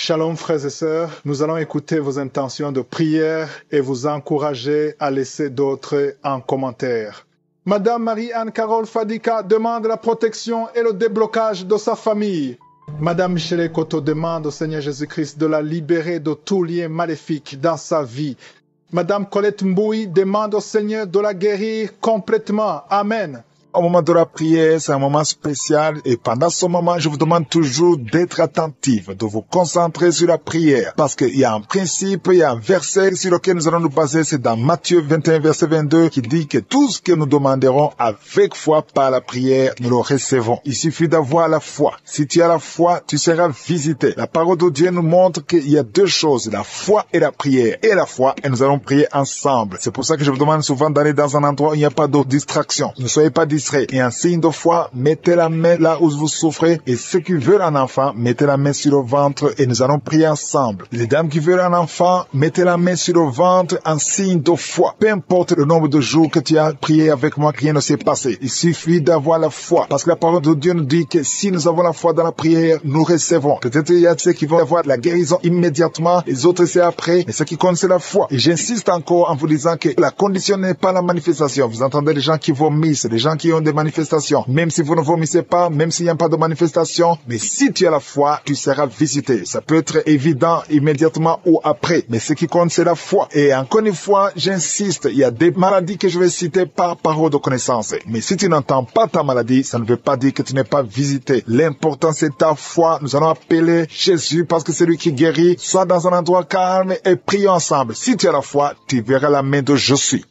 Shalom frères et sœurs, nous allons écouter vos intentions de prière et vous encourager à laisser d'autres en commentaire. Madame Marie-Anne Carole Fadika demande la protection et le déblocage de sa famille. Madame Michele Koto demande au Seigneur Jésus-Christ de la libérer de tout lien maléfique dans sa vie. Madame Colette Mboui demande au Seigneur de la guérir complètement. Amen. Au moment de la prière, c'est un moment spécial et pendant ce moment, je vous demande toujours d'être attentif, de vous concentrer sur la prière. Parce qu'il y a un principe, il y a un verset sur lequel nous allons nous baser, c'est dans Matthieu 21, verset 22, qui dit que tout ce que nous demanderons avec foi par la prière, nous le recevons. Il suffit d'avoir la foi. Si tu as la foi, tu seras visité. La parole de Dieu nous montre qu'il y a deux choses, la foi et la prière. Et la foi, et nous allons prier ensemble. C'est pour ça que je vous demande souvent d'aller dans un endroit où il n'y a pas de distraction. Ne soyez pas distrait. Et un signe de foi, mettez la main là où vous souffrez. Et ceux qui veulent un enfant, mettez la main sur le ventre et nous allons prier ensemble. Les dames qui veulent un enfant, mettez la main sur le ventre en signe de foi. Peu importe le nombre de jours que tu as prié avec moi, rien ne s'est passé. Il suffit d'avoir la foi. Parce que la parole de Dieu nous dit que si nous avons la foi dans la prière, nous recevons. Peut-être il y a ceux qui vont avoir la guérison immédiatement, les autres c'est après. Mais ce qui compte c'est la foi. Et j'insiste encore en vous disant que la condition n'est pas la manifestation. Vous entendez les gens qui vomissent, les gens qui ont des manifestations. Même si vous ne vomissez pas, même s'il n'y a pas de manifestation, mais si tu as la foi, tu seras visité. Ça peut être évident immédiatement ou après, mais ce qui compte, c'est la foi. Et encore une fois, j'insiste, il y a des maladies que je vais citer par parole de connaissance. Mais si tu n'entends pas ta maladie, ça ne veut pas dire que tu n'es pas visité. L'important, c'est ta foi. Nous allons appeler Jésus parce que c'est lui qui guérit. Sois dans un endroit calme et prions ensemble. Si tu as la foi, tu verras la main de je suis.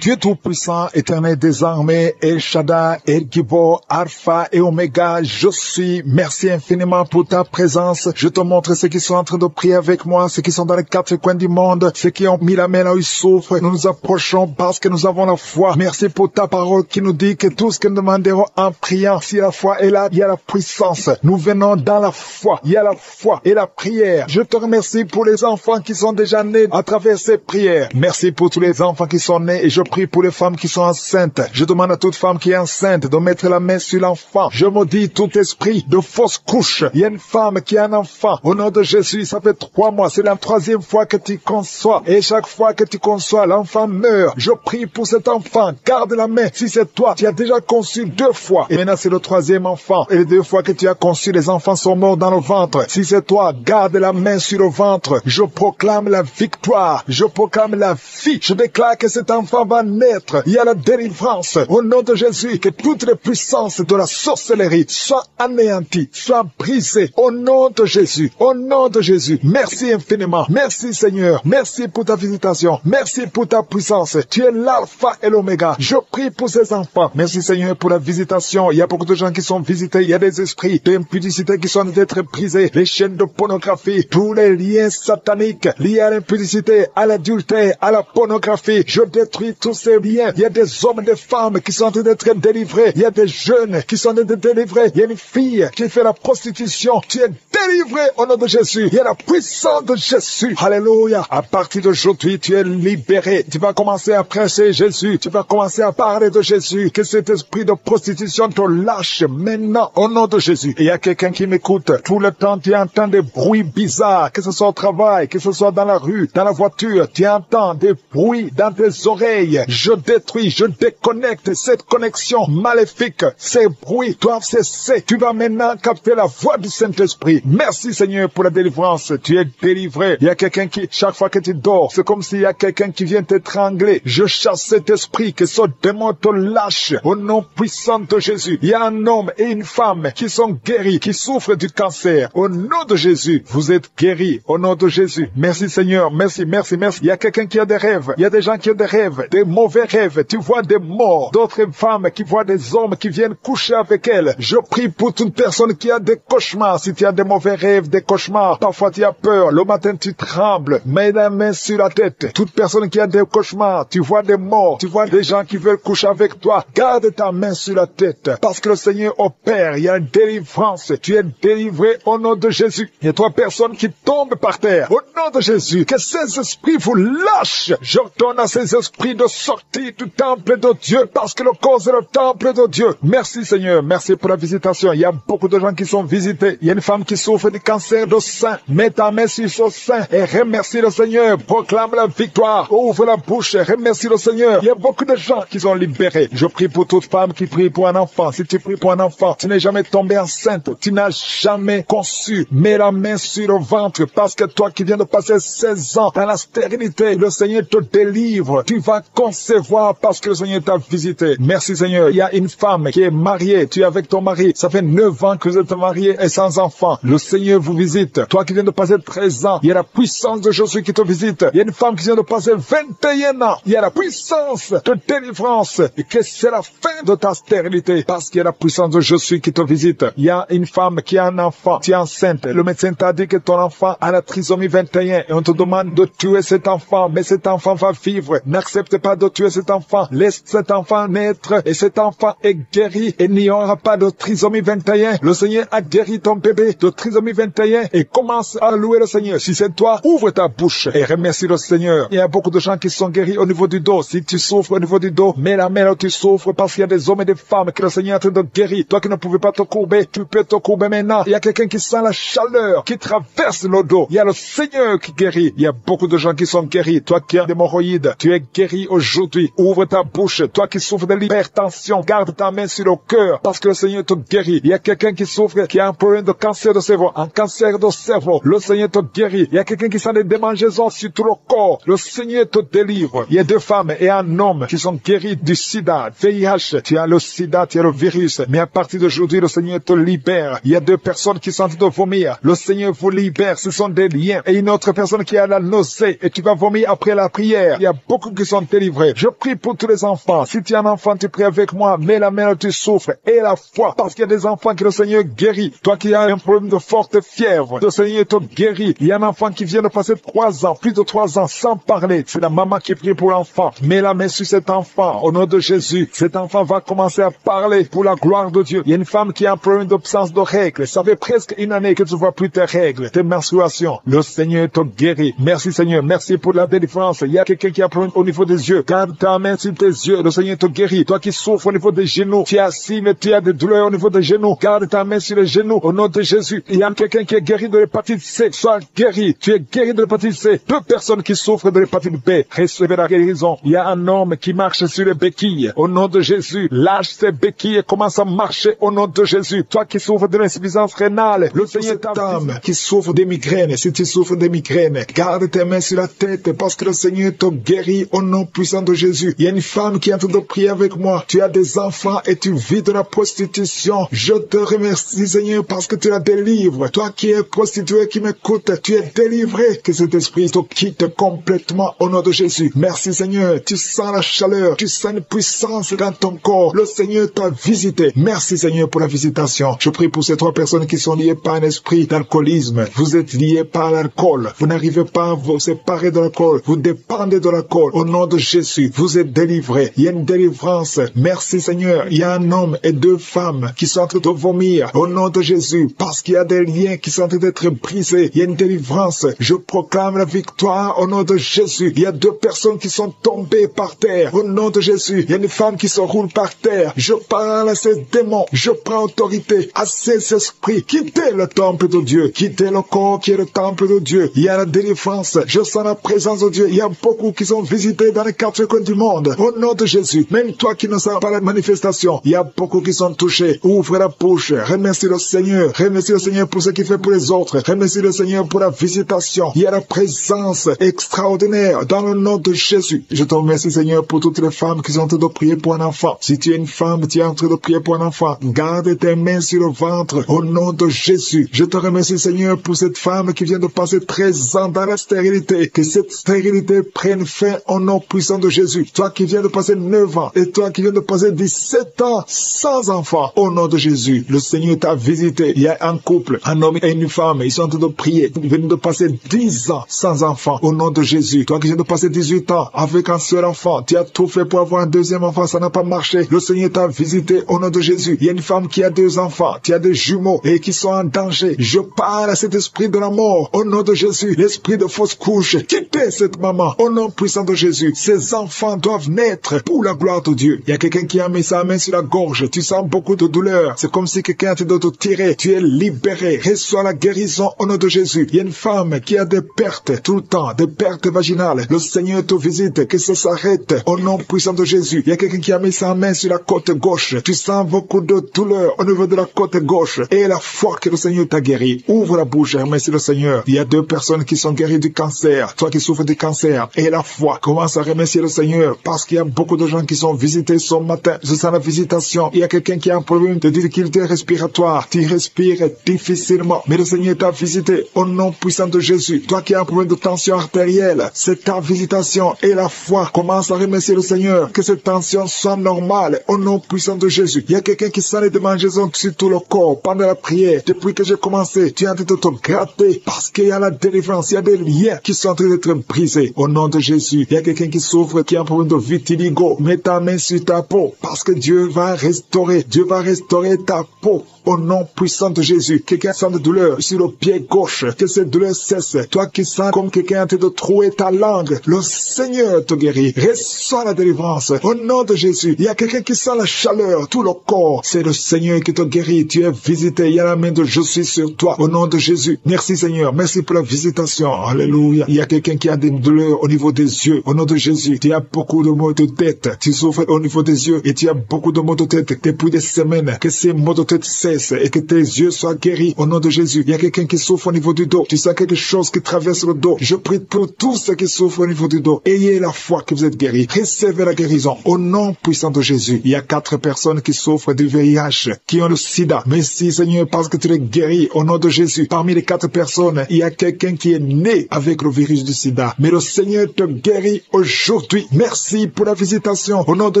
Dieu Tout-Puissant, Éternel des armées, El Shaddai, El Gibor, Alpha et Oméga, je suis. Merci infiniment pour ta présence. Je te montre ceux qui sont en train de prier avec moi, ceux qui sont dans les quatre coins du monde, ceux qui ont mis la main là où ils souffrent. Nous nous approchons parce que nous avons la foi. Merci pour ta parole qui nous dit que tout ce que nous demanderons en priant, si la foi est là, il y a la puissance. Nous venons dans la foi. Il y a la foi et la prière. Je te remercie pour les enfants qui sont déjà nés à travers ces prières. Merci pour tous les enfants qui sont nés et je prie pour les femmes qui sont enceintes. Je demande à toute femme qui est enceinte de mettre la main sur l'enfant. Je maudis tout esprit de fausse couche. Il y a une femme qui a un enfant. Au nom de Jésus, ça fait 3 mois. C'est la 3e fois que tu conçois. Et chaque fois que tu conçois, l'enfant meurt. Je prie pour cet enfant. Garde la main. Si c'est toi, tu as déjà conçu 2 fois. Et maintenant, c'est le 3e enfant. Et les 2 fois que tu as conçu, les enfants sont morts dans le ventre. Si c'est toi, garde la main sur le ventre. Je proclame la victoire. Je proclame la vie. Je déclare que cet enfant va naître. Il y a la délivrance. Au nom de Jésus, que toutes les puissances de la sorcellerie soient anéanties, soient brisées. Au nom de Jésus. Au nom de Jésus. Merci infiniment. Merci Seigneur. Merci pour ta visitation. Merci pour ta puissance. Tu es l'alpha et l'oméga. Je prie pour ces enfants. Merci Seigneur pour la visitation. Il y a beaucoup de gens qui sont visités. Il y a des esprits d'impudicité qui sont d'être brisés. Les chaînes de pornographie. Tous les liens sataniques liés à l'impudicité, à l'adultère, à la pornographie. Je détruis tous ces liens. Il y a des hommes et des femmes qui sont en train d'être délivrés. Il y a des jeunes qui sont en train d'être délivrés. Il y a une fille qui fait la prostitution. Tu es délivré au nom de Jésus. Il y a la puissance de Jésus. Alléluia. À partir d'aujourd'hui, tu es libéré. Tu vas commencer à prêcher Jésus. Tu vas commencer à parler de Jésus. Que cet esprit de prostitution te lâche maintenant au nom de Jésus. Et il y a quelqu'un qui m'écoute. Tout le temps, tu entends des bruits bizarres. Que ce soit au travail, que ce soit dans la rue, dans la voiture. Tu entends des bruits dans tes oreilles. Je détruis, je déconnecte cette connexion maléfique. Ces bruits doivent cesser. Tu vas maintenant capter la voix du Saint-Esprit. Merci Seigneur pour la délivrance. Tu es délivré. Il y a quelqu'un qui, chaque fois que tu dors, c'est comme s'il y a quelqu'un qui vient t'étrangler. Je chasse cet esprit, que ce démon te lâche au nom puissant de Jésus. Il y a un homme et une femme qui sont guéris, qui souffrent du cancer. Au nom de Jésus, vous êtes guéris. Au nom de Jésus. Merci Seigneur. Merci, merci, merci. Il y a quelqu'un qui a des rêves. Il y a des gens qui ont des rêves, des mauvais rêves. Tu vois des morts. D'autres femmes qui voient des hommes qui viennent coucher avec elles. Je prie pour toute personne qui a des cauchemars. Si tu as des mauvais rêves, des cauchemars, parfois tu as peur. Le matin tu trembles. Mets la main sur la tête. Toute personne qui a des cauchemars, tu vois des morts, tu vois des gens qui veulent coucher avec toi. Garde ta main sur la tête. Parce que le Seigneur opère. Il y a une délivrance. Tu es délivré au nom de Jésus. Il y a 3 personnes qui tombent par terre. Au nom de Jésus. Que ces esprits vous lâchent. J'ordonne à ces esprits de sorti du temple de Dieu parce que le corps est le temple de Dieu. Merci Seigneur, merci pour la visitation. Il y a beaucoup de gens qui sont visités. Il y a une femme qui souffre du cancer de sein. Mets ta main sur son sein et remercie le Seigneur. Proclame la victoire. Ouvre la bouche et remercie le Seigneur. Il y a beaucoup de gens qui sont libérés. Je prie pour toute femme qui prie pour un enfant. Si tu pries pour un enfant, tu n'es jamais tombé enceinte. Tu n'as jamais conçu. Mets la main sur le ventre parce que toi qui viens de passer 16 ans dans la stérilité, le Seigneur te délivre. Tu vas concevoir parce que le Seigneur t'a visité. Merci Seigneur. Il y a une femme qui est mariée. Tu es avec ton mari. Ça fait 9 ans que vous êtes mariés et sans enfant. Le Seigneur vous visite. Toi qui viens de passer 13 ans, il y a la puissance de Jésus qui te visite. Il y a une femme qui vient de passer 21 ans. Il y a la puissance de délivrance. Et que c'est la fin de ta stérilité parce qu'il y a la puissance de Jésus qui te visite. Il y a une femme qui a un enfant. Tu es enceinte. Le médecin t'a dit que ton enfant a la trisomie 21 et on te demande de tuer cet enfant. Mais cet enfant va vivre. N'accepte pas de tuer cet enfant. Laisse cet enfant naître et cet enfant est guéri et il n'y aura pas de trisomie 21. Le Seigneur a guéri ton bébé de trisomie 21 et commence à louer le Seigneur. Si c'est toi, ouvre ta bouche et remercie le Seigneur. Il y a beaucoup de gens qui sont guéris au niveau du dos. Si tu souffres au niveau du dos, mets la main là où tu souffres parce qu'il y a des hommes et des femmes que le Seigneur est en train de guérir. Toi qui ne pouvais pas te courber, tu peux te courber maintenant. Il y a quelqu'un qui sent la chaleur, qui traverse le dos. Il y a le Seigneur qui guérit. Il y a beaucoup de gens qui sont guéris. Toi qui as des hémorroïdes, tu es guéri aujourd'hui. Ouvre ta bouche. Toi qui souffres de l'hypertension, garde ta main sur le cœur parce que le Seigneur te guérit. Il y a quelqu'un qui souffre, qui a un problème de cancer de cerveau, un cancer de cerveau. Le Seigneur te guérit. Il y a quelqu'un qui sent des démangeaisons sur tout le corps. Le Seigneur te délivre. Il y a 2 femmes et un homme qui sont guéris du sida, VIH. Tu as le sida, tu as le virus. Mais à partir d'aujourd'hui, le Seigneur te libère. Il y a 2 personnes qui sont en train de vomir. Le Seigneur vous libère. Ce sont des liens. Et une autre personne qui a la nausée et tu vas vomir après la prière. Il y a beaucoup qui sont délivrés. Je prie pour tous les enfants. Si tu es un enfant, tu pries avec moi. Mets la main où tu souffres et la foi. Parce qu'il y a des enfants que le Seigneur guérit. Toi qui as un problème de forte fièvre, le Seigneur te guérit. Il y a un enfant qui vient de passer 3 ans, plus de 3 ans sans parler. C'est la maman qui prie pour l'enfant. Mets la main sur cet enfant au nom de Jésus. Cet enfant va commencer à parler pour la gloire de Dieu. Il y a une femme qui a un problème d'absence de règles. Ça fait presque 1 année que tu ne vois plus tes règles, tes menstruations. Le Seigneur te guérit. Merci Seigneur. Merci pour la délivrance. Il y a quelqu'un qui a un problème au niveau des yeux. Garde ta main sur tes yeux. Le Seigneur te guérit. Toi qui souffres au niveau des genoux, tu es assis mais tu as des douleurs au niveau des genoux. Garde ta main sur les genoux au nom de Jésus. Il y a quelqu'un qui est guéri de l'hépatite C. Sois guéri. Tu es guéri de l'hépatite C. 2 personnes qui souffrent de l'hépatite B. Recevez la guérison. Il y a un homme qui marche sur les béquilles. Au nom de Jésus. Lâche ses béquilles et commence à marcher au nom de Jésus. Toi qui souffres de l'insuffisance rénale. Le Seigneur t'aime. Qui souffre des migraines. Si tu souffres des migraines, garde tes mains sur la tête parce que le Seigneur te guérit au nom puissant de Jésus. Il y a une femme qui est en train de prier avec moi. Tu as des enfants et tu vis de la prostitution. Je te remercie Seigneur parce que tu la délivres. Toi qui es prostituée, qui m'écoute, tu es délivré. Que cet esprit te quitte complètement au nom de Jésus. Merci Seigneur. Tu sens la chaleur. Tu sens une puissance dans ton corps. Le Seigneur t'a visité. Merci Seigneur pour la visitation. Je prie pour ces 3 personnes qui sont liées par un esprit d'alcoolisme. Vous êtes liés par l'alcool. Vous n'arrivez pas à vous séparer de l'alcool. Vous dépendez de l'alcool. Au nom de Jésus, vous êtes délivrés. Il y a une délivrance. Merci Seigneur. Il y a un homme et 2 femmes qui sont en train de vomir. Au nom de Jésus. Parce qu'il y a des liens qui sont en train d'être brisés. Il y a une délivrance. Je proclame la victoire au nom de Jésus. Il y a 2 personnes qui sont tombées par terre. Au nom de Jésus. Il y a une femme qui se roule par terre. Je parle à ces démons. Je prends autorité à ces esprits. Quittez le temple de Dieu. Quittez le corps qui est le temple de Dieu. Il y a la délivrance. Je sens la présence de Dieu. Il y a beaucoup qui sont visités dans les 4 coins du monde. Au nom de Jésus. Même toi qui ne sais pas la manifestation. Il y a beaucoup qui sont touchés. Ouvre la bouche. Remercie le Seigneur. Remercie le Seigneur pour ce qu'il fait pour les autres. Remercie le Seigneur pour la visitation. Il y a la présence extraordinaire dans le nom de Jésus. Je te remercie Seigneur pour toutes les femmes qui sont en train de prier pour un enfant. Si tu es une femme, tu es en train de prier pour un enfant. Garde tes mains sur le ventre au nom de Jésus. Je te remercie Seigneur pour cette femme qui vient de passer 13 ans dans la stérilité. Que cette stérilité prenne fin au nom puissant de Jésus. Toi qui viens de passer 9 ans et toi qui viens de passer 17 ans sans enfant. Au nom de Jésus, le Seigneur t'a visité. Il y a un couple, un homme et une femme. Ils sont en train de prier. Ils viennent de passer 10 ans sans enfant. Au nom de Jésus. Toi qui viens de passer 18 ans avec un seul enfant. Tu as tout fait pour avoir un deuxième enfant. Ça n'a pas marché. Le Seigneur t'a visité au nom de Jésus. Il y a une femme qui a 2 enfants. Tu as des jumeaux et qui sont en danger. Je parle à cet esprit de la mort. Au nom de Jésus. L'esprit de fausse couche. Quittez cette maman. Au nom puissant de Jésus. Ces ces enfants doivent naître pour la gloire de Dieu. Il y a quelqu'un qui a mis sa main sur la gorge. Tu sens beaucoup de douleur. C'est comme si quelqu'un était de te tirer. Tu es libéré. Reçois la guérison au nom de Jésus. Il y a une femme qui a des pertes tout le temps, des pertes vaginales. Le Seigneur te visite, que ça s'arrête au nom puissant de Jésus. Il y a quelqu'un qui a mis sa main sur la côte gauche. Tu sens beaucoup de douleur au niveau de la côte gauche. Et la foi que le Seigneur t'a guéri. Ouvre la bouche et remercie le Seigneur. Il y a 2 personnes qui sont guéries du cancer. Toi qui souffres du cancer. Et la foi. Commence à remercier le Seigneur parce qu'il y a beaucoup de gens qui sont visités ce matin. Je sens la visitation. Il y a quelqu'un qui a un problème de difficulté respiratoire. Tu respires difficilement. Mais le Seigneur t'a visité au nom puissant de Jésus. Toi qui as un problème de tension artérielle. C'est ta visitation et la foi. Commence à remercier le Seigneur. Que cette tension soit normale au nom puissant de Jésus. Il y a quelqu'un qui sent les démangeaisons sur tout le corps pendant la prière. Depuis que j'ai commencé, tu es en train de te gratter parce qu'il y a la délivrance. Il y a des liens qui sont en train d'être brisés au nom de Jésus. Il y a quelqu'un qui souffre, qui a un problème de vitiligo. Mets ta main sur ta peau parce que Dieu va restaurer. Dieu va restaurer ta peau. Au nom puissant de Jésus, quelqu'un sent de douleur sur le pied gauche, que cette douleur cesse. Toi qui sens comme quelqu'un en train de trouer ta langue, le Seigneur te guérit. Reçois la délivrance. Au nom de Jésus, il y a quelqu'un qui sent la chaleur, tout le corps. C'est le Seigneur qui te guérit. Tu es visité. Il y a la main de je suis sur toi. Au nom de Jésus. Merci Seigneur. Merci pour la visitation. Alléluia. Il y a quelqu'un qui a des douleurs au niveau des yeux. Au nom de Jésus, tu as beaucoup de maux de tête. Tu souffres au niveau des yeux et tu as beaucoup de maux de tête depuis des semaines. Que ces maux de tête cessent et que tes yeux soient guéris au nom de Jésus. Il y a quelqu'un qui souffre au niveau du dos. Tu sens quelque chose qui traverse le dos. Je prie pour tous ceux qui souffrent au niveau du dos. Ayez la foi que vous êtes guéris. Recevez la guérison au nom puissant de Jésus. Il y a 4 personnes qui souffrent du VIH, qui ont le sida. Merci Seigneur parce que tu les guéris au nom de Jésus. Parmi les 4 personnes, il y a quelqu'un qui est né avec le virus du sida. Mais le Seigneur te guérit aujourd'hui. Merci pour la visitation. Au nom de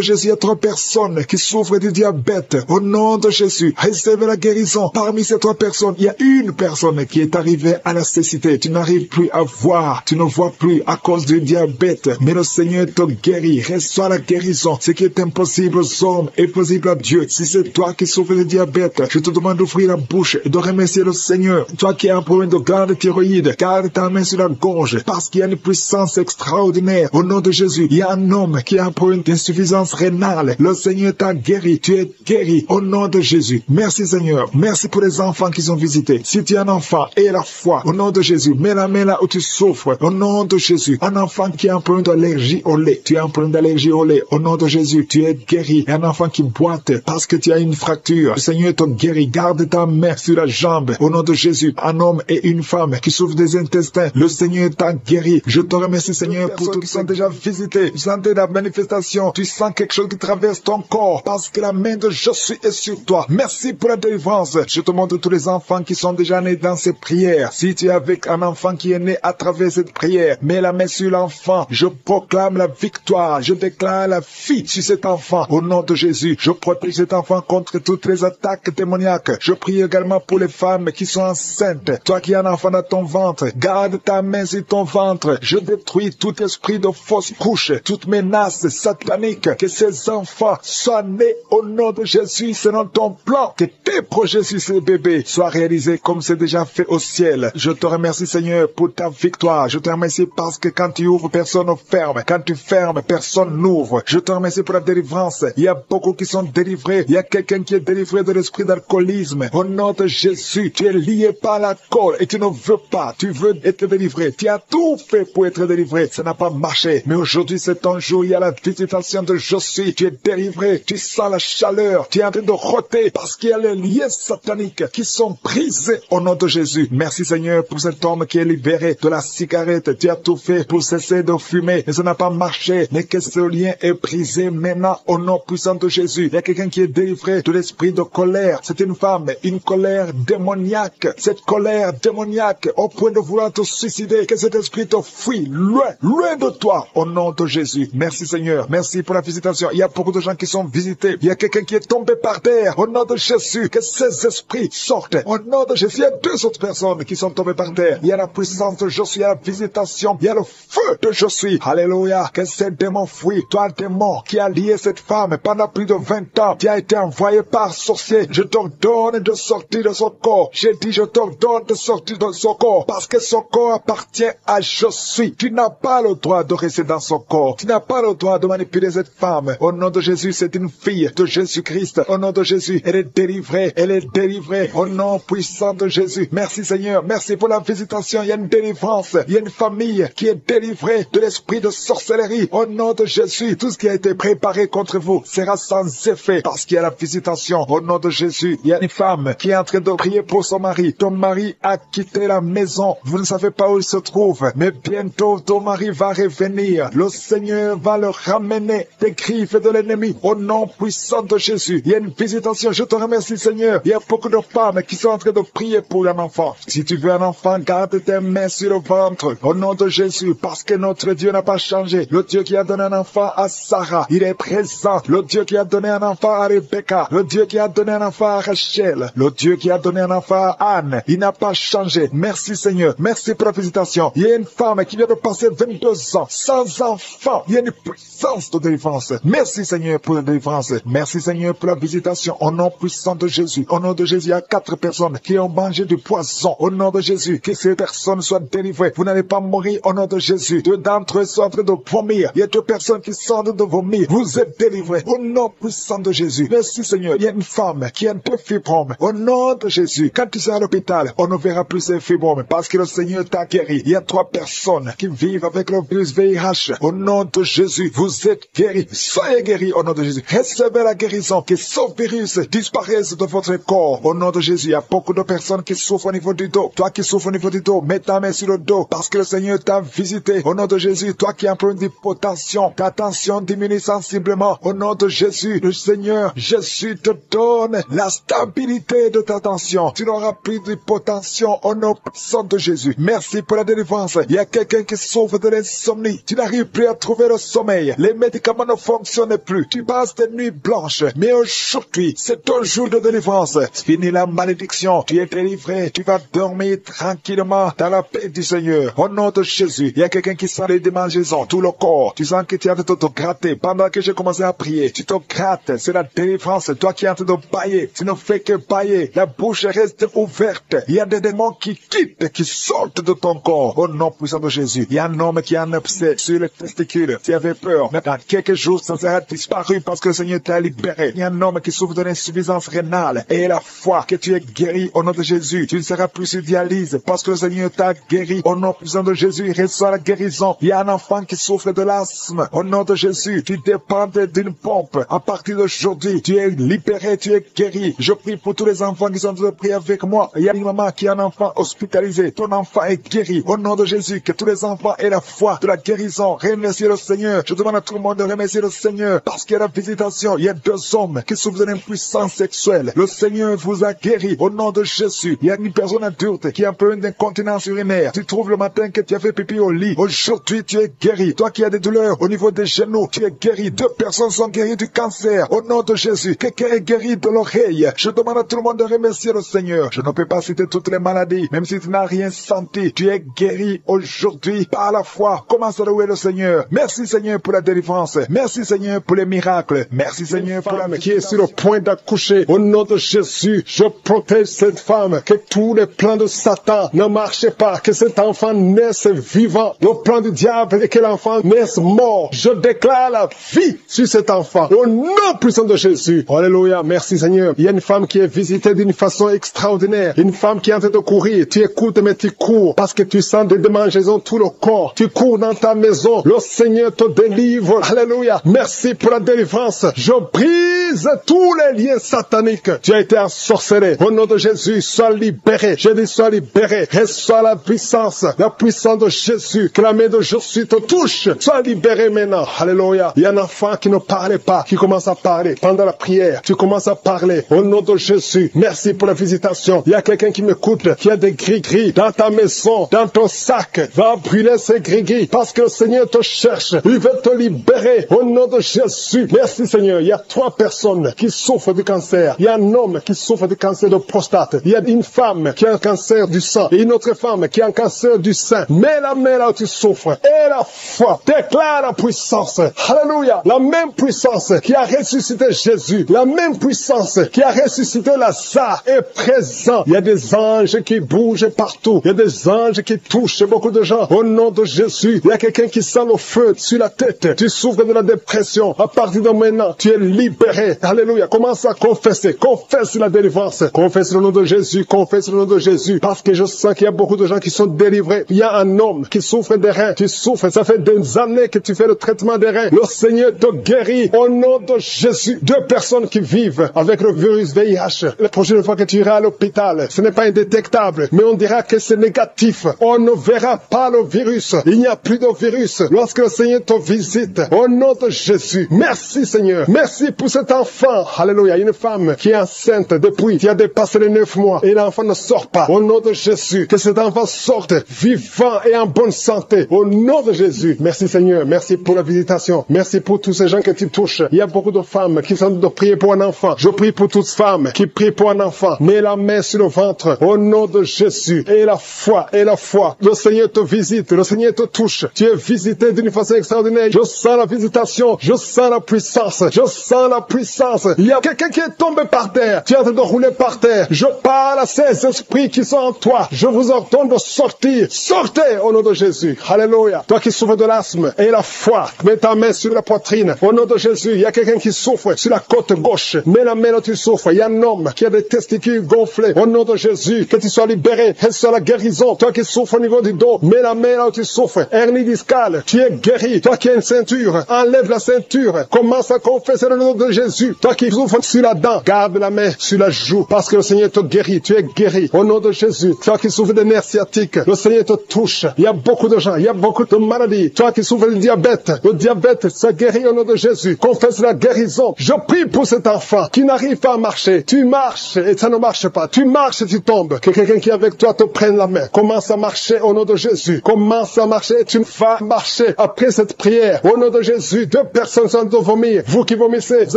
Jésus, il y a 3 personnes qui souffrent du diabète. Au nom de Jésus, recevez la guérison. Parmi ces 3 personnes, il y a une personne qui est arrivée à la cécité. Tu n'arrives plus à voir. Tu ne vois plus à cause du diabète. Mais le Seigneur te guérit. Reçois la guérison. Ce qui est impossible aux hommes est possible à Dieu. Si c'est toi qui souffres de diabète, je te demande d'ouvrir la bouche et de remercier le Seigneur. Toi qui as un problème de glande thyroïde, garde ta main sur la gorge parce qu'il y a une puissance extraordinaire. Au nom de Jésus, il y a un homme qui a un problème d'insuffisance rénale. Le Seigneur t'a guéri. Tu es guéri au nom de Jésus. Merci Seigneur. Merci pour les enfants qui sont visités. Si tu es un enfant, aie la foi. Au nom de Jésus, mets la main là où tu souffres. Au nom de Jésus. Un enfant qui a un problème d'allergie au lait. Tu as un problème d'allergie au lait. Au nom de Jésus, tu es guéri. Un enfant qui boite parce que tu as une fracture. Le Seigneur te guérit. Garde ta main sur la jambe. Au nom de Jésus, un homme et une femme qui souffrent des intestins. Le Seigneur t'a guéri. Je te remercie Seigneur pour tous qui sont déjà visités. Tu sens la manifestation. Tu sens quelque chose qui traverse ton corps parce que la main de Jésus est sur toi. Merci pour la délivrance. Je te montre tous les enfants qui sont déjà nés dans ces prières. Si tu es avec un enfant qui est né à travers cette prière, mets la main sur l'enfant. Je proclame la victoire. Je déclare la vie sur cet enfant. Au nom de Jésus, je protège cet enfant contre toutes les attaques démoniaques. Je prie également pour les femmes qui sont enceintes. Toi qui as un enfant dans ton ventre, garde ta main sur ton ventre. Je détruis tout esprit de fausse couche, toute menace satanique. Que ces enfants soient nés au nom de Jésus selon ton plan. Que tes projets sur ces bébés soient réalisés comme c'est déjà fait au ciel. Je te remercie Seigneur pour ta victoire. Je te remercie parce que quand tu ouvres, personne ne ferme. Quand tu fermes, personne n'ouvre. Je te remercie pour la délivrance. Il y a beaucoup qui sont délivrés. Il y a quelqu'un qui est délivré de l'esprit d'alcoolisme. Au nom de Jésus, tu es lié par l'alcool et tu ne veux pas. Tu veux être délivré. Tu as tout fait pour être délivré. Ça n'a pas marché. Mais aujourd'hui, c'est ton jour. Il y a la visitation de Jésus. Tu es délivré. Tu sens la chaleur. Tu es en train de roter parce qu'il y a les liens sataniques qui sont brisés au nom de Jésus. Merci Seigneur pour cet homme qui est libéré de la cigarette. Tu as tout fait pour cesser de fumer. Et ça n'a pas marché. Mais que ce lien est brisé maintenant au nom puissant de Jésus. Il y a quelqu'un qui est délivré de l'esprit de colère. C'est une femme, une colère démoniaque. Cette colère démoniaque au point de vouloir te suicider. Que cet esprit te fuit loin, loin de toi au nom de Jésus. Merci Seigneur. Merci pour la visitation. Il y a beaucoup de gens qui sont visités. Il y a quelqu'un qui est tombé par terre au nom de Jésus. Que ces esprits sortent au nom de Jésus. Il y a 2 autres personnes qui sont tombées par terre. Il y a la puissance de Jésus. Il y a la visitation. Il y a le feu de Jésus. Alléluia. Que ces démons fuient. Toi démon qui a lié cette femme pendant plus de 20 ans. Qui a été envoyé par sorcier. Je t'ordonne de sortir de son corps. J'ai dit je t'ordonne de sortir de son corps. Parce que son corps appartient à Jésus. Tu n'as pas le droit de rester dans son corps. Tu n'as pas le droit de manipuler cette femme. Au nom de Jésus, c'est une fille de Jésus-Christ. Au nom de Jésus, elle est délivrée. Elle est délivrée. Au nom puissant de Jésus. Merci Seigneur. Merci pour la visitation. Il y a une délivrance. Il y a une famille qui est délivrée de l'esprit de sorcellerie. Au nom de Jésus, tout ce qui a été préparé contre vous sera sans effet parce qu'il y a la visitation. Au nom de Jésus, il y a une femme qui est en train de prier pour son mari. Ton mari a quitté la maison. Vous ne savez pas où il se trouve, mais bientôt ton mari va revenir. Le Seigneur va le ramener des griffes de l'ennemi. Au nom puissant de Jésus, il y a une visitation. Je te remercie Seigneur. Il y a beaucoup de femmes qui sont en train de prier pour un enfant. Si tu veux un enfant, garde tes mains sur le ventre. Au nom de Jésus, parce que notre Dieu n'a pas changé. Le Dieu qui a donné un enfant à Sarah, il est présent. Le Dieu qui a donné un enfant à Rebecca, le Dieu qui a donné un enfant à Rachel, le Dieu qui a donné un enfant à Anne, il n'a pas changé. Merci Seigneur. Merci pour la visitation. Il y a une femme qui vient de passer 22 ans sans enfant. Il y a une puissance de délivrance. Merci Seigneur pour la délivrance. Merci Seigneur pour la visitation. Au nom puissant de Jésus. Au nom de Jésus, il y a 4 personnes qui ont mangé du poison. Au nom de Jésus, que ces personnes soient délivrées. Vous n'allez pas mourir au nom de Jésus. 2 d'entre eux sont en train de vomir. Il y a 2 personnes qui sont en train de vomir. Vous êtes délivrés. Au nom puissant de Jésus. Merci Seigneur. Il y a une femme qui a 2 fibromes. Au nom de Jésus. Quand tu seras à l'hôpital, on ne verra plus ces fibromes parce que le Seigneur t'a guéri. Il y a 3 personnes qui vivent avec le virus VIH. Au nom de Jésus, vous êtes guéris. Soyez guéris au nom de Jésus. Recevez la guérison. Que ce virus disparaisse de votre corps. Au nom de Jésus, il y a beaucoup de personnes qui souffrent au niveau du dos. Toi qui souffres au niveau du dos, mets ta main sur le dos parce que le Seigneur t'a visité. Au nom de Jésus, toi qui as un problème d'hypotension, ta tension diminue sensiblement. Au nom de Jésus, le Seigneur, Jésus te donne la stabilité de ta tension. Tu n'auras plus d'hypotension au nom puissant de Jésus. Merci pour la délivrance. Il y a quelqu'un qui souffre de l'insomnie. Tu n'arrives plus à trouver le sommeil. Les médicaments ne fonctionnent plus. Tu passes des nuits blanches. Mais aujourd'hui, c'est ton jour de délivrance. Fini la malédiction. Tu es délivré. Tu vas dormir tranquillement dans la paix du Seigneur. Au nom de Jésus, il y a quelqu'un qui sent les démangeaisons, tout le corps. Tu sens que tu es en train de te gratter. Pendant que j'ai commencé à prier, tu te grattes. C'est la délivrance. Toi qui es en train de bailler, tu ne fais que bailler. La bouche reste ouverte. Il y a des démons qui quittent, qui sortent de ton corps. Au nom puissant de Jésus. Il y a un homme qui a un abcès sur les testicules. Tu avais peur. Mais dans quelques jours, ça sera disparu parce que le Seigneur t'a libéré. Il y a un homme qui souffre de l'insuffisance rénale. Et la foi que tu es guéri au nom de Jésus. Tu ne seras plus sur dialyse parce que le Seigneur t'a guéri. Au nom puissant de Jésus, il reçoit la guérison. Il y a un enfant qui souffre de l'asthme. Au nom de Jésus, tu dépends d'une pompe. À partir d'aujourd'hui, tu es libéré, tu es guéri. Je prie pour tous les enfants qui sont en train de prier avec moi. Il y a une maman qui a un enfant hospitalisé. Ton enfant est guéri. Au nom de Jésus, que tous les enfants aient la foi de la guérison. Remerciez le Seigneur. Je demande à tout le monde de remercier le Seigneur parce qu'il y a la visitation. Il y a 2 hommes qui souffrent de l'impuissance sexuelle. Le Seigneur vous a guéri. Au nom de Jésus, il y a une personne adulte qui a un peu d'incontinence urinaire. Tu trouves le matin que tu as fait pipi au lit. Aujourd'hui, tu es guéri. Toi qui as des douleurs au niveau des genoux, tu es guéri. 2 personnes sont guéries du cancer. Au nom de Jésus, quelqu'un est guéri de l'oreille. Je demande à tout le monde de remercier le Seigneur. Je ne peux pas citer toutes les maladies, même si tu n'as rien senti. Tu es guéri aujourd'hui par la foi. Commence à louer le Seigneur. Merci Seigneur pour la délivrance. Merci Seigneur pour les miracles. Merci Seigneur pour la femme qui est sur le point d'accoucher. Au nom de Jésus, je protège cette femme. Que tous les plans de Satan ne marchent pas. Que cet enfant naisse vivant. Le plan du diable est que l'enfant naisse mort. Je déclare la vie sur cet enfant. Au nom puissant de Jésus. Alléluia. Merci Seigneur. Il y a une femme qui est visitée d'une façon extraordinaire. Une femme qui est en train de courir. Tu écoutes mais tu cours parce que tu sens des démangeaisons tout le corps. Tu cours dans ta maison. Le Seigneur te délivre. Alléluia. Merci pour la délivrance. Je brise tous les liens sataniques. Tu as été ensorcelé. Au nom de Jésus, sois libéré. Je dis sois libéré. Reçois la puissance de Jésus. Que la main de Jésus te touche. Sois libéré maintenant. Alléluia. Il y a un enfant qui ne parlait pas, qui commence à parler. Pendant la prière, tu commences à parler. Au nom de Jésus, merci pour la visitation. Il y a quelqu'un qui m'écoute, qui a des gris-gris dans ta maison, dans ton sac. Va brûler ces gris-gris parce que le Seigneur te cherche. Il veut te libérer. Au nom de Jésus. Merci Seigneur. Il y a 3 personnes personnes qui souffrent du cancer. Il y a un homme qui souffre du cancer de prostate. Il y a une femme qui a un cancer du sang et une autre femme qui a un cancer du sein. Mets la main là où tu souffres et la foi. Déclare la puissance. Alléluia. La même puissance qui a ressuscité Jésus, la même puissance qui a ressuscité Lazare est présent. Il y a des anges qui bougent partout. Il y a des anges qui touchent beaucoup de gens. Au nom de Jésus, il y a quelqu'un qui sent le feu sur la tête. Tu souffres de la dépression. À partir de maintenant, tu es libéré. Alléluia. Commence à confesser. Confesse la délivrance. Confesse le nom de Jésus. Confesse le nom de Jésus. Parce que je sens qu'il y a beaucoup de gens qui sont délivrés. Il y a un homme qui souffre des reins. Tu souffres. Ça fait des années que tu fais le traitement des reins. Le Seigneur te guérit. Au nom de Jésus. 2 personnes qui vivent avec le virus VIH. La prochaine fois que tu iras à l'hôpital, ce n'est pas indétectable, mais on dira que c'est négatif. On ne verra pas le virus. Il n'y a plus de virus. Lorsque le Seigneur te visite, au nom de Jésus. Merci Seigneur. Merci pour cet enfant. Alléluia. Une femme qui est enceinte depuis, qui a dépassé les 9 mois et l'enfant ne sort pas. Au nom de Jésus. Que cet enfant sorte vivant et en bonne santé. Au nom de Jésus. Merci Seigneur. Merci pour la visitation. Merci pour tous ces gens que tu touches. Il y a beaucoup de femmes qui sont de prier pour un enfant. Je prie pour toutes femmes qui prient pour un enfant. Mets la main sur le ventre. Au nom de Jésus. Et la foi. Et la foi. Le Seigneur te visite. Le Seigneur te touche. Tu es visité d'une façon extraordinaire. Je sens la visitation. Je sens la puissance. Je sens la puissance. Il y a quelqu'un qui est tombé par terre. Tu es en train de rouler par terre. Je parle à ces esprits qui sont en toi. Je vous ordonne de sortir. Sortez au nom de Jésus. Alléluia. Toi qui souffres de l'asthme et la foi, mets ta main sur la poitrine. Au nom de Jésus, il y a quelqu'un qui souffre sur la côte gauche. Mets la main là où tu souffres. Il y a un homme qui a des testicules gonflés. Au nom de Jésus, que tu sois libéré. Reçois la guérison. Toi qui souffres au niveau du dos, mets la main là où tu souffres. Hernie discale, tu es guéri. Toi qui as une ceinture, enlève la ceinture. Commence à confesser le nom de Jésus. Toi qui souffres sur la dent, garde la main sur la joue parce que le Seigneur te guérit. Tu es guéri. Au nom de Jésus. Toi qui souffres des nerfs sciatiques, le Seigneur te touche. Il y a beaucoup de gens, il y a beaucoup de maladies. Toi qui souffres du diabète, le diabète, ça guérit au nom de Jésus. Confesse la guérison. Je prie pour cet enfant qui n'arrive pas à marcher. Tu marches et ça ne marche pas. Tu marches et tu tombes. Que quelqu'un qui est avec toi te prenne la main. Commence à marcher au nom de Jésus. Commence à marcher et tu vas marcher après cette prière. Au nom de Jésus, 2 personnes sont de vomir. Vous qui vomissez, vous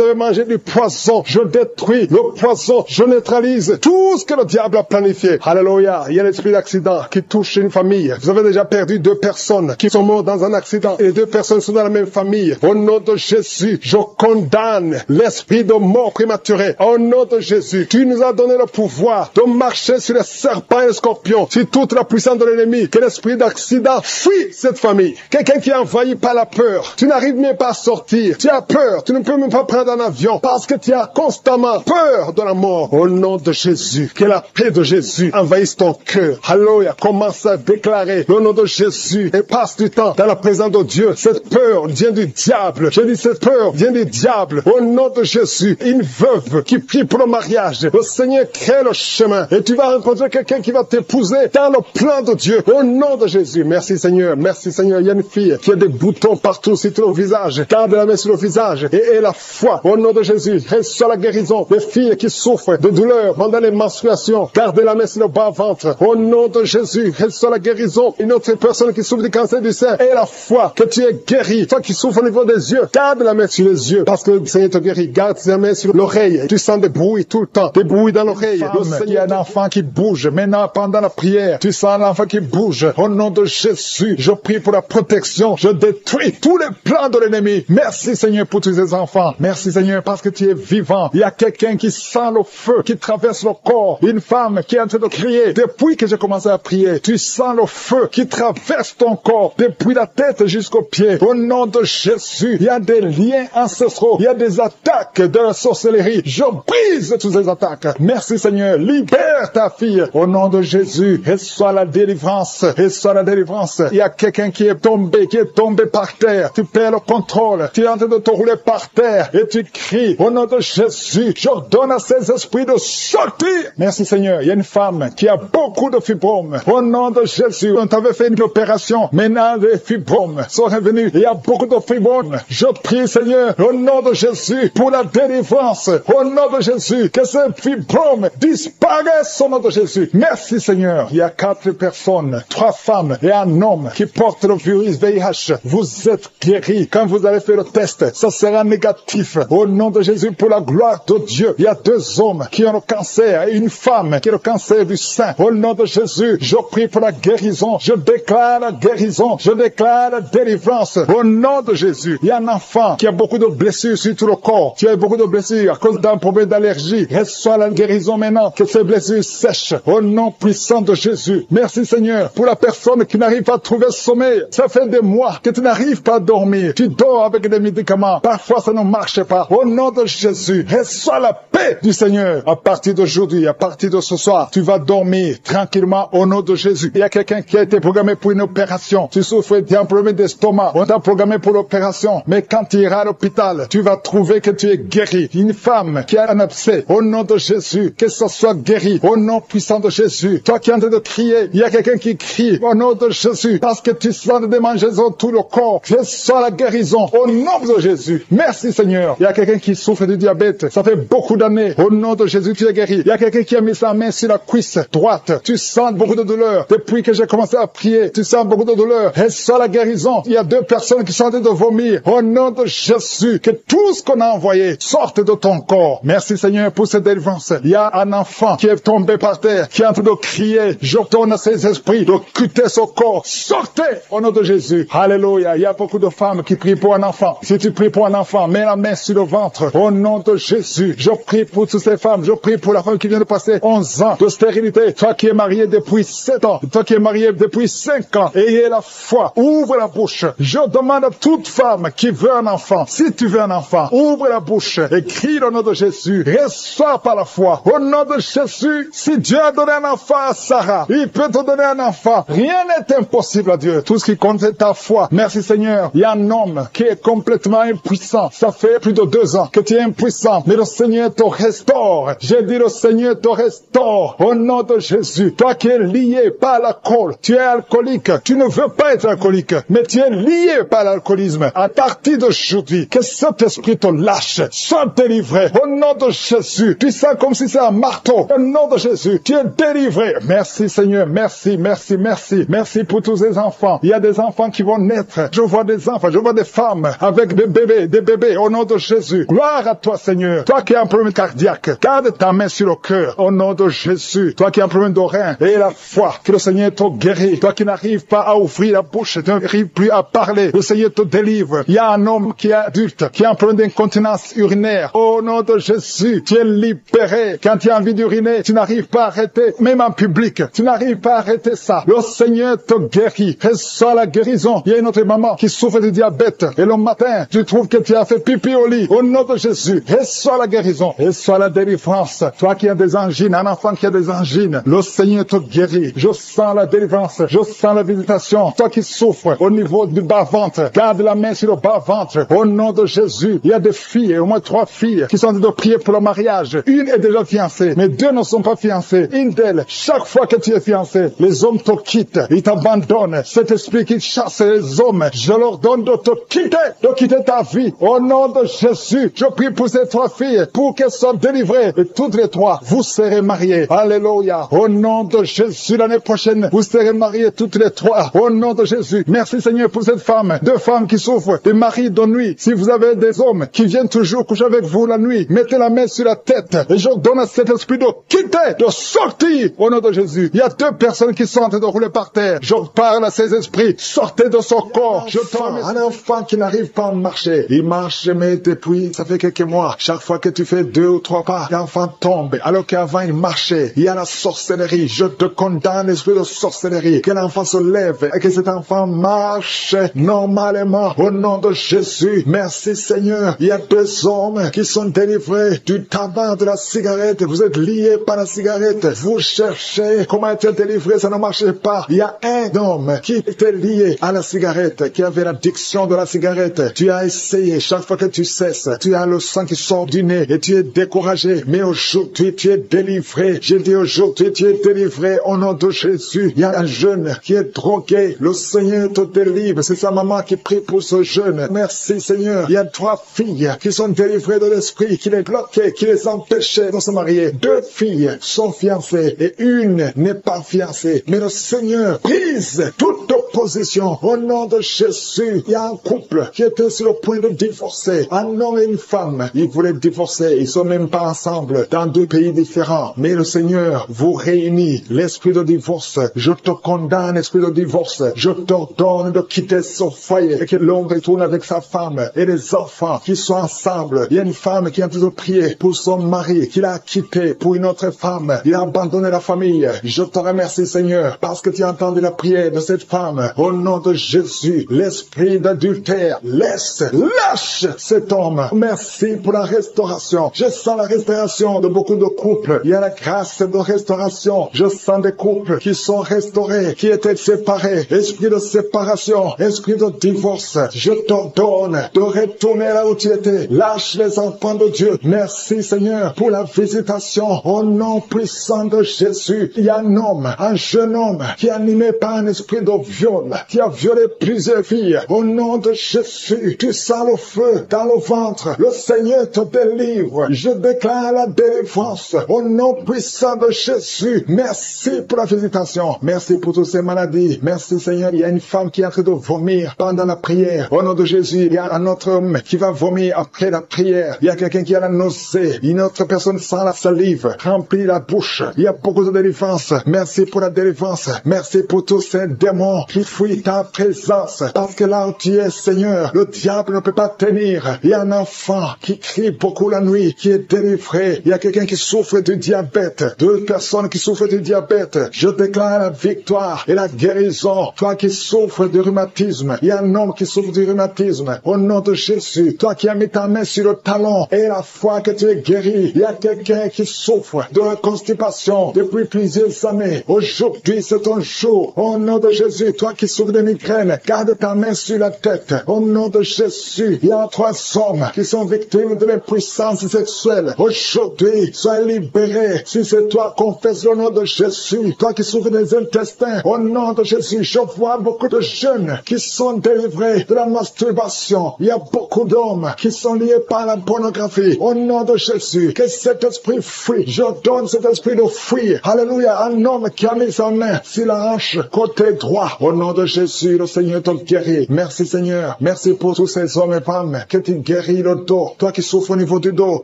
avez mangé du poison. Je détruis le poison. Je neutralise tout ce que le diable a planifié. Alléluia. Il y a l'esprit d'accident qui touche une famille. Vous avez déjà perdu 2 personnes qui sont mortes dans un accident et 2 personnes sont dans la même famille. Au nom de Jésus, je condamne l'esprit de mort prématurée. Au nom de Jésus, tu nous as donné le pouvoir de marcher sur les serpents et les scorpions, sur toute la puissance de l'ennemi. Que l'esprit d'accident fuit cette famille. Quelqu'un qui est envahi par la peur. Tu n'arrives même pas à sortir. Tu as peur. Tu ne peux même pas prendre un avion parce que tu as constamment peur de la mort. Au nom de Jésus, que la paix de Jésus envahisse ton cœur. Alléluia. Commence à déclarer le nom de Jésus et passe du temps dans la présence de Dieu. Cette peur vient du diable. Je dis cette peur vient du diable. Au nom de Jésus, une veuve qui prie pour le mariage. Le Seigneur crée le chemin et tu vas rencontrer quelqu'un qui va t'épouser dans le plan de Dieu. Au nom de Jésus. Merci Seigneur. Merci Seigneur. Il y a une fille qui a des boutons partout sur tout le visage. Garde la main sur le visage et la foi. Au nom de Jésus, reçois la guérison. Les filles qui souffrent de douleurs pendant les menstruations, garde la main sur le bas-ventre. Au nom de Jésus, reçois la guérison. Une autre personne qui souffre du cancer du sein et la foi que tu es guéri. Toi qui souffres au niveau des yeux, garde la main sur les yeux parce que le Seigneur te guérit. Garde la main sur l'oreille. Tu sens des bruits tout le temps. Des bruits dans l'oreille. Il y a un enfant qui bouge. Maintenant, pendant la prière, tu sens l'enfant qui bouge. Au nom de Jésus, je prie pour la protection. Je détruis tous les plans de l'ennemi. Merci Seigneur pour tous ces enfants. Merci Seigneur parce que tu es vivant. Il y a quelqu'un qui sent le feu, qui traverse le corps. Une femme qui est en train de crier. Depuis que j'ai commencé à prier, tu sens le feu qui traverse ton corps. Depuis la tête jusqu'aux pieds. Au nom de Jésus, il y a des liens ancestraux. Il y a des attaques de la sorcellerie. Je brise toutes ces attaques. Merci Seigneur. Libère ta fille. Au nom de Jésus, reçois la délivrance. Reçois la délivrance. Il y a quelqu'un qui est tombé par terre. Tu perds le contrôle. Tu es en train de te rouler par terre et tu cries. Au nom de Jésus, j'ordonne à ces esprits de sortir. Merci Seigneur. Il y a une femme qui a beaucoup de fibromes. Au nom de Jésus, on t'avait fait une opération. Maintenant, les fibromes sont revenus. Il y a beaucoup de fibromes. Je prie Seigneur, au nom de Jésus, pour la délivrance. Au nom de Jésus, que ces fibromes disparaissent au nom de Jésus. Merci Seigneur. Il y a 4 personnes, 3 femmes et un homme qui portent le virus VIH. Vous êtes guéris. Quand vous allez faire le test, ça sera négatif. Au nom de Jésus, pour la gloire de Dieu. Il y a 2 hommes qui ont le cancer et une femme qui a le cancer du sein. Au nom de Jésus, je prie pour la guérison. Je déclare la guérison. Je déclare la délivrance. Au nom de Jésus, il y a un enfant qui a beaucoup de blessures sur tout le corps. Tu as beaucoup de blessures à cause d'un problème d'allergie. Reçois la guérison maintenant, que ces blessures sèchent. Au nom puissant de Jésus. Merci Seigneur pour la personne qui n'arrive pas à trouver sommeil. Ça fait des mois que tu n'arrives pas à dormir. Tu dors avec des médicaments. Parfois ça ne marche pas. Au nom de Jésus, reçois la paix du Seigneur. À partir d'aujourd'hui, à partir de ce soir, tu vas dormir tranquillement au nom de Jésus. Il y a quelqu'un qui a été programmé pour une opération. Tu souffres d'un problème d'estomac. On t'a programmé pour l'opération. Mais quand tu iras à l'hôpital, tu vas trouver que tu es guéri. Une femme qui a un abcès, au nom de Jésus, que ça soit guéri. Au nom puissant de Jésus. Toi qui es en train de crier, il y a quelqu'un qui crie au nom de Jésus. Parce que tu sens des démangeaisons tout le corps. Reçois la guérison au nom de Jésus. Merci Seigneur. Il y a quelqu'un qui souffre du diabète. Ça fait beaucoup d'années. Au nom de Jésus, tu es guéri. Il y a quelqu'un qui a mis sa main sur la cuisse droite. Tu sens beaucoup de douleur. Depuis que j'ai commencé à prier, tu sens beaucoup de douleur. Reçois la guérison. Il y a 2 personnes qui sont en train de vomir. Au nom de Jésus, que tout ce qu'on a envoyé sorte de ton corps. Merci Seigneur pour cette délivrance. Il y a un enfant qui est tombé par terre, qui est en train de crier. J'ordonne à ces esprits de quitter son corps. Sortez au nom de Jésus. Alléluia. Il y a beaucoup de femmes qui prient pour un enfant. Si tu pries pour un enfant, mets la main sur le ventre. Au nom de Jésus, je prie pour toutes ces femmes. Je prie pour la femme qui vient de passer 11 ans de stérilité. Toi qui es marié depuis 7 ans. Toi qui es marié depuis 5 ans. Ayez la foi. Ouvre la bouche. Je demande à toute femme qui veut un enfant. Si tu veux un enfant, ouvre la bouche et crie au nom de Jésus. Reçois par la foi. Au nom de Jésus, si Dieu a donné un enfant à Sarah, il peut te donner un enfant. Rien n'est impossible à Dieu. Tout ce qui compte, c'est ta foi. Merci Seigneur. Il y a un homme qui est complètement impuissant. Ça fait plus de 2 ans que tu es impuissant. Mais le Seigneur te restaure. J'ai dit le Seigneur te restaure. Au nom de Jésus. Toi qui es lié par l'alcool. Tu es alcoolique. Tu ne veux pas être alcoolique. Mais tu es lié par l'alcoolisme. À partir d'aujourd'hui, que cet esprit te lâche. Sois délivré. Au nom de Jésus. Tu sens comme si c'est un marteau. Au nom de Jésus. Tu es délivré. Merci Seigneur. Merci, merci, merci. Merci pour tous ces enfants. Il y a des enfants qui vont naître. Je vois des enfants. Je vois des femmes avec des bébés. Au nom de Jésus. Gloire à toi Seigneur. Toi qui as un problème cardiaque. Garde ta main sur le cœur. Au nom de Jésus. Toi qui as un problème d'oreille. Et la foi. Que le Seigneur te guérit. Toi qui n'arrives pas à ouvrir la bouche. Tu n'arrives plus à parler. Le Seigneur te délivre. Il y a un homme qui est adulte. Qui a un problème d'incontinence urinaire. Au nom de Jésus. Tu es libéré. Quand tu as envie d'uriner, tu n'arrives pas à arrêter. Même en public. Tu n'arrives pas à arrêter ça. Le Seigneur te guérit. Reçois la guérison. Il y a une autre maman qui souffre de diabète. Et le matin, tu trouves que tu as fait pipi au lit. Au nom de Jésus. Reçois la guérison. Reçois la délivrance. Toi qui as des angines, un enfant qui a des angines. Le Seigneur te guérit. Je sens la délivrance. Je sens la visitation. Toi qui souffres au niveau du bas-ventre. Garde la main sur le bas-ventre. Au nom de Jésus. Il y a des filles, au moins 3 filles, qui sont en train de prier pour le mariage. Une est déjà fiancée, mais 2 ne sont pas fiancées. Une d'elles, chaque fois que tu es fiancé, les hommes te quittent. Ils t'abandonnent. Cet esprit qui chasse les hommes, je leur donne de te quitter ta vie. Au nom de Jésus, je prie pour ces 3 filles, pour qu'elles soient délivrées. Et toutes les 3, vous serez mariées. Alléluia. Au nom de Jésus, l'année prochaine, vous serez mariées toutes les 3. Au nom de Jésus. Merci Seigneur pour cette femme. 2 femmes qui souffrent des maris de nuit. Si vous avez des hommes qui viennent toujours coucher avec vous la nuit, mettez la main sur la tête. Et je donne à cet esprit de quitter, de sortir. Au nom de Jésus. Il y a 2 personnes qui sont en train de rouler par terre. Je parle à ces esprits. Sortez de son corps. Je tombe. Un enfant qui n'arrive pas à marcher. Il marche, mais depuis, ça fait quelques mois. Chaque fois que tu fais 2 ou 3 pas, l'enfant tombe. Alors qu'avant, il marchait. Il y a la sorcellerie. Je te condamne, l'esprit de sorcellerie. Que l'enfant se lève et que cet enfant marche normalement. Au nom de Jésus. Merci Seigneur. Il y a 2 hommes qui sont délivrés du tabac, de la cigarette. Vous êtes liés par la cigarette. Vous cherchez comment être délivré, ça ne marche pas. Il y a un homme qui était lié à la cigarette, qui avait l'addiction de la cigarette. Tu as essayé, chaque fois que tu cesses, tu as le sang qui sort du nez et tu es découragé. Mais aujourd'hui, tu es délivré. J'ai dit aujourd'hui, tu es délivré au nom de Jésus. Il y a un jeune qui est drogué. Le Seigneur te délivre. C'est sa maman qui prie pour ce jeune. Merci Seigneur. Il y a 3 filles qui sont délivrées de l'esprit, qui les bloquait, qui les empêchait de se marier. 2 filles sont fiancées et une n'est pas fiancée. Mais le Seigneur brise toute opposition au nom de Jésus. Il y a un couple qui était sur le point de divorcer. Un homme et une femme, ils voulaient divorcer, ils sont même pas ensemble, dans deux pays différents. Mais le Seigneur vous réunit. L'esprit de divorce, je te condamne, esprit de divorce. Je t'ordonne de quitter son foyer et que l'homme retourne avec sa femme et les enfants qui sont ensemble. Il y a une femme qui est en train de prier pour son mari, qu'il a quitté pour une autre femme. Il a abandonné la famille. Je te remercie, Seigneur, parce que tu as entendu la prière de cette femme. Au nom de Jésus, l'esprit d'adultère, lâche cet homme. Merci pour la restauration. Je sens la restauration de beaucoup de couples. Il y a la grâce de restauration. Je sens des couples qui sont restaurés, qui étaient séparés. Esprit de séparation, esprit de divorce. Je t'ordonne de retourner là où tu étais. Lâche les enfants de Dieu. Merci, Seigneur, pour la visitation. Au nom puissant de Jésus, il y a un homme, un jeune homme, qui est animé par un esprit de viol, qui a violé plusieurs filles. Au nom de Jésus, tu sens le feu dans le ventre. Le Seigneur te délivre. Je déclare la délivrance. Au nom puissant de Jésus, merci pour la visitation. Merci pour toutes ces maladies. Merci, Seigneur. Il y a une femme qui est en train de vomir pendant la prière. Au nom de Jésus, il y a un autre homme qui va vomir après la prière. Il y a quelqu'un qui a la nausée. Une autre personne sent la salive, remplit la bouche. Il y a beaucoup de délivrance. Merci pour la délivrance. Merci pour tous ces démons qui fuient ta présence. Parce que là où tu es, Seigneur, le diable ne peut pas tenir. Il y a un enfant qui crie beaucoup la nuit, qui est délivré. Il y a quelqu'un qui souffre du diabète. Deux personnes qui souffrent du diabète. Je déclare la victoire et la guérison. Toi qui souffres du rhumatisme. Il y a un homme qui souffre du rhumatisme. Au nom de Jésus, toi qui as mis ta main sur le talon et la foi que tu es guéri. Il y a quelqu'un qui souffre de la constipation depuis plusieurs années. Aujourd'hui, c'est ton jour. Au nom de Jésus, toi qui souffres de migraine, garde ta main sur la tête. Au nom de Jésus, il y a 3 hommes qui sont victimes de l'impuissance sexuelle. Aujourd'hui, sois libéré. Si c'est toi, confesse le nom de Jésus. Toi qui souffres des intestins, au nom de Jésus, je vois beaucoup de jeunes qui sont délivrés de la masturbation. Il y a beaucoup d'hommes qui sont liés par la pornographie. Au nom de Jésus, que cet esprit fuit. Je donne cet esprit de fuir. Alléluia. Un homme qui a mis sa main sur la hanche côté droit. Au nom de Jésus, le Seigneur te guérit. Merci, Seigneur. Merci pour tous ces hommes et femmes que tu guéris le dos. Toi qui souffres au niveau du dos,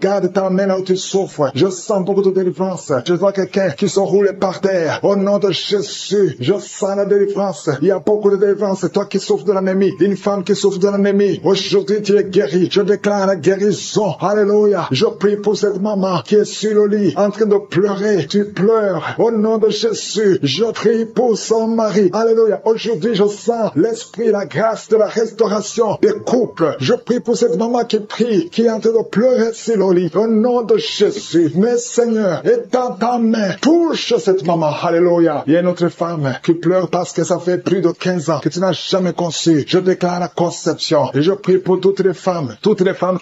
garde ta main là où tu souffres. Je sens beaucoup de délivrance. Je vois quelqu'un qui se roule par terre. Au nom de Jésus, je sens la délivrance. Il y a beaucoup de délivrance. Toi qui souffres de l'anémie, une femme qui souffre de l'anémie, aujourd'hui tu es guéri. Je déclare la guérison. Alléluia. Je prie pour cette maman qui est sur le lit, en train de pleurer. Tu pleures. Au nom de Jésus, je prie pour son mari. Alléluia. Aujourd'hui, je sens l'esprit, la grâce de la restauration des couples. Je prie pour cette maman qui prie, qui est en train de pleurer sur le lit. Au nom de Jésus, mais Seigneur, étends ta main, touche cette maman. Alléluia. Il y a une autre femme qui pleure parce que ça fait plus de 15 ans que tu n'as jamais conçu. Je déclare la conception et je prie pour toutes les femmes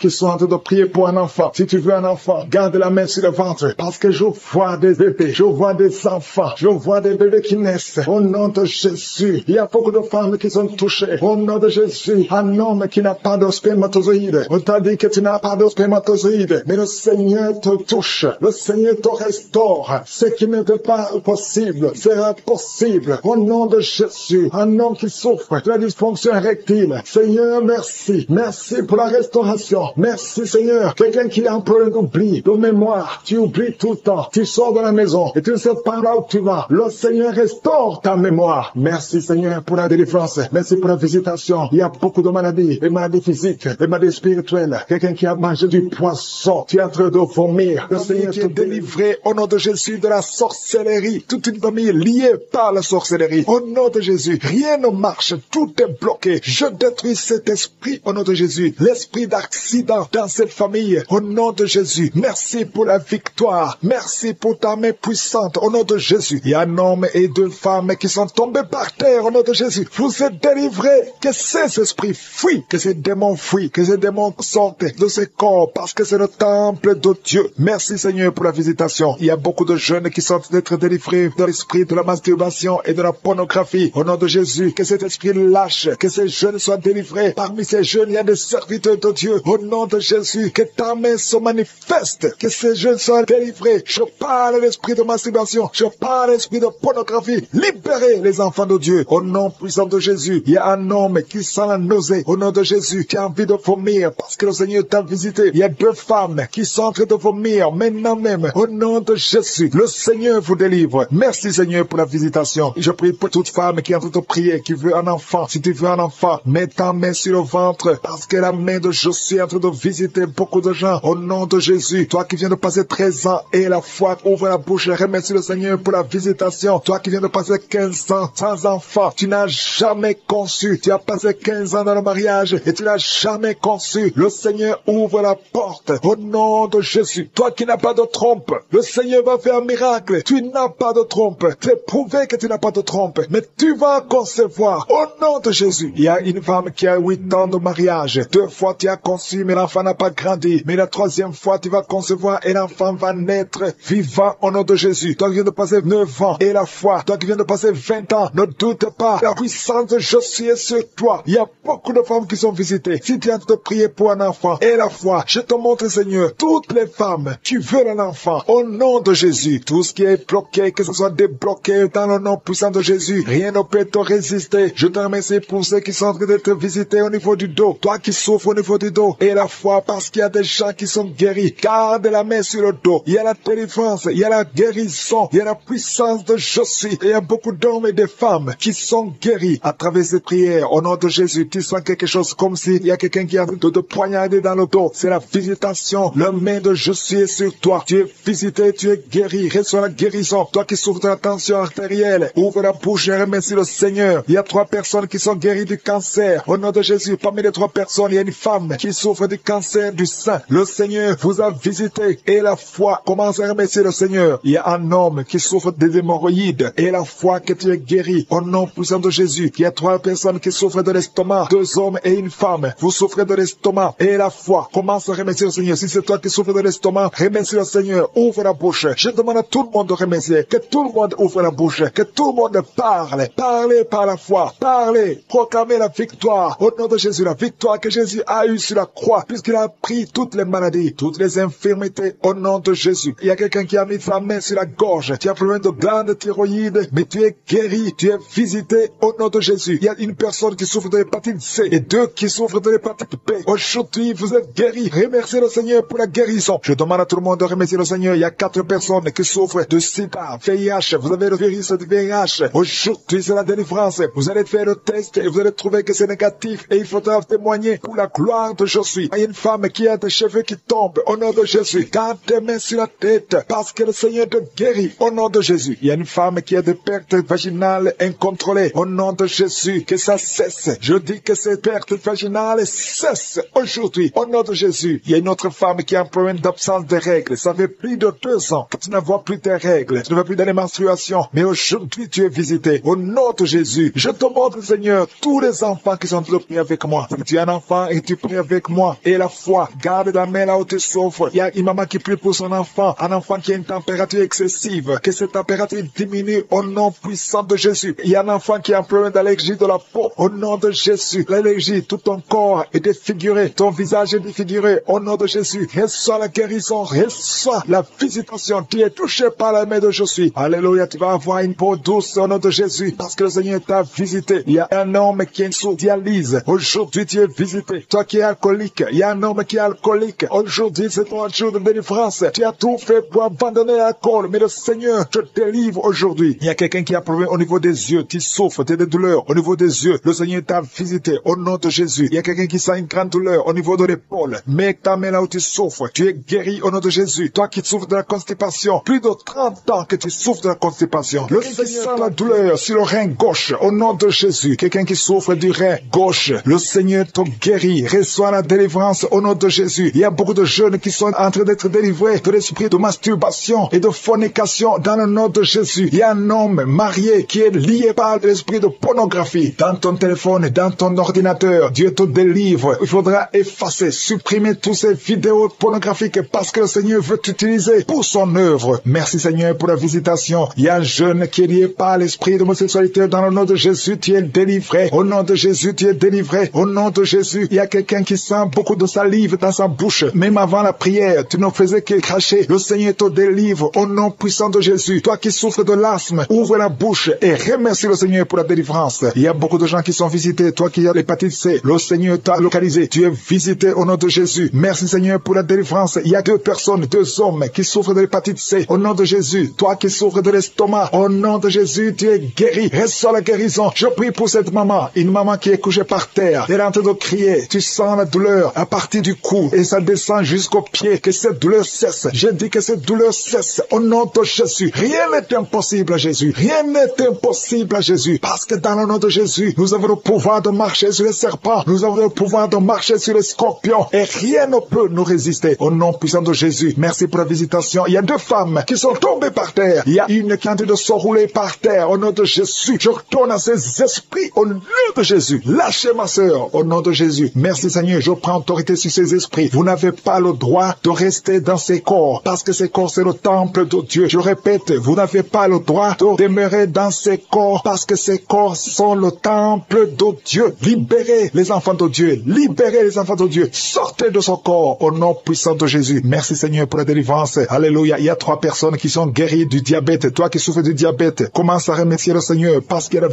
qui sont en train de prier pour un enfant. Si tu veux un enfant, garde la main sur le ventre parce que je vois des bébés, je vois des enfants, je vois des bébés qui naissent. Au nom de Jésus, il y a beaucoup de femmes qui sont touchées. Au nom de Jésus, un homme qui n'a pas de spermatozoïde. On t'a dit que tu n'as pas de spermatozoïde, mais le Seigneur te touche. Le Seigneur te restaure. Ce qui n'était pas possible sera possible. Au nom de Jésus, un homme qui souffre de la dysfonction érectile. Seigneur, merci. Merci pour la restauration. Merci, Seigneur. Quelqu'un qui a un problème d'oubli, de mémoire. Tu oublies tout le temps. Tu sors de la maison et tu ne sais pas là où tu vas. Le Seigneur restaure ta mémoire. Merci, Seigneur, pour la délivrance. Merci pour la visitation. Il y a beaucoup de maladies. Des maladies physiques, des maladies spirituelles. Quelqu'un qui a mangé du poisson. Tu es en train de vomir. Le Seigneur te délivré au nom de Jésus de la sorcellerie. Toute une famille liée par la sorcellerie. Au nom de Jésus, rien ne marche. Tout est bloqué. Je détruis cet esprit au nom de Jésus. L'esprit d'accident dans cette famille. Au nom de Jésus. Merci pour la victoire. Merci pour ta main puissante au nom de Jésus. Il y a un homme et 2 femmes qui sont tombés par terre au nom de Jésus. Vous êtes délivrés. Que ces esprits fuient. Que ces démons fuient. Que ces démons sortent de ces corps parce que c'est le temple de Dieu. Merci, Seigneur, pour la visitation. Il y a beaucoup de jeunes qui sont d'être délivrés de l'esprit de la masturbation et de la pornographie. Au nom de Jésus, que cet esprit lâche, que ces jeunes soient délivrés. Parmi ces jeunes, il y a des serviteurs de Dieu. Au nom de Jésus, que ta main se manifeste, que ces jeunes soient délivrés. Je parle à l'esprit de masturbation, je parle à l'esprit de pornographie. Libérez les enfants de Dieu. Au nom puissant de Jésus, il y a un homme qui sent la nausée. Au nom de Jésus, qui a envie de vomir parce que le Seigneur t'a visité. Il y a 2 femmes qui sont en train de vomir maintenant même. Au nom de Jésus, le Seigneur vous délivre. Merci Seigneur pour la visitation. Je prie pour toute femme qui est en train de prier, qui veut un enfant. Si tu veux un enfant, mets ta main sur le ventre, parce que la main de Jésus est en train de visiter beaucoup de gens. Au nom de Jésus, toi qui viens de passer 13 ans et la foi, ouvre la bouche et remercie le Seigneur pour la visitation. Toi qui viens de passer 15 ans sans enfant, tu n'as jamais conçu. Tu as passé 15 ans dans le mariage et tu n'as jamais conçu. Le Seigneur ouvre la porte. Au nom de Jésus, toi qui n'as pas de trompe, le Seigneur va faire un miracle. Tu n'as pas de trompe. C'est prouvé que tu n'as pas de trompe. Mais tu vas concevoir. Au nom de Jésus. Il y a une femme qui a 8 ans de mariage. 2 fois tu as conçu, mais l'enfant n'a pas grandi. Mais la 3e fois tu vas concevoir et l'enfant va naître vivant au nom de Jésus. Toi qui viens de passer 9 ans et la foi. Toi qui viens de passer 20 ans. Ne doute pas. La puissance de Jésus est sur toi. Il y a beaucoup de femmes qui sont visitées. Si tu es en train de prier pour un enfant et la foi, je te montre, Seigneur, toutes les femmes qui veulent un enfant, au nom de Jésus, tout ce qui est bloqué, que ce soit débloqué dans le nom puissant de Jésus, rien ne peut te résister. Je te remercie pour ceux qui sont en train d'être visités au niveau du dos, toi qui souffres au niveau du dos, et la foi, parce qu'il y a des gens qui sont guéris. Garde la main sur le dos. Il y a la délivrance, il y a la guérison, il y a la puissance de Jésus. Et il y a beaucoup d'hommes et de femmes qui sont guéris à travers ces prières. Au nom de Jésus, tu sens quelque chose comme s'il y a quelqu'un qui a de te poignarder dans le dos. C'est la visitation. La main de Jésus est sur toi. Tu es visité, tu es guéri. Reçois la guérison. Toi qui souffres de la tension artérielle, ouvre la bouche et remercie le Seigneur. Il y a 3 personnes qui sont guéries du cancer. Au nom de Jésus, parmi les 3 personnes, il y a une femme qui souffre du cancer du sein. Le Seigneur vous a visité et la foi commence à remercier le Seigneur. Il y a un homme qui souffre des hémorroïdes et la foi que tu es guéri. Au nom puissant de Jésus, il y a 3 personnes qui souffrent de l'estomac. 2 hommes et une femme. Vous souffrez de l'estomac et la foi commence à remercier le Seigneur. Si c'est toi qui souffres de l'estomac, remercie le Seigneur. Ouvre la bouche. Je demande à tout le monde de remercier. Que tout le monde ouvre la bouche. Que tout le monde parle. Parlez par la foi. Parlez. Proclamez la victoire. Au nom de Jésus, la victoire que Jésus a eue sur la croix, puisqu'il a pris toutes les maladies, toutes les infirmités. Au nom de Jésus. Il y a quelqu'un qui a mis sa main sur la gorge. Tu as problème de glande thyroïde, mais tu es guéri. Tu es visité au nom de Jésus. Il y a une personne qui souffre de l'hépatite C et 2 qui souffrent de l'hépatite B. Aujourd'hui, vous êtes guéris. Remerciez le Seigneur pour la guérison. Je demande à tout le monde de remercier le Seigneur. Il y a 4 personnes qui souffrent de sida, VIH. Vous avez le virus de VIH. Aujourd'hui, c'est la délivrance. Vous allez faire le test et vous allez trouver que c'est négatif et il faudra témoigner pour la gloire de Jésus. Il y a une femme qui a des cheveux qui tombent au nom de Jésus. Garde tes mains sur la tête parce que le Seigneur te guérit au nom de Jésus. Il y a une femme qui a des pertes vaginales incontrôlées au nom de Jésus. Que ça cesse. Je dis que ces pertes vaginales cessent aujourd'hui au nom de Jésus. Il y a une autre femme qui a un problème d'absence de règles. Ça fait plus de 2 ans que tu ne vois plus tes règles. Tu ne vois plus dans les menstruations. Mais aujourd'hui, tu es visité au nom de Jésus. Je te montre, Seigneur, tous les enfants qui sont priés avec moi. Tu es un enfant et tu pries avec moi. Et la foi, garde la main là où tu souffres. Il y a une maman qui prie pour son enfant. Un enfant qui a une température excessive. Que cette température diminue au nom puissant de Jésus. Il y a un enfant qui a un problème d'allergie de la peau. Au nom de Jésus. L'allergie, tout ton corps est défiguré. Ton visage est défiguré. Au nom de Jésus. Reçois la guérison. Reçois la visitation. Tu es touché par la main de Jésus. Alléluia. Tu vas avoir une peau douce au nom de Jésus. Parce que le Seigneur t'a visité. Il y a un homme qui est sous dialyse. Aujourd'hui, tu es visité. Toi qui es alcoolique. Il y a un homme qui est alcoolique. Aujourd'hui, c'est ton jour de délivrance. Tu as tout fait pour abandonner l'alcool. Mais le Seigneur te délivre aujourd'hui. Il y a quelqu'un qui a un problème au niveau des yeux. Tu souffres. Tu as des douleurs au niveau des yeux. Le Seigneur t'a visité au nom de Jésus. Il y a quelqu'un qui sent une grande douleur au niveau de l'épaule. Mets ta main là où tu souffres. Tu es guéri au nom de Jésus. Toi qui souffres de la constipation. Plus de 30 ans que tu souffres de la constipation. Le Seigneur sent la douleur sur le rein gauche au nom de Jésus. Quelqu'un qui souffre du rein gauche. Le Seigneur te guérit. Reçois la délivrance au nom de Jésus. Il y a beaucoup de jeunes qui sont en train d'être délivrés de l'esprit de masturbation et de fornication dans le nom de Jésus. Il y a un homme marié qui est lié par l'esprit de pornographie dans ton téléphone, dans ton ordinateur. Dieu te délivre. Il faudra effacer, supprimer toutes ces vidéos pornographiques parce que le Seigneur veut t'utiliser pour son œuvre. Merci Seigneur pour la visitation. Il y a un jeune qui est lié par l'esprit d'homosexualité dans le nom de Jésus. Tu es délivré. Au nom de Jésus, tu es délivré. Au nom de Jésus, il y a quelqu'un qui sent beaucoup de salive dans sa bouche. Même avant la prière, tu ne faisais que cracher. Le Seigneur te délivre au nom puissant de Jésus. Toi qui souffres de l'asthme, ouvre la bouche et remercie le Seigneur pour la délivrance. Il y a beaucoup de gens qui sont visités. Toi qui as l'hépatite C, le Seigneur t'a localisé. Tu es visiter au nom de Jésus. Merci Seigneur pour la délivrance. Il y a 2 personnes, 2 hommes qui souffrent de l'hépatite C. Au nom de Jésus, toi qui souffres de l'estomac, au nom de Jésus, tu es guéri. Reçois la guérison. Je prie pour cette maman, une maman qui est couchée par terre. Elle est en train de crier. Tu sens la douleur à partir du cou et ça descend jusqu'au pied. Que cette douleur cesse. Je dis que cette douleur cesse au nom de Jésus. Rien n'est impossible à Jésus. Rien n'est impossible à Jésus. Parce que dans le nom de Jésus, nous avons le pouvoir de marcher sur les serpents. Nous avons le pouvoir de marcher sur les scorpions. Et rien ne peut nous résister. Au nom puissant de Jésus. Merci pour la visitation. Il y a 2 femmes qui sont tombées par terre. Il y a une qui est en train de se rouler par terre. Au nom de Jésus. Je retourne à ces esprits. Au nom de Jésus. Lâchez ma sœur. Au nom de Jésus. Merci Seigneur. Je prends autorité sur ces esprits. Vous n'avez pas le droit de rester dans ces corps. Parce que ces corps, c'est le temple de Dieu. Je répète, vous n'avez pas le droit de demeurer dans ces corps. Parce que ces corps sont le temple de Dieu. Libérez les enfants de Dieu. Libérez les enfants de Dieu. Sortez de ce corps. Au nom puissant de Jésus. Merci Seigneur pour la délivrance. Alléluia. Il y a 3 personnes qui sont guéries du diabète. Toi qui souffres du diabète, commence à remercier le Seigneur parce qu'il y a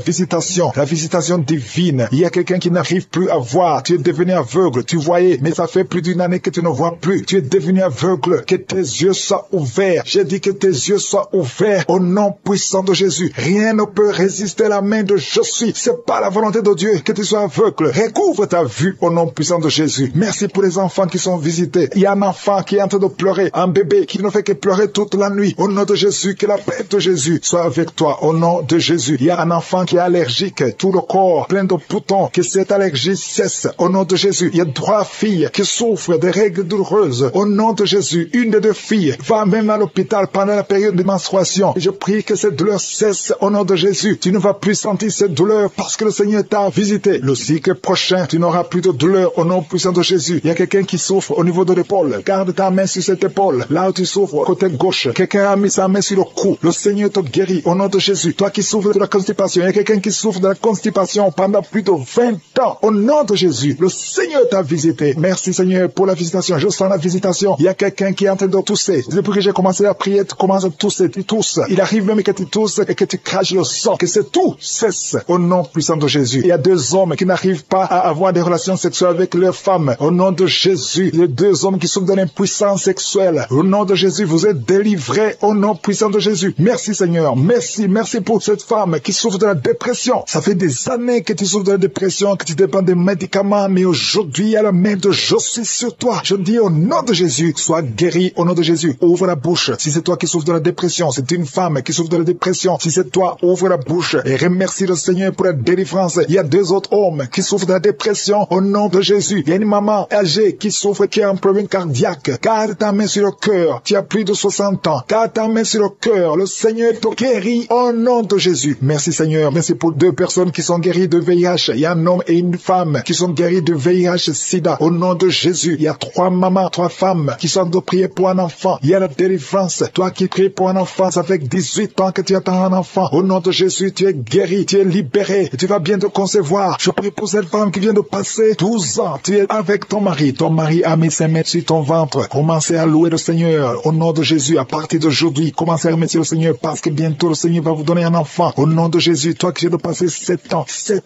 la visitation divine. Il y a quelqu'un qui n'arrive plus à voir. Tu es devenu aveugle. Tu voyais, mais ça fait plus d'une année que tu ne vois plus. Tu es devenu aveugle. Que tes yeux soient ouverts. J'ai dit que tes yeux soient ouverts au nom puissant de Jésus. Rien ne peut résister à la main de je suis. C'est pas la volonté de Dieu que tu sois aveugle. Recouvre ta vue au nom puissant de Jésus. Merci pour les enfants qui sont visités. Il y a un enfant qui est en train de pleurer. Un bébé qui ne fait que pleurer toute la nuit. Au nom de Jésus, que la paix de Jésus soit avec toi. Au nom de Jésus. Il y a un enfant qui est allergique. Tout le corps plein de boutons. Que cette allergie cesse. Au nom de Jésus. Il y a 3 filles qui souffrent des règles douloureuses. Au nom de Jésus. Une des 2 filles va même à l'hôpital pendant la période de menstruation. Et je prie que cette douleur cesse au nom de Jésus. Tu ne vas plus sentir cette douleur parce que le Seigneur t'a visité. Le cycle prochain, tu n'auras plus de douleur au nom puissant de Jésus. Il y a quelqu'un qui souffre au niveau de l'épaule. Garde ta main sur cette épaule. Là où tu souffres, côté gauche. Quelqu'un a mis sa main sur le cou. Le Seigneur te guérit au nom de Jésus. Toi qui souffres de la constipation, il y a quelqu'un qui souffre de la constipation pendant plus de 20 ans. Au nom de Jésus, le Seigneur t'a visité. Merci Seigneur pour la visitation. Je sens la visitation. Il y a quelqu'un qui est en train de tousser. Depuis que j'ai commencé à prier, tu commences à tousser, tu tousses. Il arrive même que tu tousses et que tu craches le sang. Que c'est tout cesse au nom puissant de Jésus. Il y a 2 hommes qui n'arrivent pas à avoir des relations sexuelles avec leurs femmes. Au nom de Jésus. Il y a 2 hommes qui souffrent de l'impuissance sexuelle. Au nom de Jésus, vous êtes délivrés au nom puissant de Jésus. Merci Seigneur. Merci pour cette femme qui souffre de la dépression. Ça fait des années que tu souffres de la dépression, que tu dépends des médicaments, mais aujourd'hui, il y a la main de je suis sur toi. Je dis au nom de Jésus, sois guéri au nom de Jésus. Ouvre la bouche. Si c'est toi qui souffres de la dépression, c'est une femme qui souffre de la dépression. Si c'est toi, ouvre la bouche et remercie le Seigneur pour la délivrance. Il y a 2 autres hommes qui souffrent de la dépression au nom de Jésus. Il y a une maman âgée qui souffre, qui a un problème cardiaque. Garde ta main sur le cœur. Tu as plus de 60 ans. Garde ta main sur le cœur. Le Seigneur te guérit au nom de Jésus. Merci Seigneur. Merci pour 2 personnes qui sont guéries de VIH. Il y a un homme et une femme qui sont guéris de VIH-Sida. Au nom de Jésus. Il y a 3 mamans, 3 femmes qui sont de prier pour un enfant. Il y a la délivrance. Toi qui pries pour un enfant, ça fait 18 ans que tu attends un enfant. Au nom de Jésus, tu es guéri, tu es libéré. Et tu vas bientôt concevoir. Je prie pour cette femme qui vient de passer 12 ans. Tu es avec ton mari. Ton mari a mis ses mains sur ton ventre. Commencez à louer le Seigneur. Au nom de Jésus, à partir d'aujourd'hui, commencez à remercier le Seigneur parce que bientôt le Seigneur va vous donner un enfant. Au nom de Jésus, toi qui viens de passer 7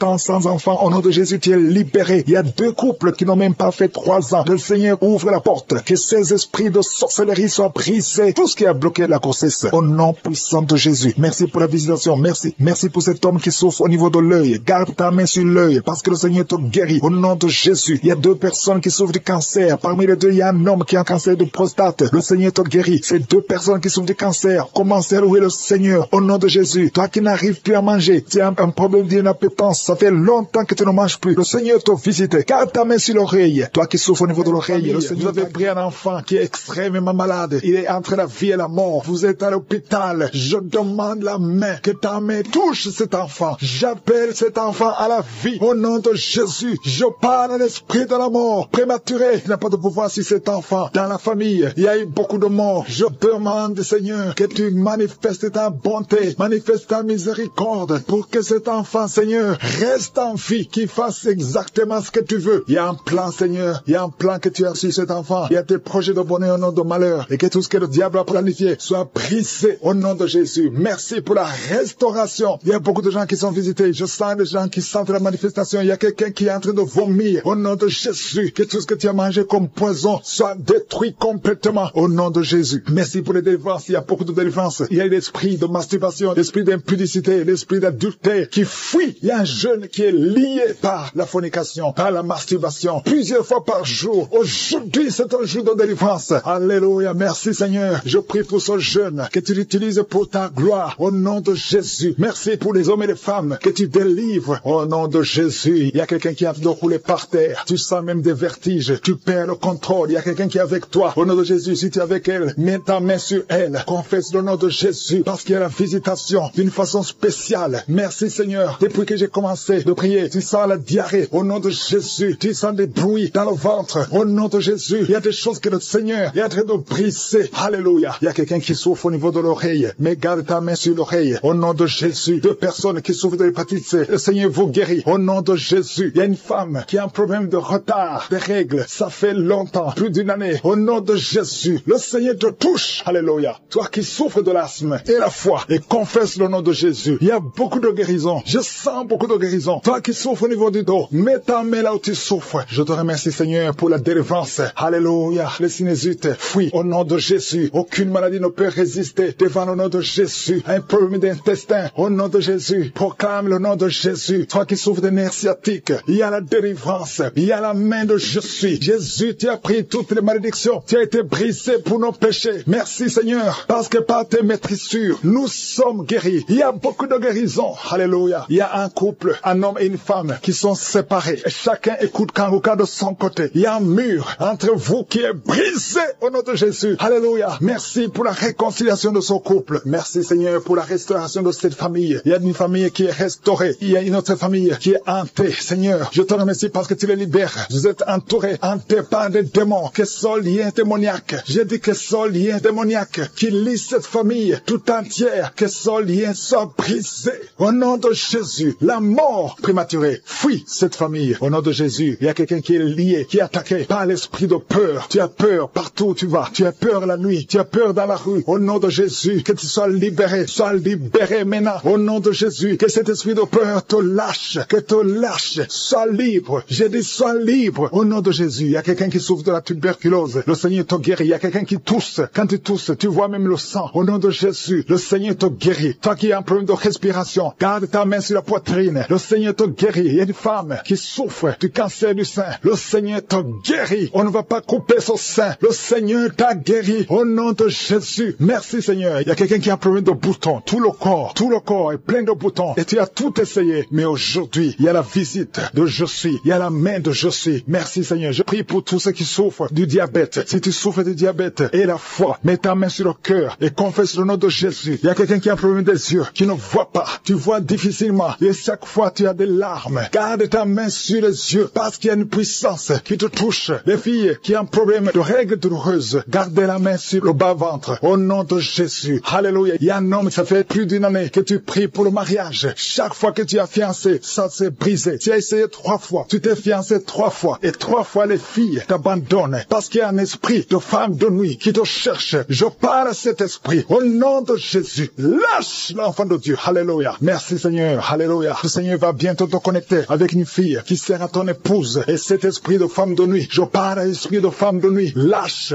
ans sans enfant, au nom de Jésus, tu es libéré. Il y a 2 couples qui n'ont même pas fait 3 ans. Le Seigneur ouvre la porte. Que ces esprits de sorcellerie soient brisés. Tout ce qui a bloqué la grossesse. Au nom puissant de Jésus. Merci pour la visitation. Merci pour cet homme qui souffre au niveau de l'œil. Garde ta main sur l'œil parce que le Seigneur te guérit. Au nom de Jésus. Il y a 2 personnes qui souffrent du cancer. Parmi les 2, il y a un homme qui a un cancer de prostate. Le Seigneur te guérit. Ces 2 personnes qui souffrent du cancer. Commencez à louer le Seigneur. Au nom de Jésus. Toi qui n'arrives plus à manger. Tu as un problème d'inappétence. Ça fait longtemps que tu ne manges plus. Le Seigneur te visite. Garde ta main sur l'oreille. Toi qui souffres au niveau de l'oreille. Le Seigneur vous avez pris un enfant qui est extrêmement malade. Il est entre la vie et la mort. Vous êtes à l'hôpital. Je demande la main. Que ta main touche cet enfant. J'appelle cet enfant à la vie. Au nom de Jésus. Je parle à l'esprit de la mort prématuré. Il n'a pas de pouvoir sur cet enfant. Dans la famille, il y a eu beaucoup de morts. Je demande, Seigneur, que tu manifestes ta bonté, manifestes ta miséricorde pour que cet enfant, Seigneur, reste en vie, qu'il fasse exactement ce que tu veux. Il y a un plan, Seigneur. Il y a un plan que tu as sur cet enfant. Il y a tes projets de bonheur au nom de malheur. Et que tout ce que le diable a planifié soit brisé au nom de Jésus. Merci pour la restauration. Il y a beaucoup de gens qui sont visités. Je sens des gens qui sentent la manifestation. Il y a quelqu'un qui est en train de vomir au nom de Jésus, que tout ce que tu as mangé comme poison soit détruit complètement au nom de Jésus. Merci pour les délivrances. Il y a beaucoup de délivrances. Il y a l'esprit de masturbation, l'esprit d'impudicité, l'esprit d'adultère qui fuit. Il y a un jeune qui est lié par la fornication, par la masturbation, plusieurs fois par jour. Aujourd'hui, c'est un jour de délivrance. Alléluia. Merci Seigneur. Je prie pour ce jeune que tu l'utilises pour ta gloire au nom de Jésus. Merci pour les hommes et les femmes que tu délivres au nom de Jésus. Il y a quelqu'un qui est en train de rouler par terre. Tu sens même des vertiges. Tu perds le contrôle. Il y a quelqu'un qui est avec toi. Au nom de Jésus, si tu es avec elle, mets ta main sur elle. Confesse le nom de Jésus parce qu'il y a la visitation d'une façon spéciale. Merci Seigneur. Depuis que j'ai commencé de prier, tu sens la diarrhée. Au nom de Jésus, tu sens des bruits dans le ventre. Au nom de Jésus, il y a des choses que le Seigneur est en train de briser. Alléluia. Il y a quelqu'un qui souffre au niveau de l'oreille. Mais garde ta main sur l'oreille. Au nom de Jésus, deux personnes qui souffrent de l'hépatite C. Le Seigneur vous guérit. Au nom de Jésus, il y a une femme qui a un problème de retard des règles. Ça fait longtemps, plus d'une année. Au nom de Jésus, le Seigneur te touche. Alléluia. Toi qui souffres de l'asthme et la foi et confesse le nom de Jésus. Il y a beaucoup de guérison. Je sens beaucoup de guérison. Toi qui souffres au niveau du dos, mets ta main là où tu souffres. Je te remercie Seigneur pour la délivrance. Alléluia. Les sinusite fuient au nom de Jésus. Aucune maladie ne peut résister devant le nom de Jésus. Un problème d'intestin au nom de Jésus. Proclame le nom de Jésus. Toi qui souffres de nerfs sciatiques, il y a la délivrance. Il y a la main de je suis. Jésus, tu as pris toutes les malédictions. Tu as été brisé pour nos péchés. Merci Seigneur. Parce que par tes maîtrissures, nous sommes guéris. Il y a beaucoup de guérison. Alléluia. Il y a un couple, un homme et une femme qui sont séparés. Et chacun écoute Kanguka de son côté. Il y a un mur entre vous qui est brisé au nom de Jésus. Alléluia. Merci pour la réconciliation de ce couple. Merci Seigneur pour la restauration de cette famille. Il y a une famille qui est restaurée. Il y a une autre famille qui est hantée. Seigneur, je te remercie parce que tu les libères. Vous êtes entourés, hantés par des démons, que ce lien démoniaque. J'ai dit que ce lien démoniaque qui lie cette famille tout entière, que ce lien soit brisé. Au nom de Jésus, la mort prématurée fuit cette famille. Au nom de Jésus, il y a quelqu'un qui est lié, qui est attaqué par l'esprit de peur. Tu as peur partout où tu vas. Tu as peur la nuit. Tu as peur dans la rue. Au nom de Jésus, que tu sois libéré. Sois libéré maintenant. Au nom de Jésus, que cet esprit de peur te lâche. Que te lâche. Sois libre. J'ai dit sois libre. Au nom de Jésus, il y a quelqu'un qui souffre de la tuberculose. Le Seigneur te guérit. Il y a quelqu'un qui tousse. Quand tu tousses, tu vois même le sang. Au nom de Jésus, le Seigneur te guérit. Toi qui as un problème de respiration, garde ta main sur la poitrine. Le Seigneur te guérit. Il y a une femme qui souffre du cancer du sein. Le Seigneur te guérit. On ne va pas couper son sein. Le Seigneur t'a guéri. Au nom de Jésus. Merci Seigneur. Il y a quelqu'un qui a un problème de boutons. Tout le corps est plein de boutons. Et tu as tout essayé. Mais aujourd'hui, il y a la visite de je suis. Il y a la main de je suis. Merci Seigneur. Je prie pour tous ceux qui souffrent du diabète. Si tu souffres du diabète et la foi, mets ta main sur le cœur et confesse le nom de Jésus. Il y a quelqu'un qui a un problème des yeux, qui ne voit pas. Tu vois difficilement. Et chaque fois, tu as des larmes. Garde ta main sur les yeux parce qu'il y a une puissance qui te touche. Les filles qui ont un problème de règles douloureuses, gardez la main sur le bas-ventre. Au nom de Jésus. Alléluia. Il y a un homme, ça fait plus d'une année que tu pries pour le mariage. Chaque fois que tu as fiancé, ça s'est brisé. Tu as essayé 3 fois. Tu t'es fiancé 3 fois. Et 3 fois, les filles t'abandonnent. Parce qu'il y a un esprit de femme de nuit qui te cherche. Je parle à cet esprit. Au nom de Jésus. Lâche l'enfant de Dieu. Alléluia. Merci Seigneur. Alléluia. Le Seigneur va bientôt te connecter avec une fille qui sera ton épouse. Et cet esprit de femme de nuit, je parle à l'esprit de femme de nuit. Lâche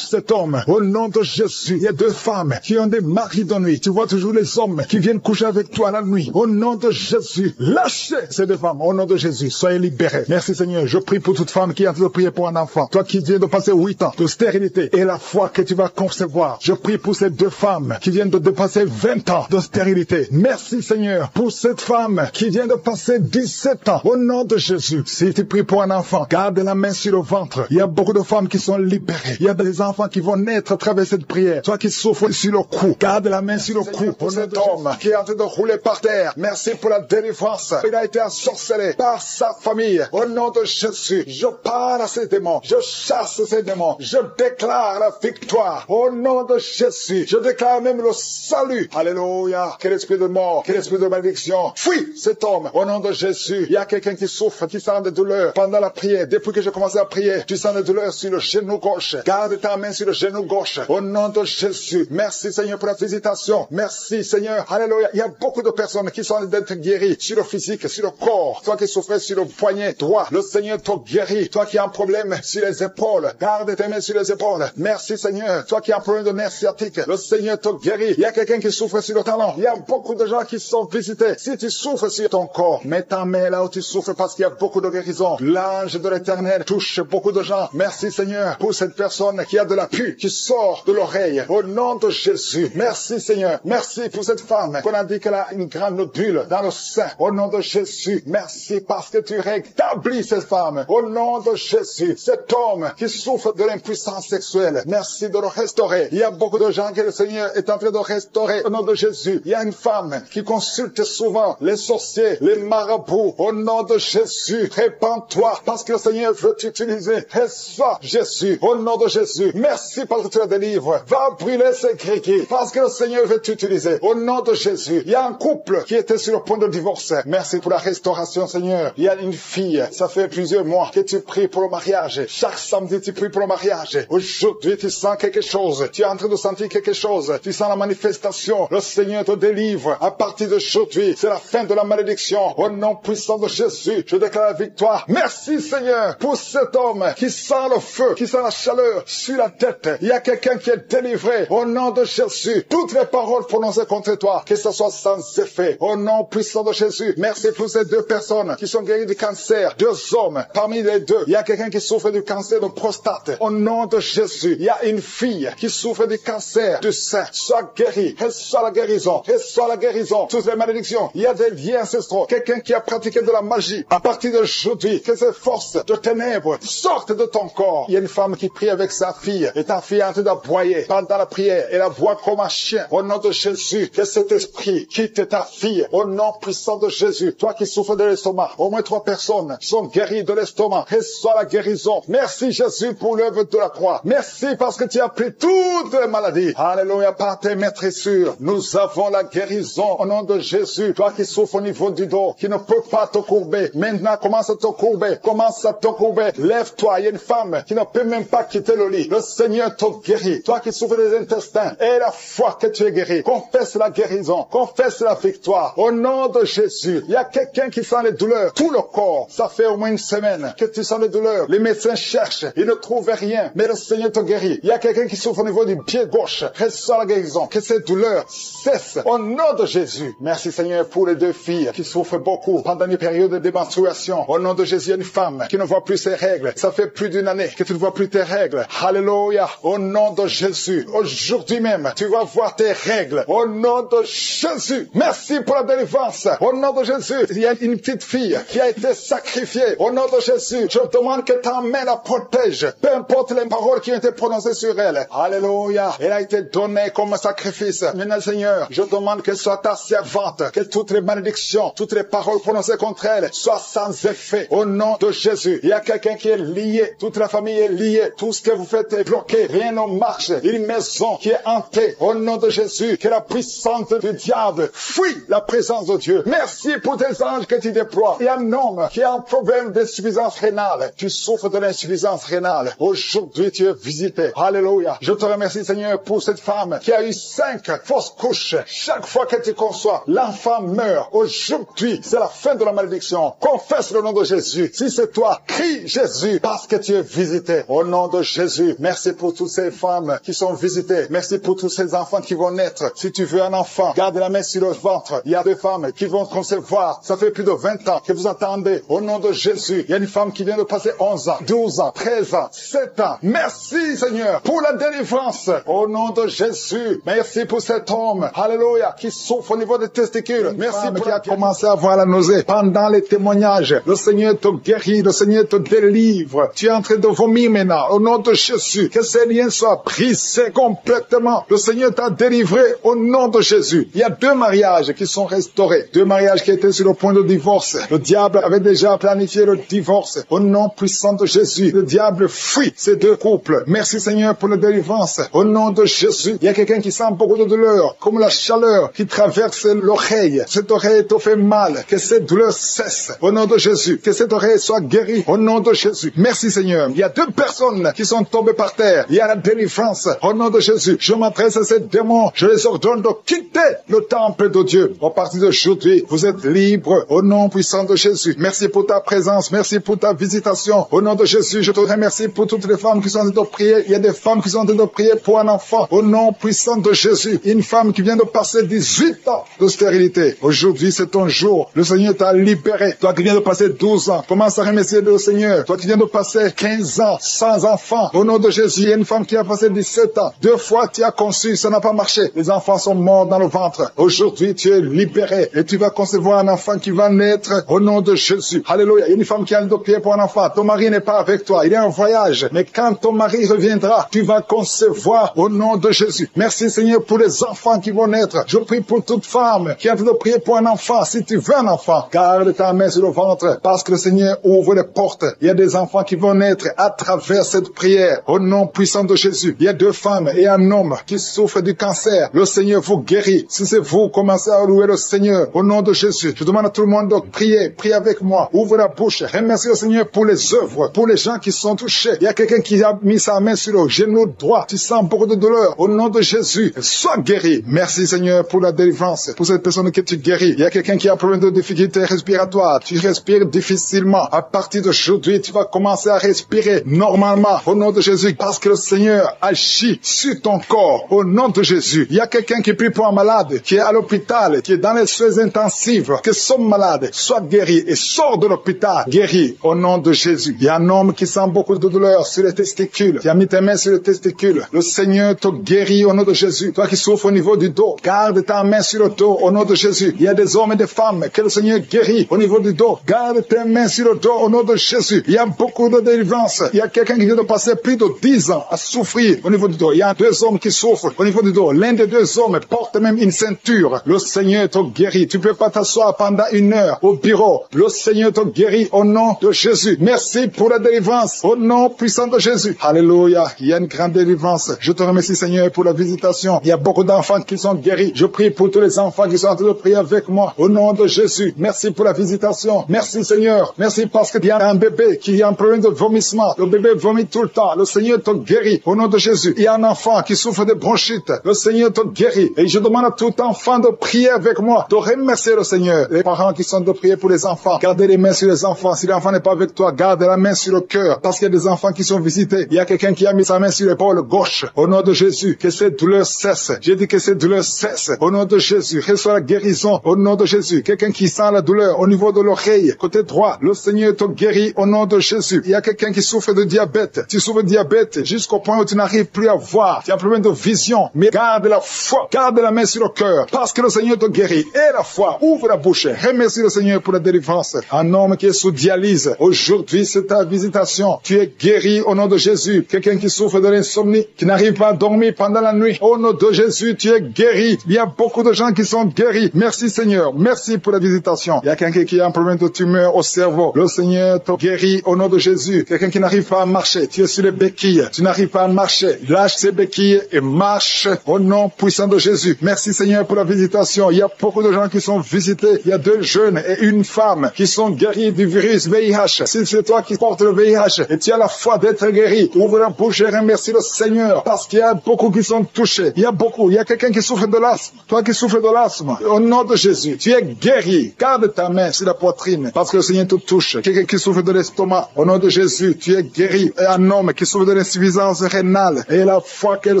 cet homme. Au nom de Jésus. Il y a 2 femmes qui ont des maris de nuit. Tu vois toujours les hommes qui viennent coucher avec toi la nuit. Au nom de Jésus. Lâchez ces 2 femmes. Au nom de Jésus. Soyez libérés. Merci Seigneur. Je prie pour toute femme qui est en train de prier pour un enfant. Toi qui viens de passer 8 ans de stérilité et la foi que tu vas concevoir. Je prie pour ces 2 femmes qui viennent de dépasser 20 ans de stérilité. Merci Seigneur pour cette femme qui vient de passer 17 ans. Au nom de Jésus. Si tu pries pour un enfant, garde la main sur le ventre. Il y a beaucoup de femmes qui sont libérées. Il y a des enfants qui vont naître à travers cette prière. Toi qui souffres sur le cou, garde la main sur le cou. Pour cet homme qui est en train de rouler par terre. Merci pour la délivrance. Il a été ensorcelé par sa famille. Au nom de Jésus, je parle à ces démons. Je chasse ces démons. Je déclare la victoire. Au nom de Jésus, je déclare même le salut. Alléluia. Quel esprit de mort, quel esprit de malédiction. Fuis cet homme. Au nom de Jésus, il y a quelqu'un qui souffre, qui sent des douleurs pendant la prière. Depuis que j'ai commencé à prier, tu sens des douleurs sur le genou gauche. Garde ta main sur le genou gauche. Au nom de Jésus. Merci Seigneur pour la visitation. Merci Seigneur. Alléluia. Il y a beaucoup de personnes qui sont d'être guéries sur le physique, sur le corps. Toi qui souffrais sur le poignet droit, le Seigneur Seigneur te guérit. Toi qui as un problème sur les épaules, garde tes mains sur les épaules. Merci Seigneur. Toi qui as un problème de nerf sciatique, le Seigneur te guérit. Il y a quelqu'un qui souffre sur le talon. Il y a beaucoup de gens qui sont visités. Si tu souffres sur ton corps, mets ta main là où tu souffres parce qu'il y a beaucoup de guérison. L'ange de l'Éternel touche beaucoup de gens. Merci Seigneur pour cette personne qui a de la pus qui sort de l'oreille. Au nom de Jésus. Merci Seigneur. Merci pour cette femme qu'on a dit qu'elle a une grande nodule dans le sein. Au nom de Jésus. Merci parce que tu rétablis cette femme. Au nom de Jésus. Cet homme qui souffre de l'impuissance sexuelle. Merci de le restaurer. Il y a beaucoup de gens que le Seigneur est en train de restaurer. Au nom de Jésus. Il y a une femme qui consulte souvent les sorciers, les marabouts. Au nom de Jésus. Répands-toi parce que le Seigneur veut t'utiliser. Reçois Jésus. Au nom de Jésus. Merci parce que tu la délivres. Va brûler ces gréquilles parce que le Seigneur veut t'utiliser. Au nom de Jésus. Il y a un couple qui était sur le point de divorce. Merci pour la restauration, Seigneur. Il y a une fille, ça fait plusieurs mois que tu pries pour le mariage. Chaque samedi, tu pries pour le mariage. Aujourd'hui, tu sens quelque chose. Tu es en train de sentir quelque chose. Tu sens la manifestation. Le Seigneur te délivre. À partir d'aujourd'hui, c'est la fin de la malédiction. Au nom puissant de Jésus, je déclare la victoire. Merci, Seigneur, pour cet homme qui sent le feu, qui sent la chaleur sur la tête. Il y a quelqu'un qui est délivré. Au nom de Jésus, toutes les paroles prononcées contre toi, que ce soit sans effet. Au nom puissant de Jésus, merci pour ces deux personnes qui sont guéries du cancer. Deux hommes. Parmi les deux, il y a quelqu'un qui souffre du cancer de prostate. Au nom de Jésus, il y a une fille qui souffre du cancer du sein. Sois guérie. Reçois la guérison. Reçois la guérison. Toutes les malédictions. Il y a des liens ancestraux. Quelqu'un qui a pratiqué de la magie. À partir d'aujourd'hui, que ces forces de ténèbres sortent de ton corps. Il y a une femme qui prie avec sa fille. Et ta fille est en train d'aboyer pendant la prière. Elle aboie comme un chien. Au nom de Jésus, que cet esprit quitte ta fille. Au nom puissant de Jésus. Toi qui souffres de l'estomac. Au moins 3 personnes sont guéries de l'estomac. Reçois la guérison. Merci Jésus pour l'œuvre de la croix. Merci parce que tu as pris toutes les maladies. Alléluia, par tes maîtressures. Nous avons la guérison au nom de Jésus. Toi qui souffres au niveau du dos, qui ne peux pas te courber. Maintenant, commence à te courber. Commence à te courber. Lève-toi. Il y a une femme qui ne peut même pas quitter le lit. Le Seigneur te guérit. Toi qui souffres des intestins, aie la foi que tu es guéri. Confesse la guérison. Confesse la victoire. Au nom de Jésus. Il y a quelqu'un qui sent les douleurs. Tout le corps. Ça fait au moins une semaine que tu sens les douleurs. Les médecins cherchent. Ils ne trouvent rien. Mais le Seigneur te guérit. Il y a quelqu'un qui souffre au niveau du pied gauche. Reçois la guérison. Que ces douleurs cessent. Au nom de Jésus. Merci Seigneur pour les deux filles qui souffrent beaucoup pendant une période de menstruation. Au nom de Jésus, il y a une femme qui ne voit plus ses règles. Ça fait plus d'une année que tu ne vois plus tes règles. Alléluia. Au nom de Jésus. Aujourd'hui même, tu vas voir tes règles. Au nom de Jésus. Merci pour la délivrance. Au nom de Jésus. Il y a une petite fille qui a été sacrifiée. Au nom de Jésus. Je demande que ta main la protège. Peu importe les paroles qui ont été prononcées sur elle. Alléluia. Elle a été donnée comme un sacrifice. Maintenant, Seigneur, je demande qu'elle soit ta servante. Que toutes les malédictions, toutes les paroles prononcées contre elle soient sans effet. Au nom de Jésus. Il y a quelqu'un qui est lié. Toute la famille est liée. Tout ce que vous faites est bloqué. Rien ne marche. Une maison qui est hantée. Au nom de Jésus. Que la puissance du diable fuit la présence de Dieu. Merci pour tes anges que tu déploies. Il y a un homme qui a un problème d'insuffisance rénale. Tu souffres de l'insuffisance rénale. Aujourd'hui, tu es visité. Alléluia. Je te remercie, Seigneur, pour cette femme qui a eu 5 fausses couches. Chaque fois que tu conçois, l'enfant meurt. Aujourd'hui, c'est la fin de la malédiction. Confesse le nom de Jésus. Si c'est toi, crie Jésus parce que tu es visité. Au nom de Jésus. Merci pour toutes ces femmes qui sont visitées. Merci pour tous ces enfants qui vont naître. Si tu veux un enfant, garde la main sur le ventre. Il y a des femmes qui vont concevoir. Ça fait plus de 20 ans que vous attendez. Au nom de Jésus. Il y a une femme qui vient de passer 11 ans, 12 ans, 13 ans, 7 ans. Merci Seigneur pour la délivrance. Au nom de Jésus. Merci pour cet homme. Alléluia. Qui souffre au niveau des testicules. Merci pour qui a commencé à avoir la nausée. Pendant les témoignages, le Seigneur te guérit. Le Seigneur te délivre. Tu es en train de vomir maintenant. Au nom de Jésus. Que ces liens soient brisés complètement. Le Seigneur t'a délivré au nom de Jésus. Il y a 2 mariages qui sont restaurés. 2 mariages qui étaient sur le point de divorce. Le diable avait déjà planifié le divorce. Au nom puissant de Jésus, le diable fuit ces 2 couples. Merci Seigneur pour la délivrance. Au nom de Jésus, il y a quelqu'un qui sent beaucoup de douleur, comme la chaleur qui traverse l'oreille. Cette oreille te fait mal. Que cette douleur cesse. Au nom de Jésus. Que cette oreille soit guérie. Au nom de Jésus. Merci Seigneur. Il y a 2 personnes qui sont tombées par terre. Il y a la délivrance. Au nom de Jésus. Je m'adresse à ces démons. Je les ordonne de quitter le temple de Dieu. À partir d'aujourd'hui, vous êtes libres. Au nom puissant de Jésus. Merci pour ta présence. Merci remercie pour ta visitation. Au nom de Jésus, je te remercie pour toutes les femmes qui sont en train de prier. Il y a des femmes qui sont en train de prier pour un enfant. Au nom puissant de Jésus, une femme qui vient de passer 18 ans de stérilité. Aujourd'hui, c'est ton jour. Le Seigneur t'a libéré. Toi qui viens de passer 12 ans, commence à remercier le Seigneur. Toi qui viens de passer 15 ans sans enfant. Au nom de Jésus, il y a une femme qui a passé 17 ans. 2 fois tu as conçu, ça n'a pas marché. Les enfants sont morts dans le ventre. Aujourd'hui, tu es libéré et tu vas concevoir un enfant qui va naître au nom de Jésus. Alléluia. Il y a une femme qui a de prier pour un enfant. Ton mari n'est pas avec toi. Il est en voyage. Mais quand ton mari reviendra, tu vas concevoir au nom de Jésus. Merci Seigneur pour les enfants qui vont naître. Je prie pour toute femme qui a de prier pour un enfant. Si tu veux un enfant, garde ta main sur le ventre parce que le Seigneur ouvre les portes. Il y a des enfants qui vont naître à travers cette prière au nom puissant de Jésus. Il y a 2 femmes et un homme qui souffrent du cancer. Le Seigneur vous guérit. Si c'est vous, commencez à louer le Seigneur au nom de Jésus. Je demande à tout le monde de prier. Prie avec moi. Ouvre la bouche. Remercie le Seigneur pour les œuvres, pour les gens qui sont touchés. Il y a quelqu'un qui a mis sa main sur le genou droit. Tu sens beaucoup de douleur. Au nom de Jésus, sois guéri. Merci Seigneur pour la délivrance, pour cette personne que tu guéris. Il y a quelqu'un qui a un problème de difficulté respiratoire. Tu respires difficilement. À partir d'aujourd'hui, tu vas commencer à respirer normalement au nom de Jésus parce que le Seigneur agit sur ton corps au nom de Jésus. Il y a quelqu'un qui prie pour un malade qui est à l'hôpital, qui est dans les soins intensifs, que son malade soit guéri et sort de l'hôpital guéri au nom de Jésus. Il y a un homme qui sent beaucoup de douleur sur les testicules. Tu as mis tes mains sur les testicules. Le Seigneur te guérit au nom de Jésus. Toi qui souffres au niveau du dos, garde ta main sur le dos au nom de Jésus. Il y a des hommes et des femmes que le Seigneur guérit au niveau du dos. Garde tes mains sur le dos au nom de Jésus. Il y a beaucoup de délivrance. Il y a quelqu'un qui vient de passer plus de 10 ans à souffrir au niveau du dos. Il y a 2 hommes qui souffrent au niveau du dos. L'un des 2 hommes porte même une ceinture. Le Seigneur te guérit. Tu ne peux pas t'asseoir pendant 1 heure au bureau. Le Seigneur te guérit au nom de Jésus. Merci pour la délivrance au nom puissant de Jésus. Alléluia. Il y a une grande délivrance. Je te remercie Seigneur pour la visitation. Il y a beaucoup d'enfants qui sont guéris. Je prie pour tous les enfants qui sont en train de prier avec moi au nom de Jésus. Merci pour la visitation. Merci Seigneur. Merci parce qu'il y a un bébé qui a un problème de vomissement. Le bébé vomit tout le temps. Le Seigneur te guérit au nom de Jésus. Il y a un enfant qui souffre de bronchite. Le Seigneur te guérit. Et je demande à tout enfant de prier avec moi, de remercier le Seigneur. Les parents qui sont de prier pour les enfants, gardez les mains sur les enfants. Si l'enfant n'est pas avec toi, garde la main sur le cœur. Parce qu'il y a des enfants qui sont visités. Il y a quelqu'un qui a mis sa main sur l'épaule gauche. Au nom de Jésus, que cette douleur cesse. J'ai dit que cette douleur cesse. Au nom de Jésus, reçois la guérison. Au nom de Jésus, quelqu'un qui sent la douleur au niveau de l'oreille, côté droit, le Seigneur te guérit au nom de Jésus. Il y a quelqu'un qui souffre de diabète. Tu souffres de diabète jusqu'au point où tu n'arrives plus à voir. Tu as un problème de vision. Mais garde la foi. Garde la main sur le cœur. Parce que le Seigneur te guérit. Et la foi. Ouvre la bouche. Remercie le Seigneur pour la délivrance. Un homme qui est sous dialyse. Aujourd'hui, c'est ta visitation. Tu es guéri au nom de Jésus. Quelqu'un qui souffre de l'insomnie, qui n'arrive pas à dormir pendant la nuit. Au nom de Jésus, tu es guéri. Il y a beaucoup de gens qui sont guéris. Merci Seigneur. Merci pour la visitation. Il y a quelqu'un qui a un problème de tumeur au cerveau. Le Seigneur te guérit au nom de Jésus. Quelqu'un qui n'arrive pas à marcher. Tu es sur les béquilles. Tu n'arrives pas à marcher. Lâche ces béquilles et marche au nom puissant de Jésus. Merci Seigneur pour la visitation. Il y a beaucoup de gens qui sont visités. Il y a 2 jeunes et une femme qui sont guéris du virus VIH. Si c'est toi qui portes le VIH et tu as la foi d'être guéri, ouvre la bouche et remercie le Seigneur parce qu'il y a beaucoup qui sont touchés. Il y a beaucoup. Il y a quelqu'un qui souffre de l'asthme. Toi qui souffres de l'asthme, au nom de Jésus, tu es guéri. Garde ta main sur la poitrine parce que le Seigneur te touche. Quelqu'un qui souffre de l'estomac, au nom de Jésus, tu es guéri. Et un homme qui souffre de l'insuffisance rénale et la foi que le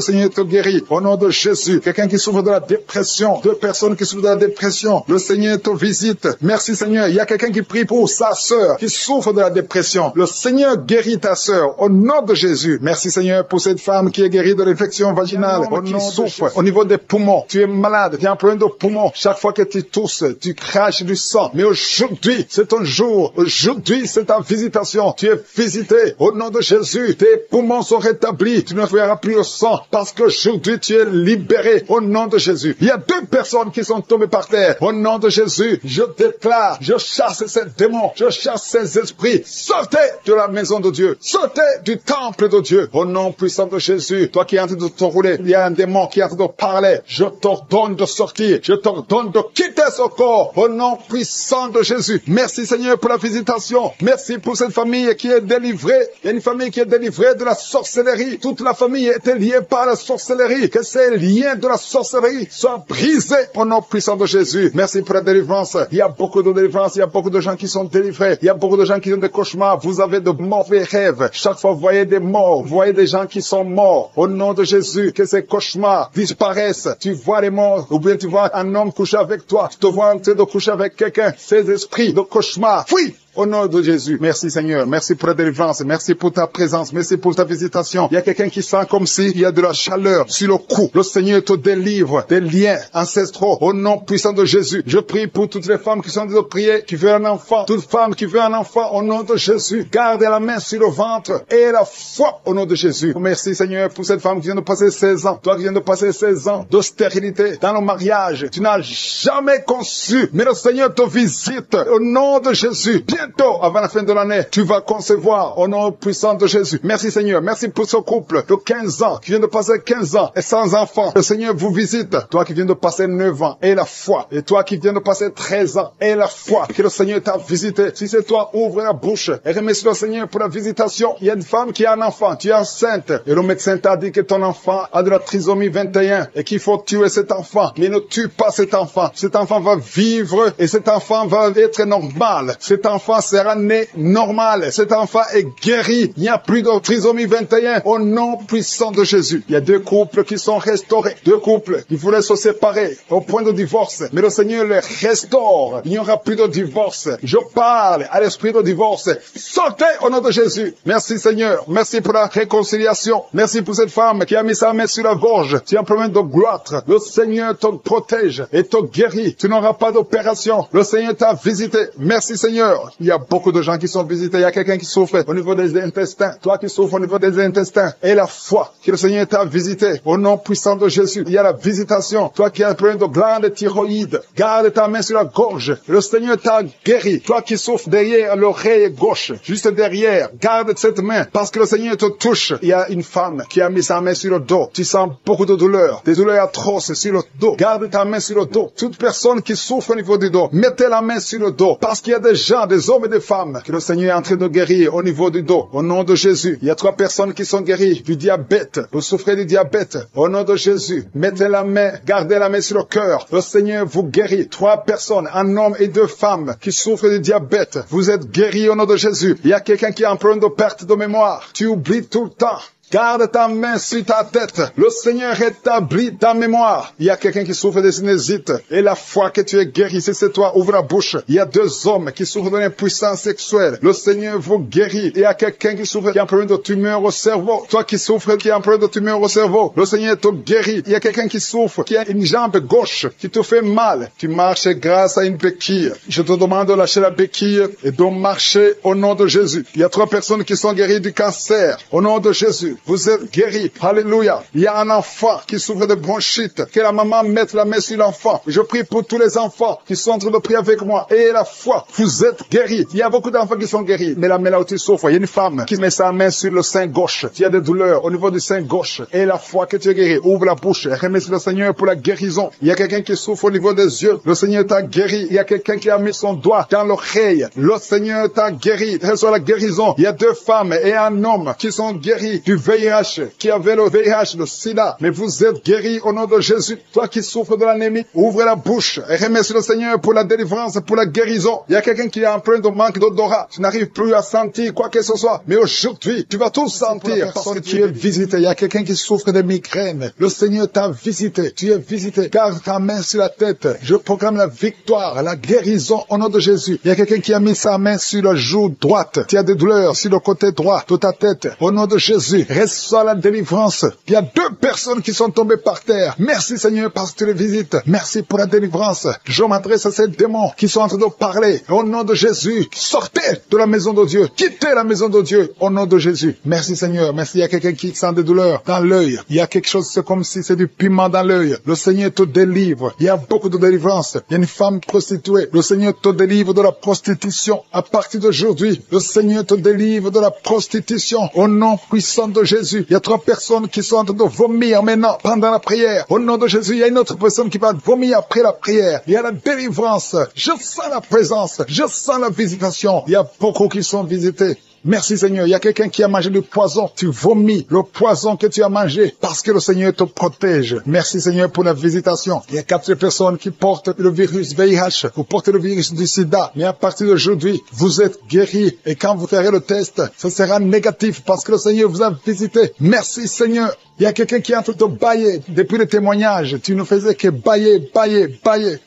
Seigneur te guérit, au nom de Jésus. Quelqu'un qui souffre de la dépression, 2 personnes qui souffrent de la dépression, le Seigneur te visite. Merci Seigneur. Il y a quelqu'un qui prie pour sa sœur qui souffre de la dépression. Le Seigneur guérit ta sœur au nom de Jésus. Merci Seigneur pour cette femme qui est guérie de l'infection vaginale, qui souffre au niveau des poumons. Tu es malade, tu as un problème de poumons. Chaque fois que tu tousses, tu craches du sang. Mais aujourd'hui, c'est ton jour. Aujourd'hui, c'est ta visitation. Tu es visité au nom de Jésus. Tes poumons sont rétablis. Tu ne verras plus le sang parce qu'aujourd'hui, tu es libéré au nom de Jésus. Il y a 2 personnes qui sont tombées par terre. Au nom de Jésus, je déclare, je chasse ces démons, je chasse ces esprits. Sortez de la maison de Dieu. Sortez du temple de Dieu. Au nom puissant de Jésus, toi qui es en train de te rouler, il y a un démon qui est en train de parler. Je t'ordonne de sortir. Je t'ordonne de quitter ce corps. Au nom puissant de Jésus. Merci Seigneur pour la visitation. Merci pour cette famille qui est délivrée. Il y a une famille qui est délivrée de la sorcellerie. Toute la famille était liée par la sorcellerie. Que ces liens de la sorcellerie soient brisés au nom puissant de Jésus. Merci pour la délivrance. Il y a beaucoup de délivrance. Il y a beaucoup de gens qui sont délivrés. Il y a a beaucoup de gens qui ont des cauchemars. Vous avez de mauvais rêves. Chaque fois, vous voyez des morts. Vous voyez des gens qui sont morts. Au nom de Jésus, que ces cauchemars disparaissent. Tu vois les morts, ou bien tu vois un homme coucher avec toi. Tu te vois en train de coucher avec quelqu'un. Ces esprits de cauchemar, fuis! Au nom de Jésus, merci Seigneur, merci pour la délivrance, merci pour ta présence, merci pour ta visitation. Il y a quelqu'un qui sent comme s'il y a de la chaleur sur le cou. Le Seigneur te délivre des liens ancestraux. Au nom puissant de Jésus, je prie pour toutes les femmes qui sont en train de prier, qui veulent un enfant. Toute femme qui veut un enfant, au nom de Jésus, garde la main sur le ventre et la foi au nom de Jésus. Merci Seigneur pour cette femme qui vient de passer 16 ans. Toi qui viens de passer 16 ans de stérilité dans le mariage. Tu n'as jamais conçu, mais le Seigneur te visite au nom de Jésus. Bientôt, avant la fin de l'année, tu vas concevoir au nom puissant de Jésus. Merci Seigneur. Merci pour ce couple de 15 ans qui vient de passer 15 ans et sans enfant. Le Seigneur vous visite. Toi qui viens de passer 9 ans et la foi. Et toi qui viens de passer 13 ans et la foi. Que le Seigneur t'a visité. Si c'est toi, ouvre la bouche et remercie le Seigneur pour la visitation. Il y a une femme qui a un enfant. Tu es enceinte. Et le médecin t'a dit que ton enfant a de la trisomie 21 et qu'il faut tuer cet enfant. Mais ne tue pas cet enfant. Cet enfant va vivre et cet enfant va être normal. Cet enfant sera né normal. Cet enfant est guéri. Il n'y a plus de trisomie 21 au nom puissant de Jésus. Il y a 2 couples qui sont restaurés. 2 couples qui voulaient se séparer au point de divorce. Mais le Seigneur les restaure. Il n'y aura plus de divorce. Je parle à l'esprit de divorce. Sortez au nom de Jésus. Merci Seigneur. Merci pour la réconciliation. Merci pour cette femme qui a mis sa main sur la gorge. Tu as un problème de gloire. Le Seigneur te protège et te guérit. Tu n'auras pas d'opération. Le Seigneur t'a visité. Merci Seigneur. Il y a beaucoup de gens qui sont visités. Il y a quelqu'un qui souffre au niveau des intestins. Toi qui souffres au niveau des intestins. Et la foi que le Seigneur t'a visité. Au nom puissant de Jésus. Il y a la visitation. Toi qui as un problème de glande thyroïde. Garde ta main sur la gorge. Le Seigneur t'a guéri. Toi qui souffres derrière l'oreille gauche. Juste derrière. Garde cette main. Parce que le Seigneur te touche. Il y a une femme qui a mis sa main sur le dos. Tu sens beaucoup de douleurs. Des douleurs atroces sur le dos. Garde ta main sur le dos. Toute personne qui souffre au niveau du dos. Mettez la main sur le dos. Parce qu'il y a des gens, des hommes et des femmes que le Seigneur est en train de guérir au niveau du dos. Au nom de Jésus. Il y a 3 personnes qui sont guéries du diabète. Vous souffrez du diabète. Au nom de Jésus. Mettez la main. Gardez la main sur le cœur. Le Seigneur vous guérit. 3 personnes, un homme et 2 femmes qui souffrent du diabète. Vous êtes guéris au nom de Jésus. Il y a quelqu'un qui a un problème de perte de mémoire. Tu oublies tout le temps. Garde ta main sur ta tête. Le Seigneur rétablit ta mémoire. Il y a quelqu'un qui souffre de sinusite. Et la foi que tu es guéri, si c'est toi, ouvre la bouche. Il y a 2 hommes qui souffrent de l'impuissance sexuelle. Le Seigneur vous guérit. Il y a quelqu'un qui souffre, qui a un problème de tumeur au cerveau. Toi qui souffres, qui a un problème de tumeur au cerveau. Le Seigneur te guérit. Il y a quelqu'un qui souffre, qui a une jambe gauche, qui te fait mal. Tu marches grâce à une béquille. Je te demande de lâcher la béquille et de marcher au nom de Jésus. Il y a 3 personnes qui sont guéries du cancer. Au nom de Jésus. Vous êtes guéris. Alléluia. Il y a un enfant qui souffre de bronchite. Que la maman mette la main sur l'enfant. Je prie pour tous les enfants qui sont en train de prier avec moi. Et la foi. Vous êtes guéris. Il y a beaucoup d'enfants qui sont guéris. Mais la main là où tu souffres, il y a une femme qui met sa main sur le sein gauche. Tu as des douleurs au niveau du sein gauche. Et la foi que tu es guéri. Ouvre la bouche. Remercie le Seigneur pour la guérison. Il y a quelqu'un qui souffre au niveau des yeux. Le Seigneur t'a guéri. Il y a quelqu'un qui a mis son doigt dans l'oreille. Le Seigneur t'a guéri. Reçois la guérison. Il y a 2 femmes et un homme qui sont guéris du VIH, qui avait le VIH, le sida. Mais vous êtes guéris au nom de Jésus. Toi qui souffres de l'anémie, ouvre la bouche et remercie le Seigneur pour la délivrance, pour la guérison. Il y a quelqu'un qui a un problème de manque d'odorat. Tu n'arrives plus à sentir quoi que ce soit. Mais aujourd'hui, tu vas tout sentir parce que tu es visité. Il y a quelqu'un qui souffre de migraines. Le Seigneur t'a visité. Tu es visité. Garde ta main sur la tête. Je proclame la victoire, la guérison au nom de Jésus. Il y a quelqu'un qui a mis sa main sur la joue droite. Tu as des douleurs sur le côté droit de ta tête. Au nom de Jésus, reçois la délivrance. Il y a 2 personnes qui sont tombées par terre. Merci Seigneur parce que tu les visites. Merci pour la délivrance. Je m'adresse à ces démons qui sont en train de parler. Au nom de Jésus, sortez de la maison de Dieu. Quittez la maison de Dieu au nom de Jésus. Merci Seigneur. Merci. Il y a quelqu'un qui sent des douleurs dans l'œil. Il y a quelque chose, c'est comme si c'est du piment dans l'œil. Le Seigneur te délivre. Il y a beaucoup de délivrance. Il y a une femme prostituée. Le Seigneur te délivre de la prostitution. À partir d'aujourd'hui, le Seigneur te délivre de la prostitution. Au nom puissant de Jésus. Il y a 3 personnes qui sont en train de vomir maintenant pendant la prière. Au nom de Jésus, il y a une autre personne qui va vomir après la prière. Il y a la délivrance. Je sens la présence. Je sens la visitation. Il y a beaucoup qui sont visités. Merci Seigneur. Il y a quelqu'un qui a mangé du poison. Tu vomis le poison que tu as mangé parce que le Seigneur te protège. Merci Seigneur pour la visitation. Il y a 4 personnes qui portent le virus VIH. Vous portez le virus du sida. Mais à partir d'aujourd'hui, vous êtes guéris. Et quand vous ferez le test, ce sera négatif parce que le Seigneur vous a visité. Merci Seigneur. Il y a quelqu'un qui est en train de bailler depuis le témoignage. Tu ne faisais que bailler.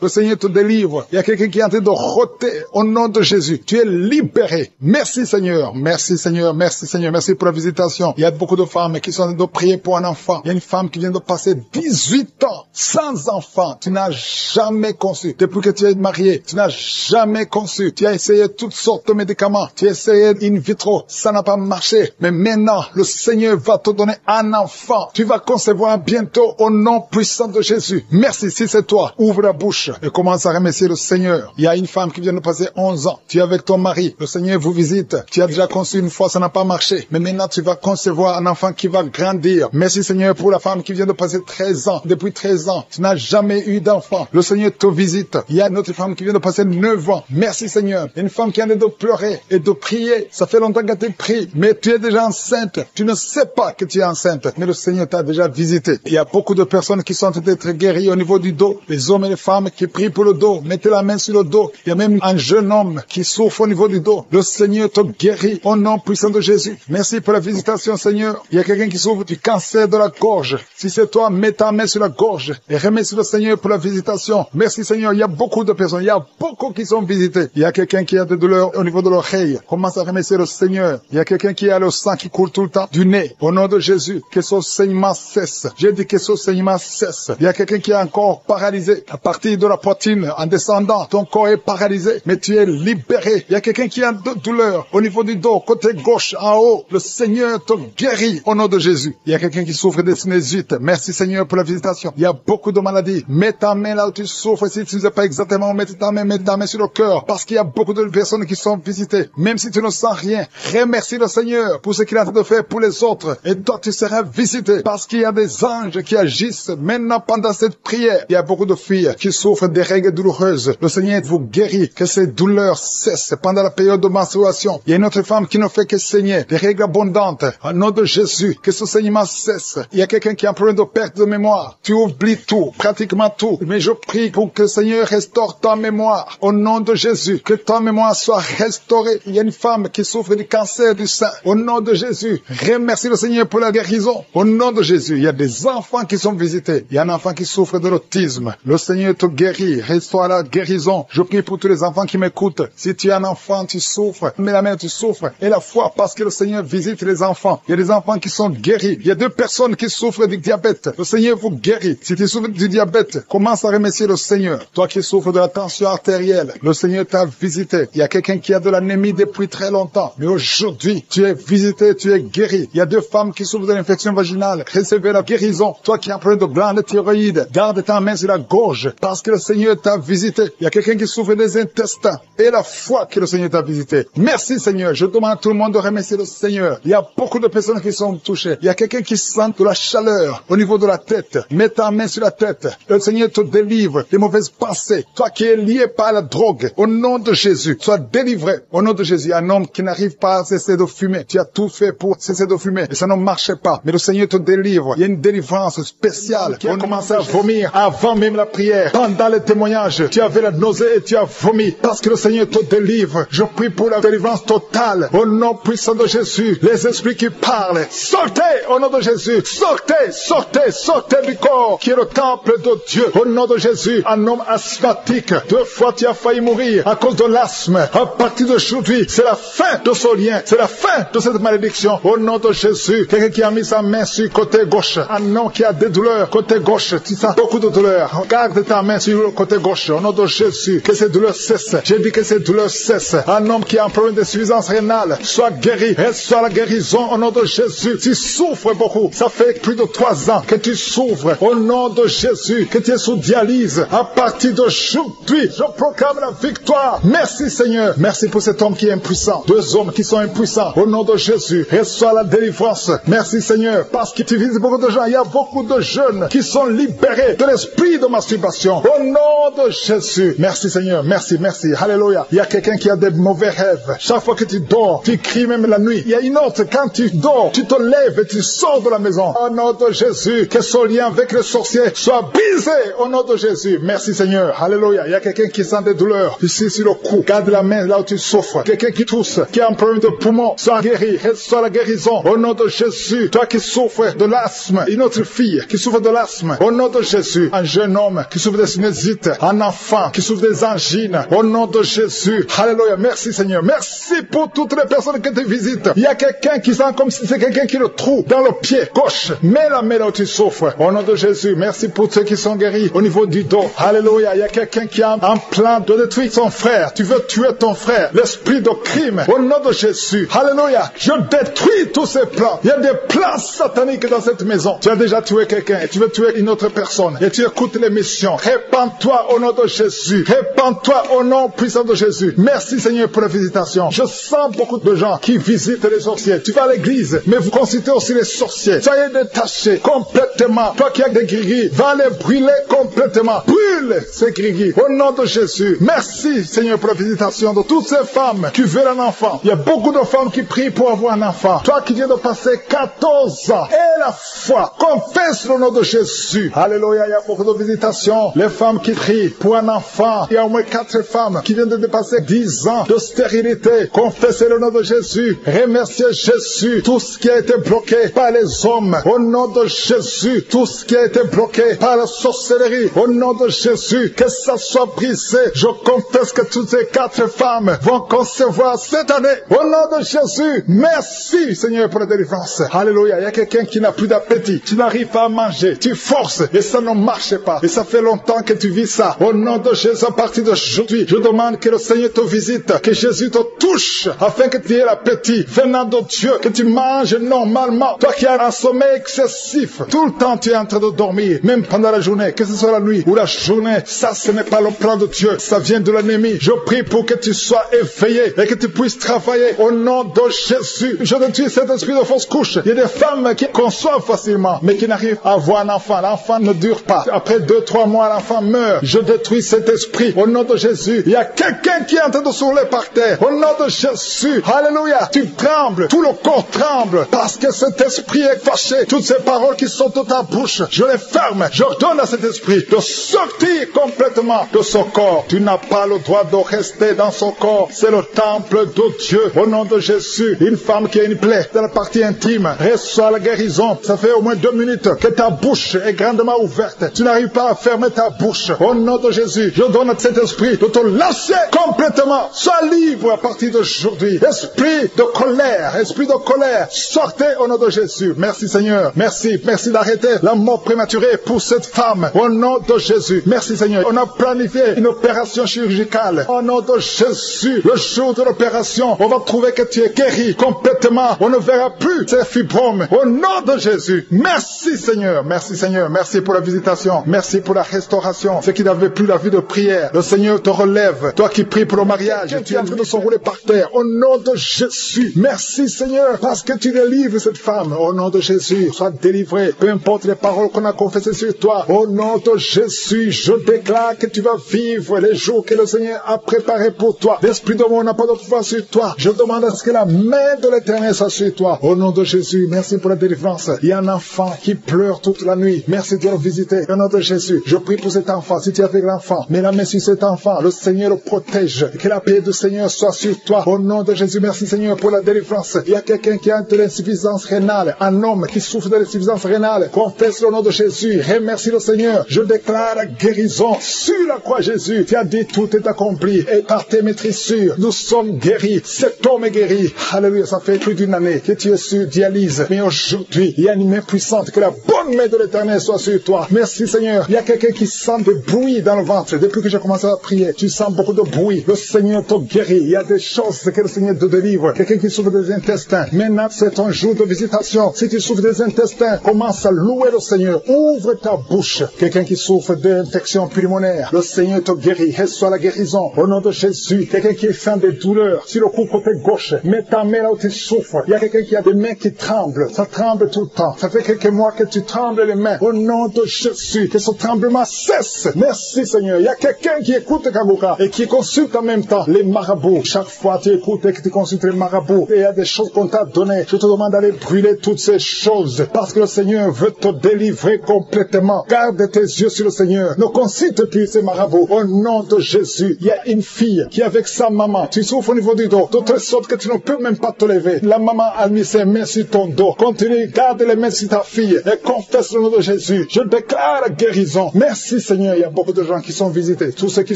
Le Seigneur te délivre. Il y a quelqu'un qui est en train de rôter au nom de Jésus. Tu es libéré. Merci Seigneur. Merci Seigneur. Merci Seigneur. Merci pour la visitation. Il y a beaucoup de femmes qui sont en train de prier pour un enfant. Il y a une femme qui vient de passer 18 ans sans enfant. Tu n'as jamais conçu. Depuis que tu es marié, tu n'as jamais conçu. Tu as essayé toutes sortes de médicaments. Tu as essayé in vitro. Ça n'a pas marché. Mais maintenant, le Seigneur va te donner un enfant. Tu vas concevoir bientôt au nom puissant de Jésus. Merci, si c'est toi, ouvre la bouche et commence à remercier le Seigneur. Il y a une femme qui vient de passer 11 ans. Tu es avec ton mari. Le Seigneur vous visite. Tu as déjà conçu une fois, ça n'a pas marché. Mais maintenant, tu vas concevoir un enfant qui va grandir. Merci Seigneur pour la femme qui vient de passer 13 ans. Depuis 13 ans, tu n'as jamais eu d'enfant. Le Seigneur te visite. Il y a une autre femme qui vient de passer 9 ans. Merci Seigneur. Une femme qui a de pleurer et de prier. Ça fait longtemps que tu pries, mais tu es déjà enceinte. Tu ne sais pas que tu es enceinte, mais le Seigneur t'a déjà visité. Il y a beaucoup de personnes qui sont en train d'être guéries au niveau du dos. Les hommes et les femmes qui prient pour le dos. Mettez la main sur le dos. Il y a même un jeune homme qui souffre au niveau du dos. Le Seigneur te guérit au nom puissant de Jésus. Merci pour la visitation, Seigneur. Il y a quelqu'un qui souffre du cancer de la gorge. Si c'est toi, mets ta main sur la gorge et remercie le Seigneur pour la visitation. Merci, Seigneur. Il y a beaucoup de personnes. Il y a beaucoup qui sont visitées. Il y a quelqu'un qui a des douleurs au niveau de l'oreille. Commence à remercier le Seigneur. Il y a quelqu'un qui a le sang qui coule tout le temps du nez. Au nom de Jésus, que ce saignement cesse. J'ai dit que ce saignement cesse. Il y a quelqu'un qui est encore paralysé à partir de la poitrine en descendant. Ton corps est paralysé, mais tu es libéré. Il y a quelqu'un qui a de douleur au niveau du dos, côté gauche, en haut. Le Seigneur te guérit au nom de Jésus. Il y a quelqu'un qui souffre de sinusite. Merci Seigneur pour la visitation. Il y a beaucoup de maladies. Mets ta main là où tu souffres. Si tu ne sais pas exactement, mets ta main sur le cœur. Parce qu'il y a beaucoup de personnes qui sont visitées. Même si tu ne sens rien, remercie le Seigneur pour ce qu'il a de faire pour les autres. Et toi, tu seras visité. Parce qu'il y a des anges qui agissent maintenant pendant cette prière. Il y a beaucoup de filles qui souffrent des règles douloureuses. Le Seigneur vous guérit. Que ces douleurs cessent pendant la période de menstruation. Il y a une autre femme qui ne fait que saigner. Des règles abondantes. Au nom de Jésus, que ce saignement cesse. Il y a quelqu'un qui a un problème de perte de mémoire. Tu oublies tout, pratiquement tout. Mais je prie pour que le Seigneur restaure ta mémoire. Au nom de Jésus, que ta mémoire soit restaurée. Il y a une femme qui souffre du cancer du sein. Au nom de Jésus, remercie le Seigneur pour la guérison. Au nom de Jésus, il y a des enfants qui sont visités. Il y a un enfant qui souffre de l'autisme. Le Seigneur te guérit. Restaure la guérison. Je prie pour tous les enfants qui m'écoutent. Si tu es un enfant, tu souffres. Mais la mère, tu souffres. Et la foi, parce que le Seigneur visite les enfants. Il y a des enfants qui sont guéris. Il y a 2 personnes qui souffrent du diabète. Le Seigneur vous guérit. Si tu souffres du diabète, commence à remercier le Seigneur. Toi qui souffres de la tension artérielle, le Seigneur t'a visité. Il y a quelqu'un qui a de l'anémie depuis très longtemps. Mais aujourd'hui, tu es visité, tu es guéri. Il y a 2 femmes qui souffrent de l'infection vaginale. Recevez la guérison. Toi qui as un problème de glande thyroïde, garde ta main sur la gorge parce que le Seigneur t'a visité. Il y a quelqu'un qui souffre des intestins et la foi que le Seigneur t'a visité. Merci Seigneur. Je demande à tout le monde de remercier le Seigneur. Il y a beaucoup de personnes qui sont touchées. Il y a quelqu'un qui sent de la chaleur au niveau de la tête. Mets ta main sur la tête. Le Seigneur te délivre des mauvaises pensées. Toi qui es lié par la drogue, au nom de Jésus, sois délivré. Au nom de Jésus, un homme qui n'arrive pas à cesser de fumer. Tu as tout fait pour cesser de fumer et ça ne marchait pas. Mais le Seigneur te délivre. Il y a une délivrance spéciale qui a commencé à vomir avant même la prière. Pendant le témoignage, tu avais la nausée et tu as vomi parce que le Seigneur te délivre. Je prie pour la délivrance totale. Au nom puissant de Jésus, les esprits qui parlent, sortez au nom de Jésus. Sortez, sortez, sortez du corps qui est le temple de Dieu. Au nom de Jésus, un homme asthmatique. 2 fois tu as failli mourir à cause de l'asthme. À partir d'aujourd'hui, c'est la fin de ce lien. C'est la fin de cette malédiction. Au nom de Jésus, quelqu'un qui a mis sa main sur le côté gauche. Un homme qui a des douleurs côté gauche. Tu sens beaucoup de douleurs. Garde ta main sur le côté gauche. Au nom de Jésus, que ces douleurs cessent. J'ai dit que ces douleurs cessent. Un homme qui a un problème d'insuffisance rénale, soit guéri. Reçois la guérison au nom de Jésus. Tu souffres beaucoup. Ça fait plus de 3 ans que tu souffres. Au nom de Jésus, que tu es sous dialyse. À partir d'aujourd'hui, je proclame la victoire. Merci Seigneur. Merci pour cet homme qui est impuissant. 2 hommes qui sont impuissants. Au nom de Jésus, reçois la délivrance. Merci Seigneur. Parce que tu visites beaucoup de gens. Il y a beaucoup de jeunes qui sont libérés de l'esprit de masturbation. Au nom de Jésus. Merci Seigneur. Merci, merci. Alléluia. Il y a quelqu'un qui a des mauvais rêves. Chaque fois que tu dors, dors, tu cries même la nuit. Il y a une autre, quand tu dors, tu te lèves et tu sors de la maison. Au nom de Jésus, que son lien avec le sorcier soit brisé au nom de Jésus. Merci Seigneur. Alléluia. Il y a quelqu'un qui sent des douleurs ici sur le cou. Garde la main là où tu souffres. Quelqu'un qui tousse, qui a un problème de poumon, soit guéri, soit la guérison. Au nom de Jésus. Toi qui souffres de l'asthme, une autre fille qui souffre de l'asthme. Au nom de Jésus. Un jeune homme qui souffre des sinusites. Un enfant qui souffre des angines. Au nom de Jésus. Alléluia. Merci Seigneur. Merci pour toutes les personnes qui te visitent. Il y a quelqu'un qui sent comme si c'est quelqu'un qui le trouve dans le pied gauche. Mets la main là où tu souffres. Au nom de Jésus. Merci pour ceux qui sont guéris au niveau du dos. Alléluia. Il y a quelqu'un qui a un plan de détruire son frère. Tu veux tuer ton frère. L'esprit de crime. Au nom de Jésus. Alléluia. Je détruis tous ces plans. Il y a des plans sataniques dans cette maison. Tu as déjà tué quelqu'un et tu veux tuer une autre personne. Et tu écoutes l'émission. Répands-toi au nom de Jésus. Répands-toi au nom puissant de Jésus. Merci Seigneur pour la visitation. Je sens beaucoup de gens qui visitent les sorciers. Tu vas à l'église, mais vous consultez aussi les sorciers. Soyez détachés complètement. Toi qui as des gris-gris, va les brûler complètement. Brûle ces gris-gris au nom de Jésus. Merci Seigneur pour la visitation de toutes ces femmes qui veulent un enfant. Il y a beaucoup de femmes qui prient pour avoir un enfant. Toi qui viens de passer 14 ans, et la foi, confesse le nom de Jésus. Alléluia, il y a beaucoup de visitations. Les femmes qui prient pour un enfant. Il y a au moins 4 femmes qui viennent de dépasser 10 ans de stérilité. Confessez le nom de Jésus. Remerciez Jésus. Tout ce qui a été bloqué par les hommes, au nom de Jésus. Tout ce qui a été bloqué par la sorcellerie, au nom de Jésus, que ça soit brisé. Je confesse que toutes ces 4 femmes vont concevoir cette année, au nom de Jésus. Merci Seigneur pour la délivrance. Alléluia. Il y a quelqu'un qui n'a plus d'appétit. Tu n'arrives pas à manger. Tu forces et ça ne marche pas. Et ça fait longtemps que tu vis ça. Au nom de Jésus, à partir d'aujourd'hui, je demande que le Seigneur te visite, que Jésus te touche, afin que tu aies l'appétit venant de Dieu, que tu manges normalement. Toi qui as un sommeil excessif, tout le temps tu es en train de dormir, même pendant la journée, que ce soit la nuit ou la journée, ça ce n'est pas le plan de Dieu, ça vient de l'ennemi. Je prie pour que tu sois éveillé et que tu puisses travailler au nom de Jésus. Je détruis cet esprit de fausse couche. Il y a des femmes qui conçoivent facilement, mais qui n'arrivent à avoir un enfant. L'enfant ne dure pas. Après 2-3 mois, l'enfant meurt. Je détruis cet esprit au nom de Jésus. Il y a quelqu'un qui est en train de s'ouler par terre. Au nom de Jésus. Alléluia. Tu trembles. Tout le corps tremble. Parce que cet esprit est fâché. Toutes ces paroles qui sont dans ta bouche, je les ferme. J'ordonne à cet esprit de sortir complètement de son corps. Tu n'as pas le droit de rester dans son corps. C'est le temple de Dieu. Au nom de Jésus. Une femme qui a une plaie dans la partie intime reçoit la guérison. Ça fait au moins 2 minutes que ta bouche est grandement ouverte. Tu n'arrives pas à fermer ta bouche. Au nom de Jésus, je donne à cet esprit de te lâcher complètement. Sois libre à partir d'aujourd'hui. Esprit de colère, sortez au nom de Jésus. Merci Seigneur. Merci d'arrêter la mort prématurée pour cette femme. Au nom de Jésus. Merci Seigneur. On a planifié une opération chirurgicale. Au nom de Jésus, le jour de l'opération, on va trouver que tu es guéri complètement. On ne verra plus ces fibromes. Au nom de Jésus. Merci Seigneur. Merci pour la visitation. Merci pour la restauration. Ceux qui n'avaient plus la vie de prière, le Seigneur te relève. Toi qui pries pour le mariage, tu es en train de s'enrouler par terre. Au nom de Jésus. Merci Seigneur, parce que tu délivres cette femme. Au nom de Jésus, sois délivré. Peu importe les paroles qu'on a confessées sur toi. Au nom de Jésus, je déclare que tu vas vivre les jours que le Seigneur a préparés pour toi. L'esprit de mort n'a pas de pouvoir sur toi. Je demande à ce que la main de l'Éternel soit sur toi. Au nom de Jésus, merci pour la délivrance. Il y a un enfant qui pleure toute la nuit. Merci de le visiter. Au nom de Jésus, je prie pour cet enfant. Si tu es avec l'enfant, mets la main sur cet enfant. Le Seigneur le protège. Que la paix du Seigneur soit sur toi. Au nom de Jésus, merci Seigneur pour la délivrance. Il y a quelqu'un qui a de l'insuffisance rénale. Un homme qui souffre de l'insuffisance rénale. Confesse le nom de Jésus. Remercie le Seigneur. Je déclare la guérison sur la croix Jésus. Tu as dit tout est accompli. Et par tes maîtrissures, nous sommes guéris. Cet homme est guéri. Alléluia. Ça fait plus d'une année que tu es sur dialyse. Mais aujourd'hui, il y a une main puissante. Que la bonne main de l'Éternel soit sur toi. Merci Seigneur. Il y a quelqu'un qui sent des bruits dans le ventre. Depuis que j'ai commencé à prier, tu sens beaucoup de bruit. Le Seigneur te guérit. Il y a des choses que le Seigneur te délivre. Quelqu'un qui souffre des intestins. Maintenant, c'est ton jour de visitation. Si tu souffres des intestins, commence à louer le Seigneur. Ouvre ta bouche. Quelqu'un qui souffre d'infection pulmonaire, le Seigneur te guérit. Reçois la guérison. Au nom de Jésus. Quelqu'un qui sent des douleurs sur le cou côté gauche, mets ta main là où tu souffres. Il y a quelqu'un qui a des mains qui tremblent. Ça tremble tout le temps. Ça fait quelques mois que tu trembles les mains. Au nom de Jésus, que ce tremblement cesse. Merci Seigneur. Il y a quelqu'un qui écoute Kagoka et qui consulte en même temps les marabouts. Chaque fois tu écoutes que tu consultes les marabouts. Et il y a des choses qu'on t'a données. Je te demande d'aller brûler toutes ces choses. Parce que le Seigneur veut te délivrer complètement. Garde tes yeux sur le Seigneur. Ne consulte plus ces marabouts. Au nom de Jésus, il y a une fille qui est avec sa maman. Tu souffres au niveau du dos. De telle sorte que tu ne peux même pas te lever. La maman a mis ses mains sur ton dos. Continue, garde les mains sur ta fille. Et confesse le nom de Jésus. Je déclare la guérison. Merci Seigneur. Il y a beaucoup de gens qui sont visités. Tous ceux qui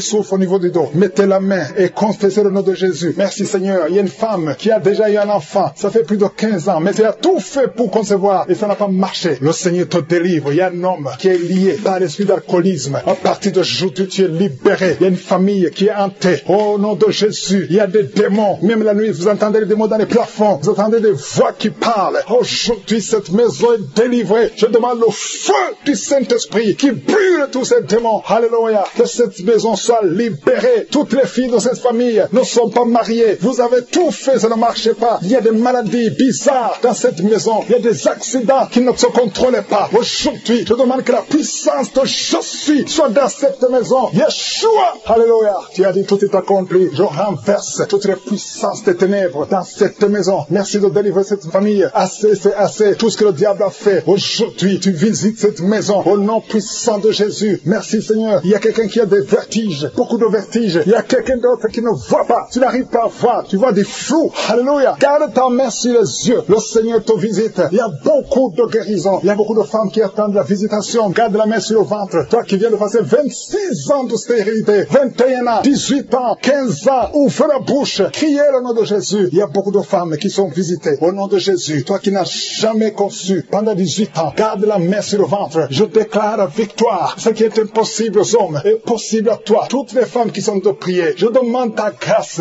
souffrent au niveau du dos. Mettez la main et confessez le nom de Jésus. Merci Seigneur. Il y a une femme qui a déjà eu un enfant. Ça fait plus de 15 ans. Mais elle a tout fait pour concevoir. Et ça n'a pas marché. Le Seigneur te délivre. Il y a un homme qui est lié par l'esprit d'alcoolisme. À partir d'aujourd'hui, tu es libéré. Il y a une famille qui est hantée. Au nom de Jésus, il y a des démons. Même la nuit, vous entendez les démons dans les plafonds. Vous entendez des voix qui parlent. Aujourd'hui, cette maison est délivrée. Je demande le feu du Saint-Esprit qui brûle tous ces démons. Alléluia. Que cette maison soit libérée. Toutes les filles de cette famille ne sont pas mariées. Vous avez tout fait, ça ne marchait pas. Il y a des maladies bizarres dans cette maison. Il y a des accidents qui ne se contrôlent pas. Aujourd'hui, je demande que la puissance de je suis soit dans cette maison. Yeshua. Alléluia. Tu as dit tout est accompli. Je renverse toutes les puissances des ténèbres dans cette maison. Merci de délivrer cette famille. Assez, c'est assez. Tout ce que le diable a fait. Aujourd'hui, tu visites cette maison au nom puissant de Jésus. Merci Seigneur. Il y a quelqu'un qui a des vertiges. Beaucoup de vertiges. Il y a quelqu'un d'autre qui ne voit pas. Tu n'arrives pas à voir. Tu vois des flous. Alléluia. Garde ta main sur les yeux. Le Seigneur te visite. Il y a beaucoup de guérisons. Il y a beaucoup de femmes qui attendent la visitation. Garde la main sur le ventre. Toi qui viens de passer 26 ans de stérilité, 21 ans, 18 ans, 15 ans, ouvre la bouche. Criez le nom de Jésus. Il y a beaucoup de femmes qui sont visitées au nom de Jésus. Toi qui n'as jamais conçu pendant 18 ans, garde la main sur le ventre. Je déclare la victoire. Ce qui est impossible aux hommes est possible à toi. Toutes les femmes qui sont de prier, je demande ta grâce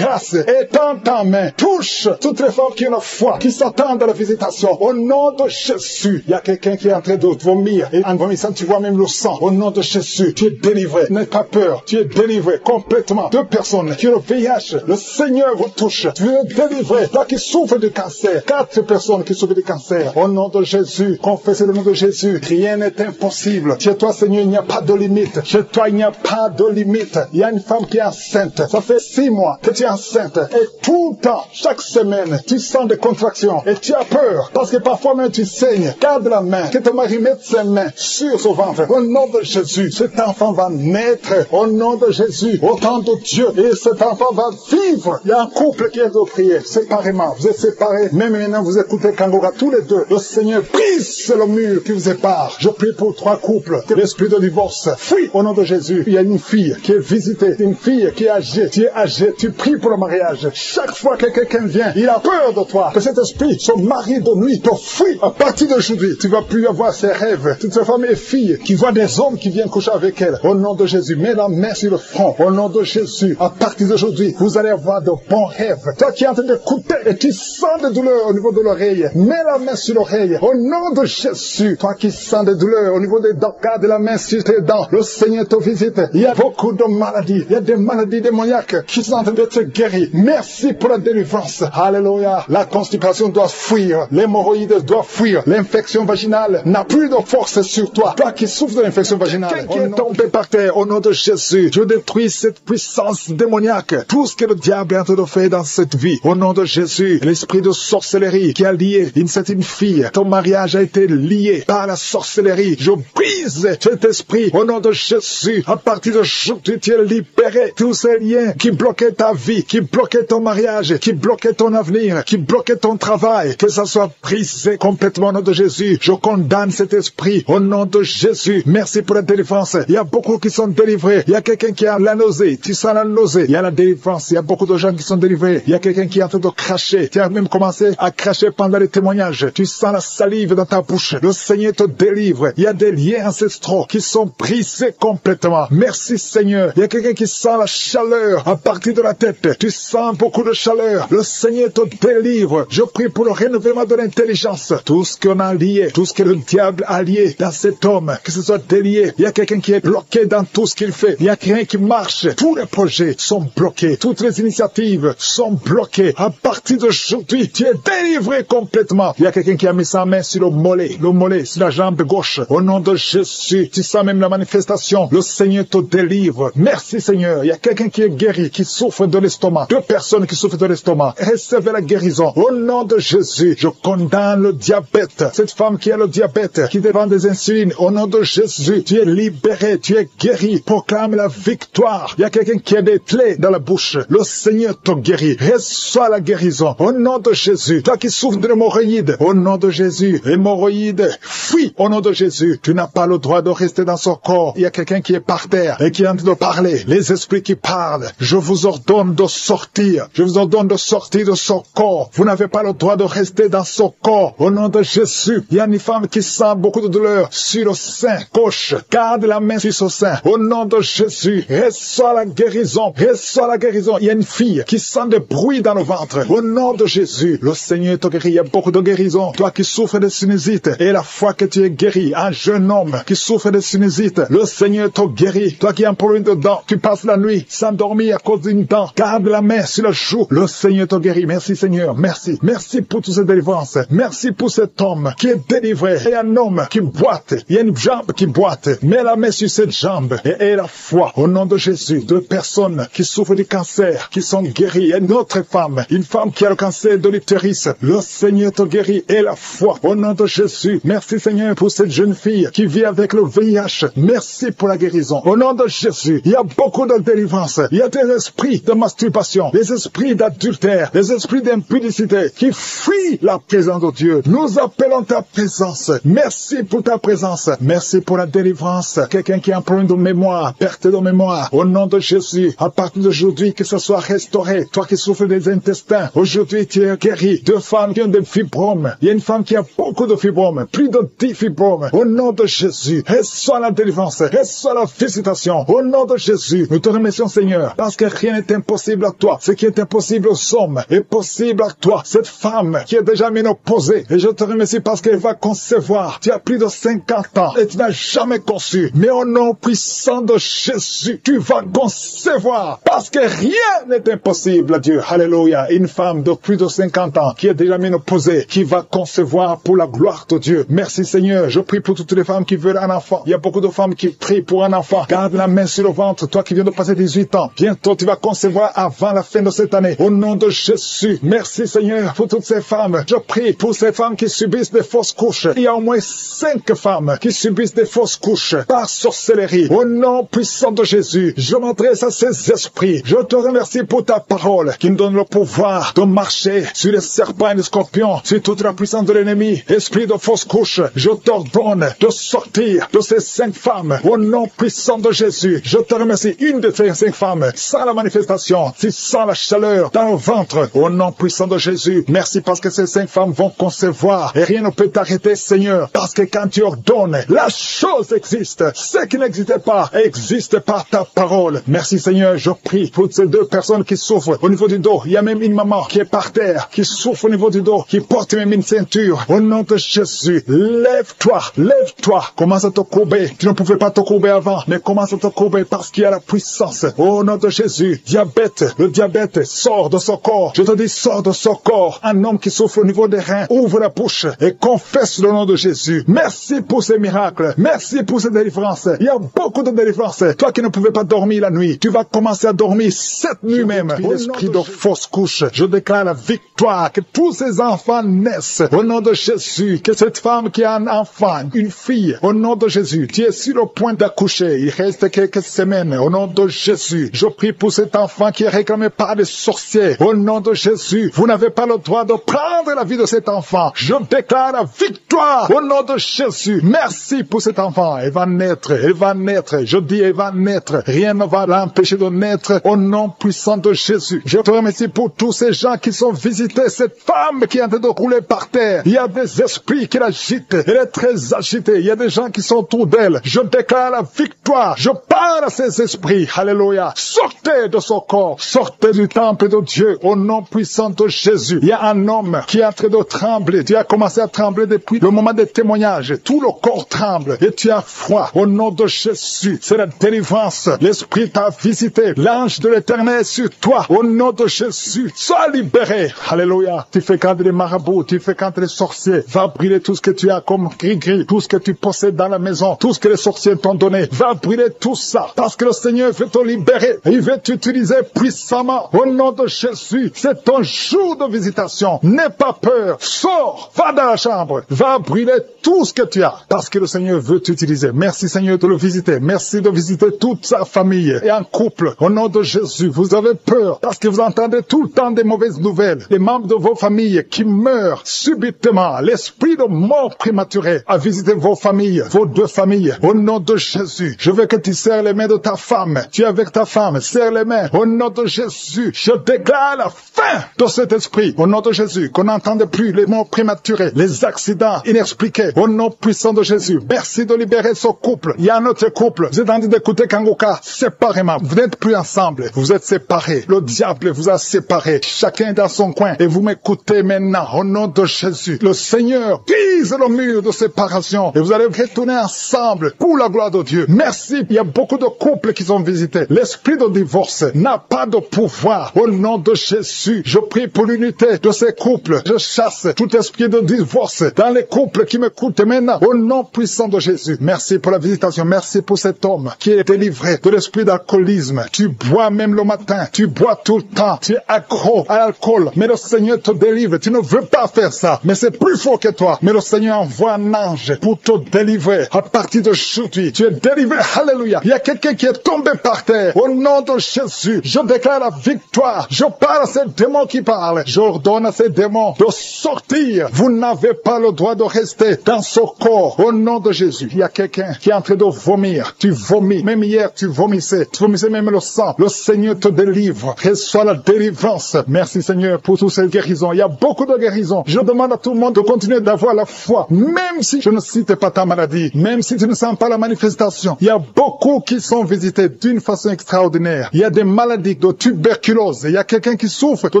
est en ta main. Touche toutes les femmes qui ont la foi, qui s'attendent à la visitation. Au nom de Jésus, il y a quelqu'un qui est en train de vomir. Et en vomissant, tu vois même le sang. Au nom de Jésus, tu es délivré. N'aie pas peur. Tu es délivré complètement. 2 personnes qui ont le VIH, le Seigneur vous touche. Tu es délivré. Toi qui souffres de cancer. 4 personnes qui souffrent de cancer. Au nom de Jésus, confessez le nom de Jésus. Rien n'est impossible. Chez toi, Seigneur, il n'y a pas de limite. Chez toi, il n'y a pas de limite. Il y a une femme qui est enceinte. Ça fait 6 mois que tu es enceinte. Et tout le temps, chaque semaine, tu sens des contractions. Et tu as peur. Parce que parfois même tu saignes. Garde la main. Que ton mari mette ses mains sur son ventre. Au nom de Jésus, cet enfant va naître. Au nom de Jésus, au temps de Dieu. Et cet enfant va vivre. Il y a un couple qui est de prier séparément. Vous êtes séparés. Même maintenant, vous écoutez Kangora tous les deux. Le Seigneur brise le mur qui vous sépare. Je prie pour 3 couples. Que l'esprit de divorce fuit au nom de Jésus. Il y a une fille qui est visitée. Une fille qui est âgée. Tu es âgé. Tu pries pour le mariage. Chaque fois que quelqu'un vient, il a peur de toi. Que cet esprit, son mari de nuit, te fuit. À partir d'aujourd'hui, tu vas plus avoir ces rêves. Toutes ces femmes et filles qui voient des hommes qui viennent coucher avec elles. Au nom de Jésus, mets la main sur le front. Au nom de Jésus, à partir d'aujourd'hui, vous allez avoir de bons rêves. Toi qui es en train d'écouter et tu sens des douleurs au niveau de l'oreille, mets la main sur l'oreille. Au nom de Jésus, toi qui sens des douleurs au niveau des dents, garde la main sur tes dents. Le Seigneur te visite. Il y a beaucoup de maladies. Il y a des maladies démoniaques qui sont en train d'être guéries. Merci pour la délivrance. Alléluia. La constipation doit fuir. L'hémorroïde doit fuir. L'infection vaginale n'a plus de force sur toi. Toi qui souffres de l'infection vaginale, qui est tombé par terre, au nom de Jésus, je détruis cette puissance démoniaque. Tout ce que le diable est en train de faire dans cette vie, au nom de Jésus, l'esprit de sorcellerie qui a lié une certaine fille, ton mariage a été lié par la sorcellerie. Je brise cet esprit au nom de Jésus. À partir d'aujourd'hui, tu es libéré. Tous ces liens qui bloquaient ta vie, qui bloquaient ton mariage, qui bloquaient ton avenir, qui bloquaient ton travail, que ça soit brisé complètement au nom de Jésus. Je condamne cet esprit au nom de Jésus. Merci pour la délivrance. Il y a beaucoup qui sont délivrés. Il y a quelqu'un qui a la nausée. Tu sens la nausée. Il y a la délivrance. Il y a beaucoup de gens qui sont délivrés. Il y a quelqu'un qui est en train de cracher. Tu as même commencé à cracher pendant les témoignages. Tu sens la salive dans ta bouche. Le Seigneur te délivre. Il y a des liens ancestraux qui sont brisés complètement. Merci Seigneur. Il y a quelqu'un qui sent la chaleur à partir de la tête. Tu sens beaucoup de chaleur. Le Seigneur te délivre. Je prie pour le renouvellement de l'intelligence. Tout ce qu'on a lié, tout ce que le diable a lié dans cet homme, que ce soit délié. Il y a quelqu'un qui est bloqué dans tout ce qu'il fait. Il y a rien qui marche. Tous les projets sont bloqués. Toutes les initiatives sont bloquées. À partir d'aujourd'hui, tu es délivré complètement. Il y a quelqu'un qui a mis sa main sur le mollet sur la jambe gauche. Au nom de Jésus, tu sens même la manifestation. Le Seigneur te délivre. Merci Seigneur. Il y a quelqu'un qui est guéri, qui souffre de l'estomac. 2 personnes qui souffrent de l'estomac, recevez la guérison. Au nom de Jésus, je condamne le diabète. Cette femme qui a le diabète, qui dépend des insulines, au nom de Jésus, tu es libéré, tu es guéri. Proclame la victoire. Il y a quelqu'un qui a des plaies dans la bouche. Le Seigneur te guérit. Reçois la guérison. Au nom de Jésus. Toi qui souffres de l'hémorroïde, au nom de Jésus. Hémorroïde, fuis. Au nom de Jésus. Tu n'as pas le droit de rester dans son corps. Il y a quelqu'un qui est par terre et qui est en train de parler. Les esprits qui parlent. Je vous ordonne de sortir. Je vous ordonne de sortir de son corps. Vous n'avez pas le droit de rester dans son corps. Au nom de Jésus. Il y a une femme qui sent beaucoup de douleur sur le sein gauche. Garde la main sur son sein. Au nom de Jésus. Reçois la guérison. Reçois la guérison. Il y a une fille qui sent des bruits dans le ventre. Au nom de Jésus. Le Seigneur te guérit. Il y a beaucoup de guérison. Toi qui souffres de sinusite et la foi que tu es guéri. Un jeune homme qui souffre de sinusite. Le Seigneur te guérit. Toi qui as un problème de dents. Tu passes la nuit sans dormir à cause d'une dent. Garde la main sur le joue. Le Seigneur te guérit. Merci Seigneur. Merci. Merci pour toutes ces délivrances. Merci pour cet homme qui est délivré. Et un homme qui boite. Il y a une jambe qui boite. Mets la main sur cette jambe et aie la foi. Au nom de Jésus. Deux personnes qui souffrent du cancer, qui sont guéries. Et une autre femme. Une femme qui a le cancer de l'utérus. Le Seigneur te guérit. Et la foi. Au nom de Jésus. Merci Seigneur pour cette jeune fille qui vit avec le VIH. Merci pour la guérison. Au nom de Jésus. Il y a beaucoup de délivrance. Il y a des esprits de masturbation, des esprits d'adultère, des esprits d'impudicité qui fuient la présence de Dieu. Nous appelons ta présence. Merci pour ta présence. Merci pour la délivrance. Quelqu'un qui a un problème de mémoire, perte de mémoire. Au nom de Jésus, à partir d'aujourd'hui, que ce soit restauré. Toi qui souffres des intestins, aujourd'hui tu es guéri. Deux femmes qui ont des fibromes. Il y a une femme qui a beaucoup de fibromes, plus de 10 fibromes. Au nom de Jésus, reçois la délivrance, reçois la visitation. Au nom de Jésus, nous te remercions Seigneur, parce que rien n'est impossible à toi. Ce qui est impossible aux hommes est possible à toi. Cette femme qui est déjà ménopausée, et je te remercie parce qu'elle va concevoir. Tu as plus de 50 ans et tu n'as jamais conçu. Mais au nom puissant de Jésus, tu vas concevoir, parce que rien n'est impossible à Dieu. Alléluia. Une femme de plus de 50 ans qui est déjà ménopausée, qui va concevoir pour la gloire de Dieu. Merci Seigneur. Je prie pour toutes les femmes qui veulent un enfant. Il y a beaucoup de femmes qui prient pour un enfant. Garde la main sur le ventre. Toi qui viens de passer 18 ans, bientôt tu vas concevoir avant la fin de cette année. Au nom de Jésus. Merci Seigneur pour toutes ces femmes. Je prie pour ces femmes qui subissent des fausses couches. Il y a au moins 5 femmes qui subissent des fausses couches par sorcellerie. Au nom puissant de Jésus, je m'adresse à ces esprits. Je te remercie pour ta parole qui nous donne le pouvoir de marcher sur les serpents et les scorpions, sur toute la puissance de l'ennemi. Esprit de fausse couche, je t'ordonne de sortir de ces 5 femmes. Au nom puissant de Jésus, je te remercie. Une de ces 5 femmes, sans la manifestation, si sans la chaleur dans le ventre. Au nom puissant de Jésus, merci parce que ces 5 femmes vont concevoir et rien ne peut t'arrêter Seigneur, parce que quand tu ordonnes, la chose existe. Ce qui n'existait pas existe par ta parole. Merci Seigneur, je prie pour ces 2 personnes qui souffrent au niveau du dos. Il y a même une maman qui est par terre, qui souffre au niveau du dos, qui porte même une ceinture. Au nom de Jésus, lève-toi, lève-toi. Commence à te courber. Tu ne pouvais pas te courber avant, mais commence à te courber parce qu'il y a la puissance. Au nom de Jésus, diabète, le diabète sort de son corps. Je te dis, sors de son corps. Un homme qui souffre au niveau des reins, ouvre la bouche et confesse le nom de Jésus. Merci pour ces miracles. Merci pour ces délivrances. Il y a beaucoup de délivrances. Toi qui ne pouvais pas dormir la nuit, tu vas commencer à dormir cette nuit même. L'esprit de fausse couche, je déclare la victoire, que tous ces enfants naissent. Au nom de Jésus, que cette femme qui a un enfant, une fille, au nom de Jésus, tu es sur le point d'accoucher. Il reste quelques semaines. Au nom de Jésus, je prie pour cet enfant qui est réclamé par des sorciers. Au nom de Jésus, vous n'avez pas le droit de prendre la vie de cet enfant. Je déclare la victoire au nom de Jésus. Merci pour cet enfant. Elle va naître, elle va naître. Je dis, elle va naître. Rien ne va l'empêcher de naître au nom puissant de Jésus. Je te remercie pour tous ces gens qui sont visités. Cette femme qui est en train de rouler par terre. Il y a des esprits qui l'agitent. Elle est très agitée. Il y a des gens qui sont autour d'elle. Je déclare la victoire. Je parle à ces esprits. Alléluia. Sortez de son corps. Sortez du temple de Dieu au nom puissant de Jésus. Il y a un homme qui est en train de trembler. Tu as commencé à trembler depuis le moment des témoignages. Tout le corps tremble et tu as froid. Au nom de Jésus, c'est la délivrance. L'Esprit t'a visité. L'ange de l'Éternel est sur toi. Au nom de Jésus, sois libéré. Alléluia. Tu fréquentes les marabouts, tu fréquentes les sorciers. Va brûler tout ce que tu as comme gris-gris, tout ce que tu possèdes dans la maison, tout ce que les sorciers t'ont donné. Va brûler tout ça parce que le Seigneur veut te libérer. Il veut t'utiliser puissamment maintenant. Au nom de Jésus, c'est ton jour de visitation. N'aie pas peur. Sors, va dans la chambre, va brûler tout ce que tu as. Parce que le Seigneur veut t'utiliser. Merci Seigneur de le visiter. Merci de visiter toute sa famille et en couple. Au nom de Jésus, vous avez peur parce que vous entendez tout le temps des mauvaises nouvelles. Les membres de vos familles qui meurent subitement. L'esprit de mort prématurée a visité vos familles, vos deux familles. Au nom de Jésus, je veux que tu serres les mains de ta femme. Tu es avec ta femme, serre les mains. Au nom de Jésus, je déclare la fin de cet esprit. Au nom de Jésus, qu'on n'entende plus les morts prématurées, les accidents inexpliqués. Au nom puissant de Jésus, merci de libérer ce couple. Il y a un autre couple. Vous êtes en train d'écouter Kangoka séparément. Vous n'êtes plus ensemble. Vous êtes séparés. Le diable vous a séparés. Chacun dans son coin. Et vous m'écoutez maintenant. Au nom de Jésus, le Seigneur brise le mur de séparation. Et vous allez retourner ensemble pour la gloire de Dieu. Merci. Il y a beaucoup de couples qui sont visités. L'esprit de divorce n'a pas de pouvoir. Au nom de Jésus, je prie pour l'unité de ces couples. Je chasse tout esprit de divorce dans les couples qui m'écoutent maintenant. Au nom puissant de Jésus. Merci pour la visitation. Merci pour cet homme qui est délivré de l'esprit d'alcoolisme. Tu bois même le matin. Tu bois tout le temps. Tu es accro à l'alcool. Mais le Seigneur te délivre. Tu ne veux pas faire ça. Mais c'est plus fort que toi. Mais le Seigneur envoie un ange pour te délivrer. À partir d'aujourd'hui, tu es délivré. Alléluia. Il y a quelqu'un qui est tombé par terre. Au nom de Jésus, je déclare la victoire. Je parle à ces démons qui parlent. J'ordonne à ces démons de sortir. Vous n'avez pas le droit de rester dans ce corps. Au nom de Jésus, il y a quelqu'un qui est en train de vomir. Tu vomis. Même hier, tu vomissais. Tu vomissais même le sang. Le Seigneur te délivre. Reçois la délivrance. Merci Seigneur pour toutes ces guérisons. Il y a beaucoup de guérisons. Je demande à tout le monde de continuer d'avoir la foi. Même si je ne cite pas ta maladie. Même si tu ne sens pas la manifestation. Il y a beaucoup qui sont visités d'une façon extraordinaire. Il y a des maladies de tuberculose. Il y a quelqu'un qui souffre de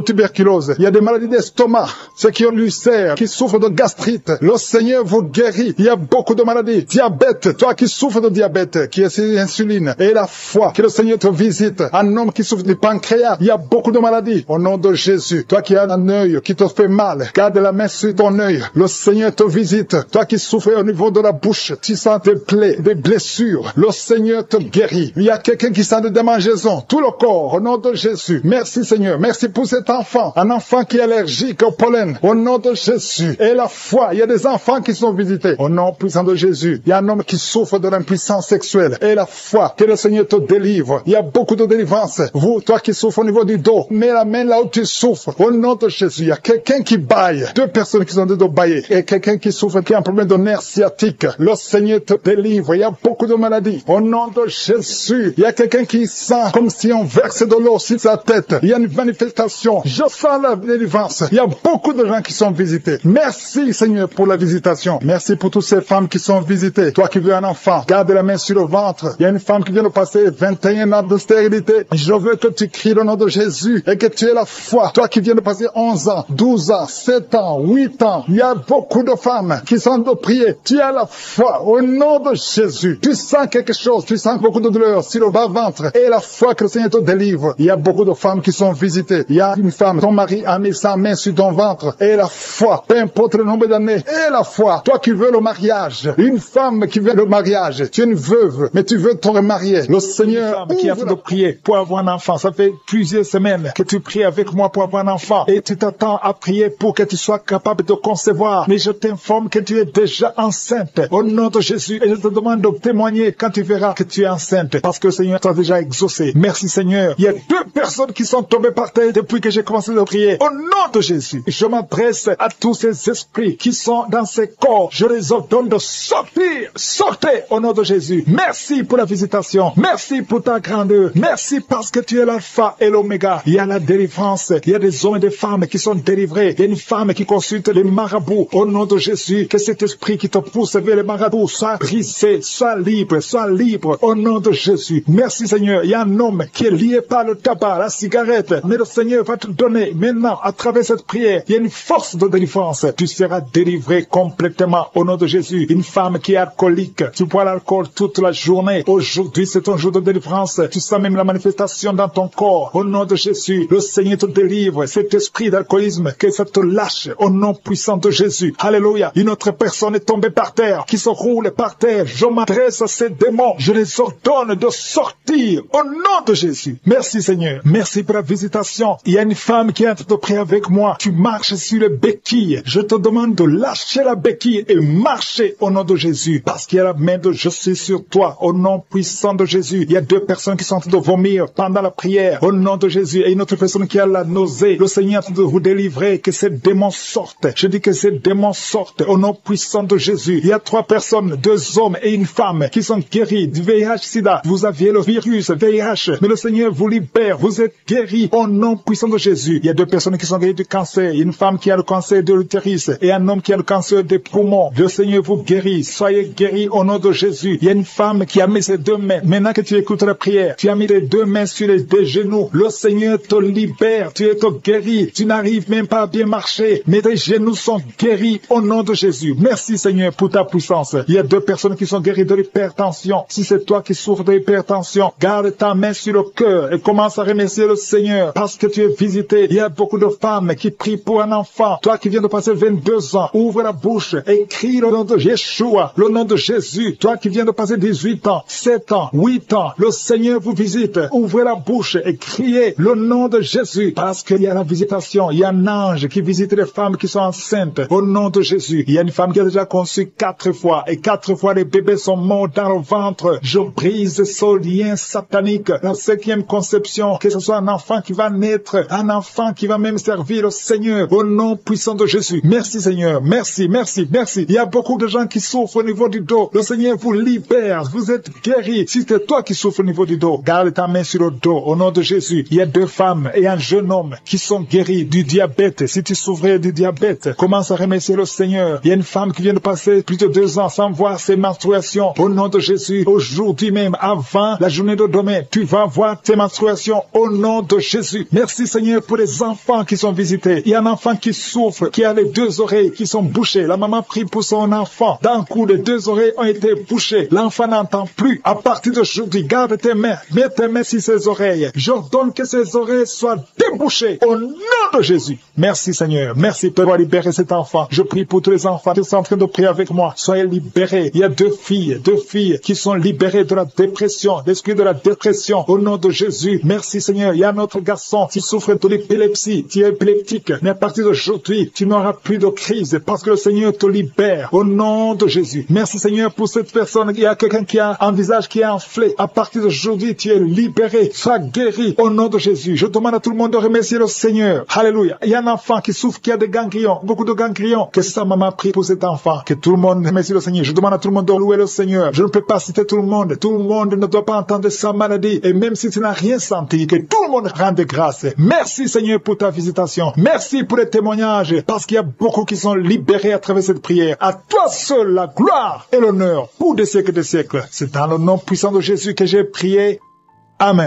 tuberculose. Il y a des maladies d'estomac. Ceux qui ont l'ulcère, qui souffrent de gastrite. Le Seigneur vous guérit. Il y a beaucoup de maladies. Diabète. Toi qui souffres de diabète, qui est insuline. Et la foi. Que le Seigneur te visite. Un homme qui souffre du pancréas. Il y a beaucoup de maladies. Au nom de Jésus. Toi qui as un œil qui te fait mal. Garde la main sur ton œil. Le Seigneur te visite. Toi qui souffres au niveau de la bouche. Tu sens des plaies, des blessures. Le Seigneur te guérit. Il y a quelqu'un qui sent des démangeaisons. Tout le corps. Au nom de Jésus. Merci Seigneur. Merci pour cet enfant. Un enfant qui est allergique au pollen. Au nom de Jésus. Et la foi. Il y a des enfants qui sont visités. Au nom puissant de Jésus. Il y a un homme qui souffre de l'impuissance sexuelle. Et la foi. Que le Seigneur te délivre. Il y a beaucoup de délivrance. Vous, toi qui souffres au niveau du dos. Mets la main là où tu souffres. Au nom de Jésus. Il y a quelqu'un qui baille. Deux personnes qui sont de dos bailler. Et quelqu'un qui souffre, qui a un problème de nerf sciatique. Le Seigneur te délivre. Il y a beaucoup de maladies. Au nom de Jésus. Il y a quelqu'un qui sent comme si on verse de l'eau sur sa tête. Il y a une manifestation. Je sens la délivrance. Il y a beaucoup de gens qui sont visités. Merci Seigneur pour la visitation. Merci pour toutes ces femmes qui sont visitées. Toi qui veux un enfant, garde la main sur le ventre. Il y a une femme qui vient de passer 21 ans de stérilité. Je veux que tu cries le nom de Jésus et que tu aies la foi. Toi qui viens de passer 11 ans, 12 ans, 7 ans, 8 ans. Il y a beaucoup de femmes qui sont de prier. Tu as la foi au nom de Jésus. Tu sens quelque chose. Tu sens beaucoup de douleur sur le bas-ventre. Et la foi que le Seigneur te délivre. Il y a beaucoup de femmes qui sont visitées. Il y a une femme, ton mari a mis sa main sur ton ventre. Et la foi, peu importe le nombre d'années. Et la foi, toi qui veux le mariage. Une femme qui veut le mariage. Tu es une veuve, mais tu veux te remarier. Le Seigneur qui a fait de prier pour avoir un enfant. Ça fait plusieurs semaines que tu pries avec moi pour avoir un enfant. Et tu t'attends à prier pour que tu sois capable de concevoir. Mais je t'informe que tu es déjà enceinte. Au nom de Jésus. Et je te demande de témoigner quand tu verras que tu es enceinte. Parce que le Seigneur t'a déjà exaucé. Merci Seigneur. Il y a 2 personnes qui sont tombées par terre depuis que j'ai commencé à prier. Au nom de Jésus. Je m'adresse à tous ces esprits qui sont dans ces corps. Je les ordonne de sortir. Sortez au nom de Jésus. Merci pour la visitation. Merci pour ta grandeur. Merci parce que tu es l'alpha et l'oméga. Il y a la délivrance. Il y a des hommes et des femmes qui sont délivrés. Il y a une femme qui consulte les marabouts. Au nom de Jésus, que cet esprit qui te pousse vers les marabouts soit brisé, soit libre, soit libre. Au nom de Jésus. Merci Seigneur. Il y a un homme qui est lié par le tabac, la cigarette. Mais le Seigneur va te donner maintenant, à travers cette prière, il y a une force de délivrance. Tu seras délivré complètement au nom de Jésus. Une femme qui est alcoolique. Tu bois l'alcool toute la journée. Aujourd'hui, c'est ton jour de délivrance. Tu sens même la manifestation dans ton corps. Au nom de Jésus, le Seigneur te délivre. Cet esprit d'alcoolisme, que ça te lâche au nom puissant de Jésus. Alléluia. Une autre personne est tombée par terre, qui se roule par terre. Je m'adresse à ces démons. Je les ordonne de sortir au nom de Jésus. Merci Seigneur. Merci pour la visitation. Il y a une femme qui est en train de prier avec moi. Tu marches sur les béquilles. Je te demande de lâcher la béquille et marcher au nom de Jésus. Parce qu'il y a la main de Jésus sur toi. Au nom puissant de Jésus. Il y a 2 personnes qui sont en train de vomir pendant la prière. Au nom de Jésus. Et une autre personne qui a la nausée. Le Seigneur est en train de vous délivrer. Que ces démons sortent. Je dis que ces démons sortent. Au nom puissant de Jésus. Il y a 3 personnes, 2 hommes et une femme qui sont guéris du VIH-Sida. Vous aviez le virus VIH. Mais le Seigneur vous libère. Vous êtes guéris au nom puissant de Jésus. Il y a 2 personnes qui sont guéries du cancer. Une femme qui a le cancer de l'utérus et un homme qui a le cancer des poumons. Le Seigneur vous guérit. Soyez guéris au nom de Jésus. Il y a une femme qui a mis ses 2 mains. Maintenant que tu écoutes la prière, tu as mis les 2 mains sur les 2 genoux. Le Seigneur te libère. Tu es guéri. Tu n'arrives même pas à bien marcher. Mais tes genoux sont guéris au nom de Jésus. Merci Seigneur pour ta puissance. Il y a 2 personnes qui sont guéries de l'hypertension. Si c'est toi qui souffres de l'hypertension, garde ta main sur le cœur et commence à remercier le Seigneur parce que tu es visité. Il y a beaucoup de femmes qui prient pour un enfant. Toi qui viens de passer 22 ans, ouvre la bouche et crie le nom de Yeshua, le nom de Jésus. Toi qui viens de passer 18 ans, 7 ans, 8 ans, le Seigneur vous visite. Ouvrez la bouche et criez le nom de Jésus parce qu'il y a la visitation. Il y a un ange qui visite les femmes qui sont enceintes au nom de Jésus. Il y a une femme qui a déjà conçu 4 fois et 4 fois les bébés sont morts dans le ventre. Je brise ce lien satanique. La 5e conception, que ce soit un enfant qui va naître, un enfant qui va même servir le Seigneur au nom puissant de Jésus. Merci Seigneur. Merci, merci, merci. Il y a beaucoup de gens qui souffrent au niveau du dos. Le Seigneur vous libère. Vous êtes guéris. Si c'est toi qui souffres au niveau du dos, garde ta main sur le dos au nom de Jésus. Il y a 2 femmes et un jeune homme qui sont guéris du diabète. Si tu souffrais du diabète, commence à remercier le Seigneur. Il y a une femme qui vient de passer plus de 2 ans sans voir ses menstruations. Au nom de Jésus, aujourd'hui même, avant la journée de demain, tu vas voir tes menstruations au nom de Jésus. Merci Seigneur pour les enfants qui sont visités. Il y a un enfant qui souffre, qui a les 2 oreilles qui sont bouchées. La maman prie pour son enfant. D'un coup, les 2 oreilles ont été bouchées. L'enfant n'entend plus. À partir d'aujourd'hui, garde tes mains. Mets tes mains sur ses oreilles. J'ordonne que ses oreilles soient débouchées au nom de Jésus. Merci Seigneur. Merci pour libérer cet enfant. Je prie pour tous les enfants qui sont en train de prier avec moi. Soyez libérés. Il y a 2 filles qui sont libérées de la dépression, l'esprit de la dépression au nom de Jésus. Merci Seigneur. Il y a un autre garçon qui souffre de l'épilepsie, qui est épileptique. Mais à partir d'aujourd'hui, tu n'auras plus de crise parce que le Seigneur te libère au nom de Jésus. Merci Seigneur pour cette personne. Il y a quelqu'un qui a un visage qui est enflé. À partir d'aujourd'hui, tu es libéré. Sois guéri au nom de Jésus. Je demande à tout le monde de remercier le Seigneur. Alléluia. Il y a un enfant qui souffre, qui a des ganglions, beaucoup de ganglions. Que sa maman prie pour cet enfant. Que tout le monde remercie le Seigneur. Je demande à tout le monde de louer le Seigneur. Je ne peux pas citer tout le monde. Tout le monde ne doit pas entendre sa maladie. Et même si tu n'as rien senti, que tout le monde rende grâce. Merci Seigneur pour ta visitation. Merci pour les témoignages. Parce qu'il y a beaucoup qui sont libérés à travers cette prière. À toi seul la gloire et l'honneur pour des siècles et des siècles. C'est dans le nom puissant de Jésus que j'ai prié. Amen.